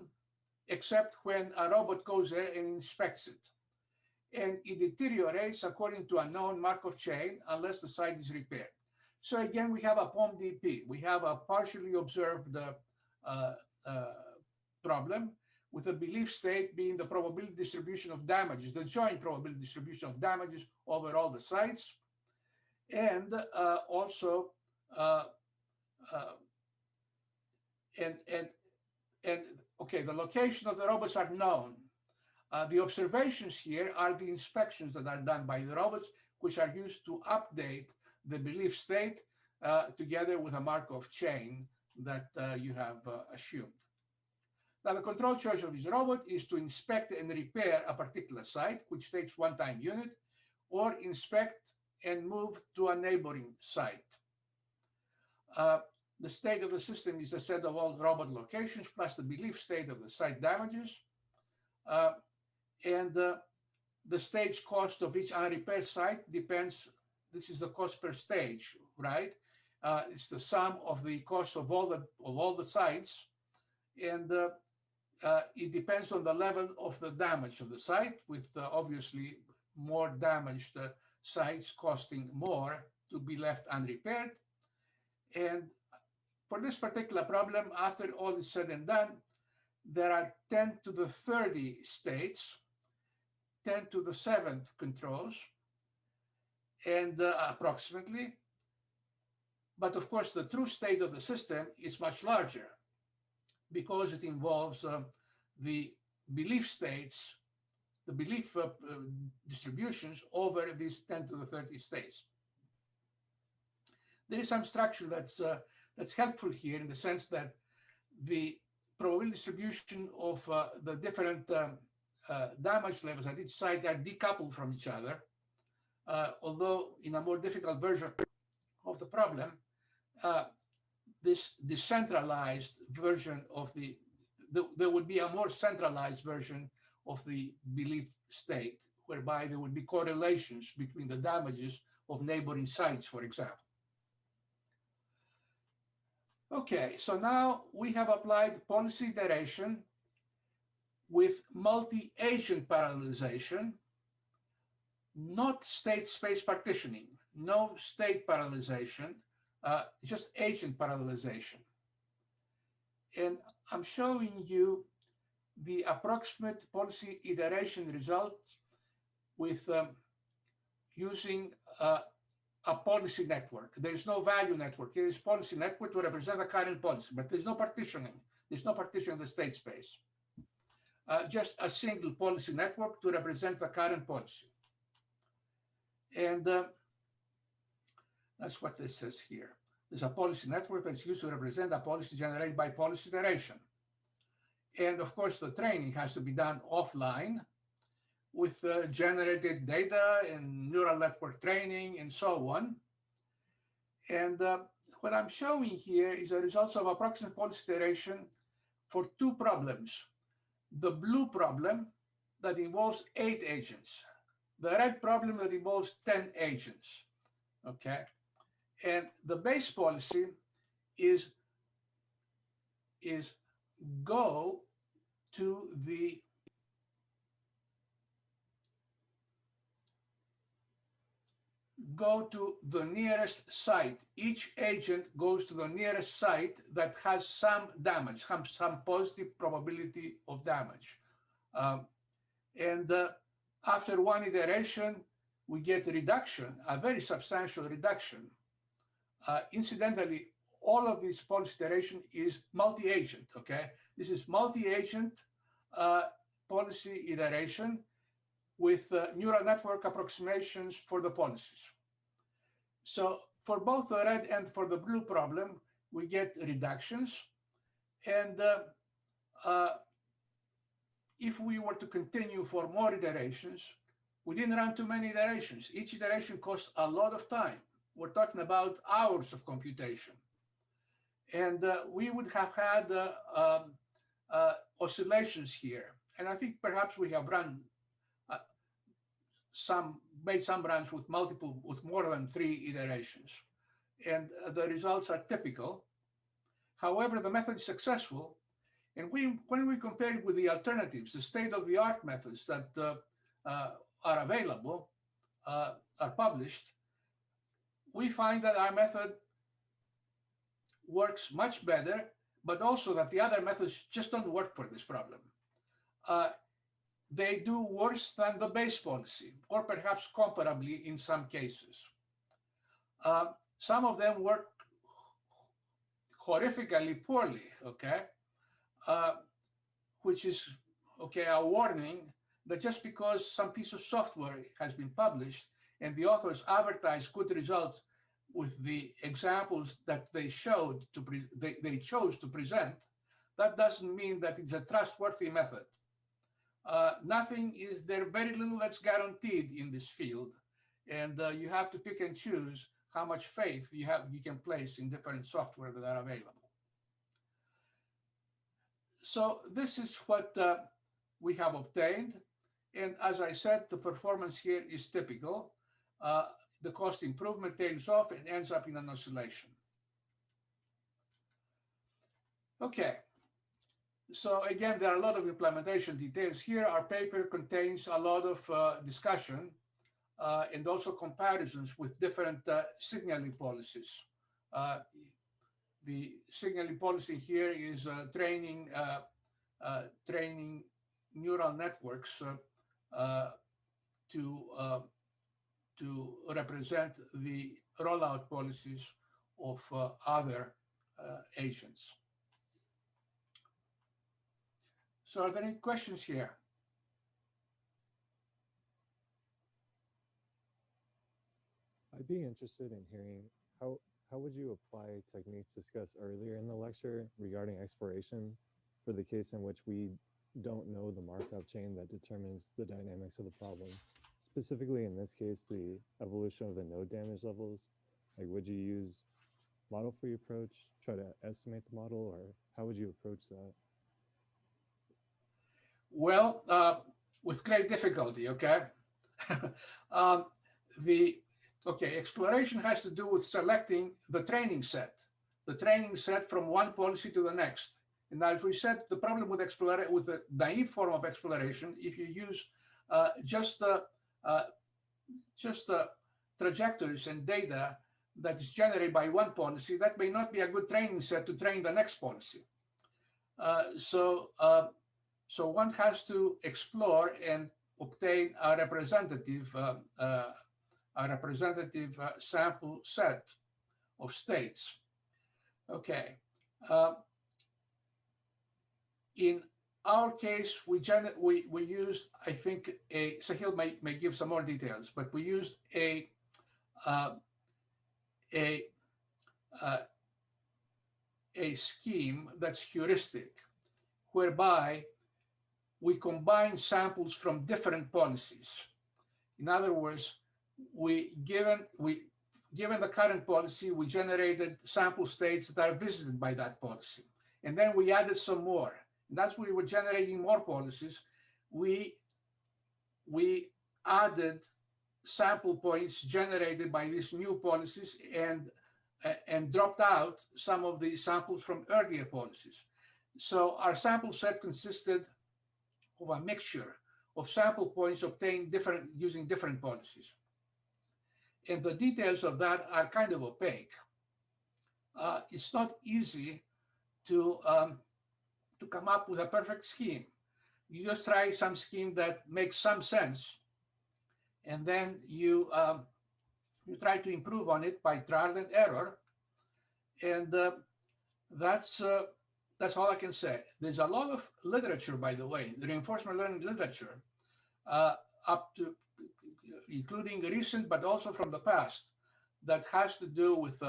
except when a robot goes there and inspects it. And it deteriorates according to a known Markov chain unless the site is repaired. So again, we have a POMDP. We have a partially observed problem with the belief state being the probability distribution of damages, the joint probability distribution of damages over all the sites. And also, okay, the location of the robots are known. The observations here are the inspections that are done by the robots, which are used to update the belief state together with a Markov chain that you have assumed. Now, the control choice of this robot is to inspect and repair a particular site, which takes one time unit, or inspect and move to a neighboring site. The state of the system is a set of all robot locations plus the belief state of the site damages. And the stage cost of each unrepaired site depends, this is the cost per stage, right? It's the sum of the cost of all the sites, and it depends on the level of the damage of the site, with obviously more damaged sites costing more to be left unrepaired. And for this particular problem, after all is said and done, there are 10 to the 30 states, 10 to the 7th controls, and approximately. But of course, the true state of the system is much larger because it involves the belief states, the belief distributions over these 10 to the 30 states. There is some structure that's helpful here in the sense that the probability distribution of the different damage levels at each site are decoupled from each other, although in a more difficult version of the problem, this decentralized version of there would be a more centralized version of the belief state, whereby there would be correlations between the damages of neighboring sites, for example. Okay, so now we have applied policy iteration with multi-agent parallelization, not state space partitioning, no state parallelization, just agent parallelization. And I'm showing you the approximate policy iteration result with using a policy network. There is no value network. It is policy network to represent a current policy, but there's no partitioning. There's no partition of the state space. Just a single policy network to represent the current policy. And that's what this says here. There's a policy network that's used to represent a policy generated by policy iteration. And of course, the training has to be done offline with generated data and neural network training and so on. And what I'm showing here is the results of approximate policy iteration for two problems. The blue problem that involves 8 agents, the red problem that involves 10 agents, okay? And the base policy is go to the nearest site. Each agent goes to the nearest site that has some damage, some positive probability of damage. After one iteration, we get a reduction, a very substantial reduction. Incidentally, all of this policy iteration is multi-agent, okay? This is multi-agent policy iteration with neural network approximations for the policies. So for both the red and for the blue problem, we get reductions. And if we were to continue for more iterations, we didn't run too many iterations. Each iteration costs a lot of time. We're talking about hours of computation. And we would have had oscillations here. And I think perhaps we have run made some runs with more than 3 iterations. And the results are typical. However, the method is successful. And when we compare it with the alternatives, the state-of-the-art methods that are available, are published, we find that our method works much better, but also that the other methods just don't work for this problem. They do worse than the base policy, or perhaps comparably in some cases. Some of them work horrifically poorly, okay? Which is, okay, a warning that just because some piece of software has been published and the authors advertise good results with the examples that they showed they chose to present, that doesn't mean that it's a trustworthy method. Nothing is there, very little that's guaranteed in this field, and you have to pick and choose how much faith you can place in different software that are available. So this is what we have obtained, and as I said, the performance here is typical. The cost improvement tails off and ends up in an oscillation. Okay. So again, there are a lot of implementation details here. Our paper contains a lot of discussion and also comparisons with different signaling policies. The signaling policy here is training neural networks to represent the rollout policies of other agents. So are there any questions here? I'd be interested in hearing how would you apply techniques discussed earlier in the lecture regarding exploration for the case in which we don't know the Markov chain that determines the dynamics of the problem? Specifically in this case, the evolution of the node damage levels. Like, would you use model-free approach, try to estimate the model, or how would you approach that? Well, with great difficulty, okay? Exploration has to do with selecting the training set from one policy to the next. And now, if we said the problem with the naive form of exploration, if you use just trajectories and data that is generated by one policy, that may not be a good training set to train the next policy. So one has to explore and obtain a representative sample set of states. Okay. In our case, we used, I think, Sahil may give some more details, but we used a scheme that's heuristic, whereby we combine samples from different policies. In other words, given the current policy, we generated sample states that are visited by that policy. And then we added some more. And that's why we were generating more policies. We added sample points generated by these new policies and dropped out some of the samples from earlier policies. So our sample set consisted of a mixture of sample points obtained using different policies. And the details of that are kind of opaque. It's not easy to come up with a perfect scheme. You just try some scheme that makes some sense, and then you try to improve on it by trial and error. And that's all I can say. There's a lot of literature, by the way, the reinforcement learning literature, up to including recent, but also from the past, that has to do with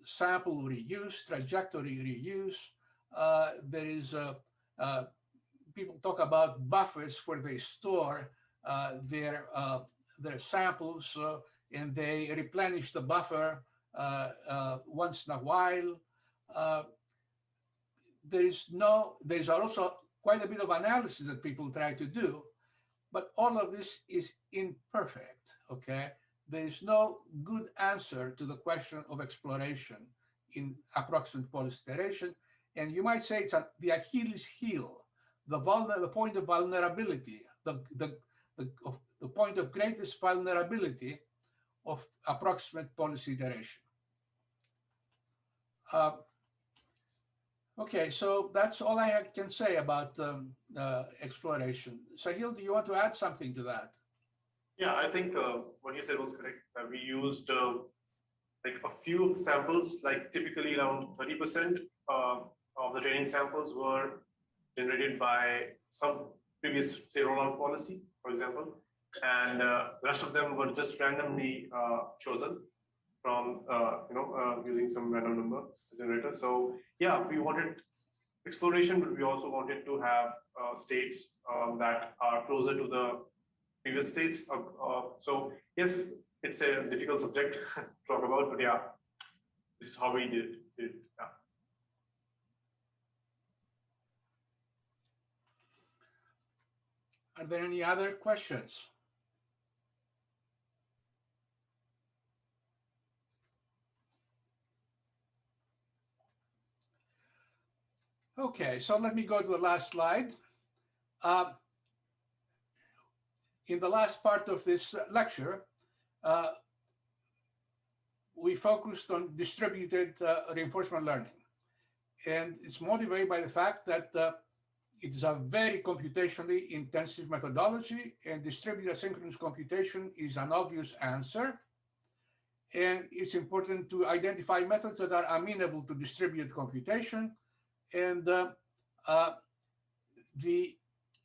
sample reuse, trajectory reuse. There is people talk about buffers where they store their samples and they replenish the buffer once in a while. There's also quite a bit of analysis that people try to do, but all of this is imperfect, okay? There's no good answer to the question of exploration in approximate policy iteration. And you might say it's the Achilles heel, the point of vulnerability, the point of greatest vulnerability of approximate policy iteration. Okay, so that's all I can say about exploration. Sahil, do you want to add something to that? Yeah, I think what you said was correct. We used like a few samples, like typically around 30% of the training samples were generated by some previous, say, rollout policy, for example, and the rest of them were just randomly chosen from using some random number generator. So yeah, we wanted exploration, but we also wanted to have states that are closer to the previous states. So yes, it's a difficult subject to talk about, but yeah, this is how we did it. Yeah. Are there any other questions? Okay, so let me go to the last slide. In the last part of this lecture, we focused on distributed reinforcement learning. And it's motivated by the fact that it is a very computationally intensive methodology, and distributed asynchronous computation is an obvious answer. And it's important to identify methods that are amenable to distributed computation. And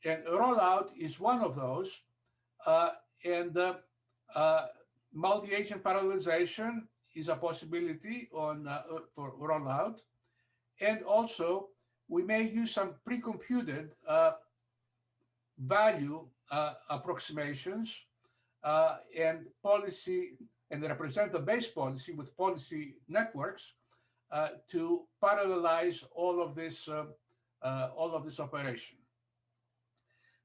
rollout is one of those. Multi-agent parallelization is a possibility for rollout. And also, we may use some pre-computed value approximations and policy, and represent the base policy with policy networks to parallelize all of this operation.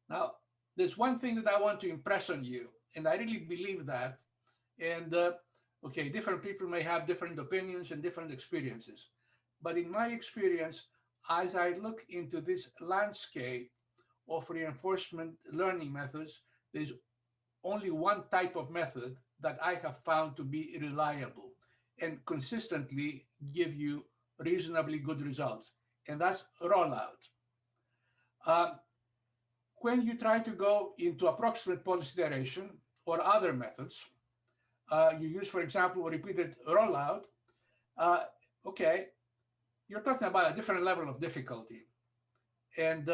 Now, there's one thing that I want to impress on you, and I really believe that. And okay, different people may have different opinions and different experiences, but in my experience, as I look into this landscape of reinforcement learning methods, there's only one type of method that I have found to be reliable and consistently give you reasonably good results, and that's rollout. When you try to go into approximate policy iteration or other methods, you use, for example, repeated rollout, okay, you're talking about a different level of difficulty. And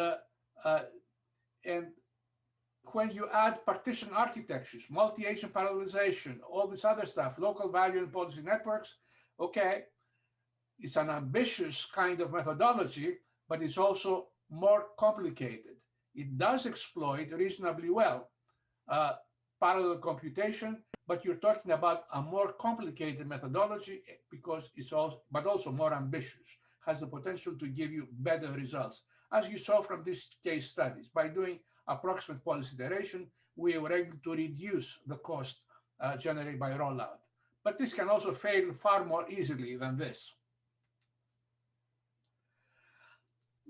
when you add partition architectures, multi-agent parallelization, all this other stuff, local value and policy networks, okay, it's an ambitious kind of methodology, but it's also more complicated. It does exploit reasonably well parallel computation, but you're talking about a more complicated methodology because it's also more ambitious, has the potential to give you better results. As you saw from these case studies, by doing approximate policy iteration, we were able to reduce the cost generated by rollout. But this can also fail far more easily than this.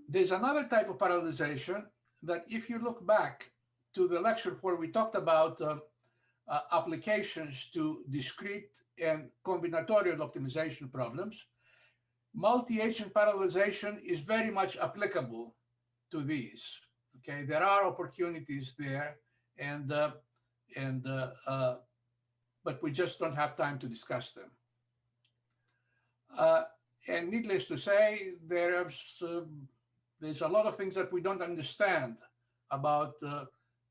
There's another type of parallelization that, if you look back to the lecture where we talked about applications to discrete and combinatorial optimization problems, multi-agent parallelization is very much applicable to these. Okay, there are opportunities there, but we just don't have time to discuss them. And needless to say, there's a lot of things that we don't understand about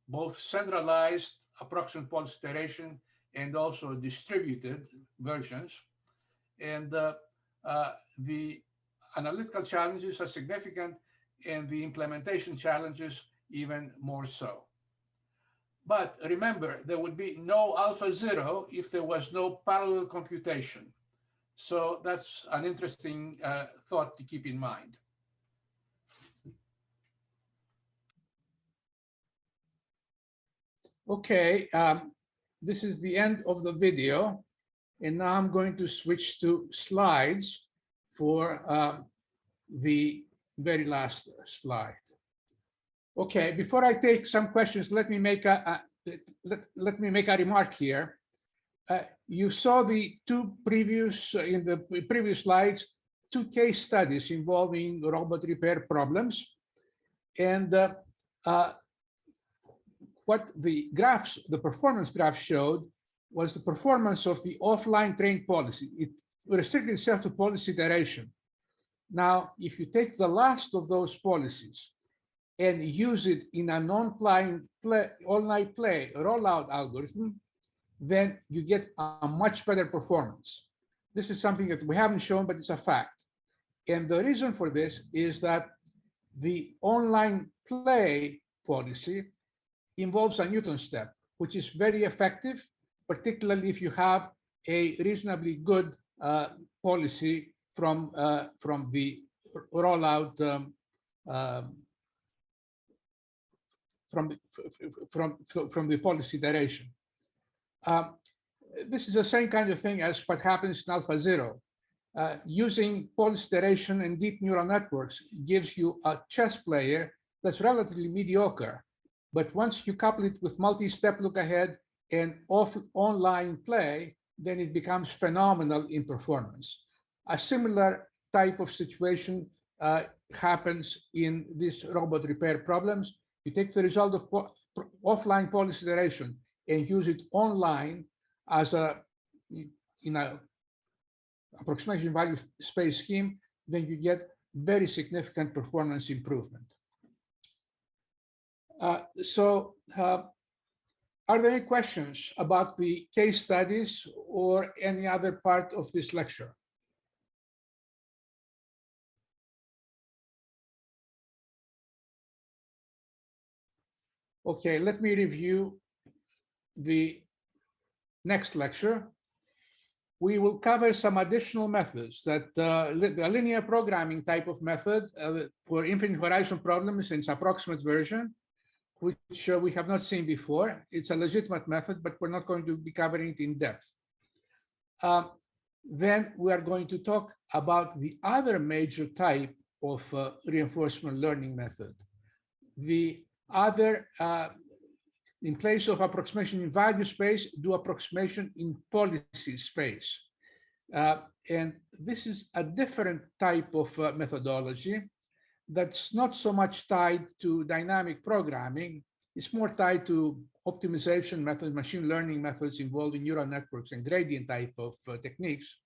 both centralized approximate policy iteration and also distributed versions. And the analytical challenges are significant, and the implementation challenges even more so. But remember, there would be no alpha zero if there was no parallel computation. So that's an interesting thought to keep in mind. Okay, this is the end of the video. And now I'm going to switch to slides for the very last slide. Okay, before I take some questions, let me make a remark here. You saw the two previous, in the previous slides, two case studies involving robot repair problems. And what the graphs, the performance graph showed was the performance of the offline trained policy. It restricted itself to policy iteration. Now, if you take the last of those policies and use it in an online play rollout algorithm, then you get a much better performance. This is something that we haven't shown, but it's a fact. And the reason for this is that the online play policy involves a Newton step, which is very effective, particularly if you have a reasonably good policy from the rollout from the policy iteration. This is the same kind of thing as what happens in AlphaZero. Using policy iteration and deep neural networks gives you a chess player that's relatively mediocre. But once you couple it with multi-step look ahead and online play, then it becomes phenomenal in performance. A similar type of situation happens in these robot repair problems. You take the result of offline policy iteration and use it online as in a approximation value space scheme, then you get very significant performance improvement. Are there any questions about the case studies or any other part of this lecture? Okay, let me review the next lecture. We will cover some additional methods that the linear programming type of method for infinite horizon problems in its approximate version, which we have not seen before. It's a legitimate method, but we're not going to be covering it in depth. Then we are going to talk about the other major type of reinforcement learning method. The other, in place of approximation in value space, do approximation in policy space. And this is a different type of methodology that's not so much tied to dynamic programming. It's more tied to optimization methods, machine learning methods involving neural networks and gradient type of techniques.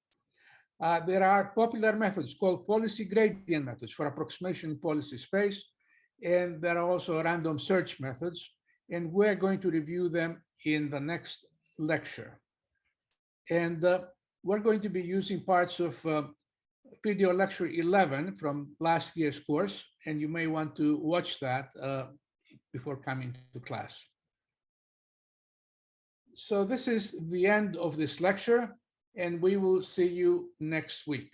There are popular methods called policy gradient methods for approximation in policy space. And there are also random search methods. And we're going to review them in the next lecture. And we're going to be using parts of video lecture 11 from last year's course, and you may want to watch that before coming to class. So this is the end of this lecture, and we will see you next week.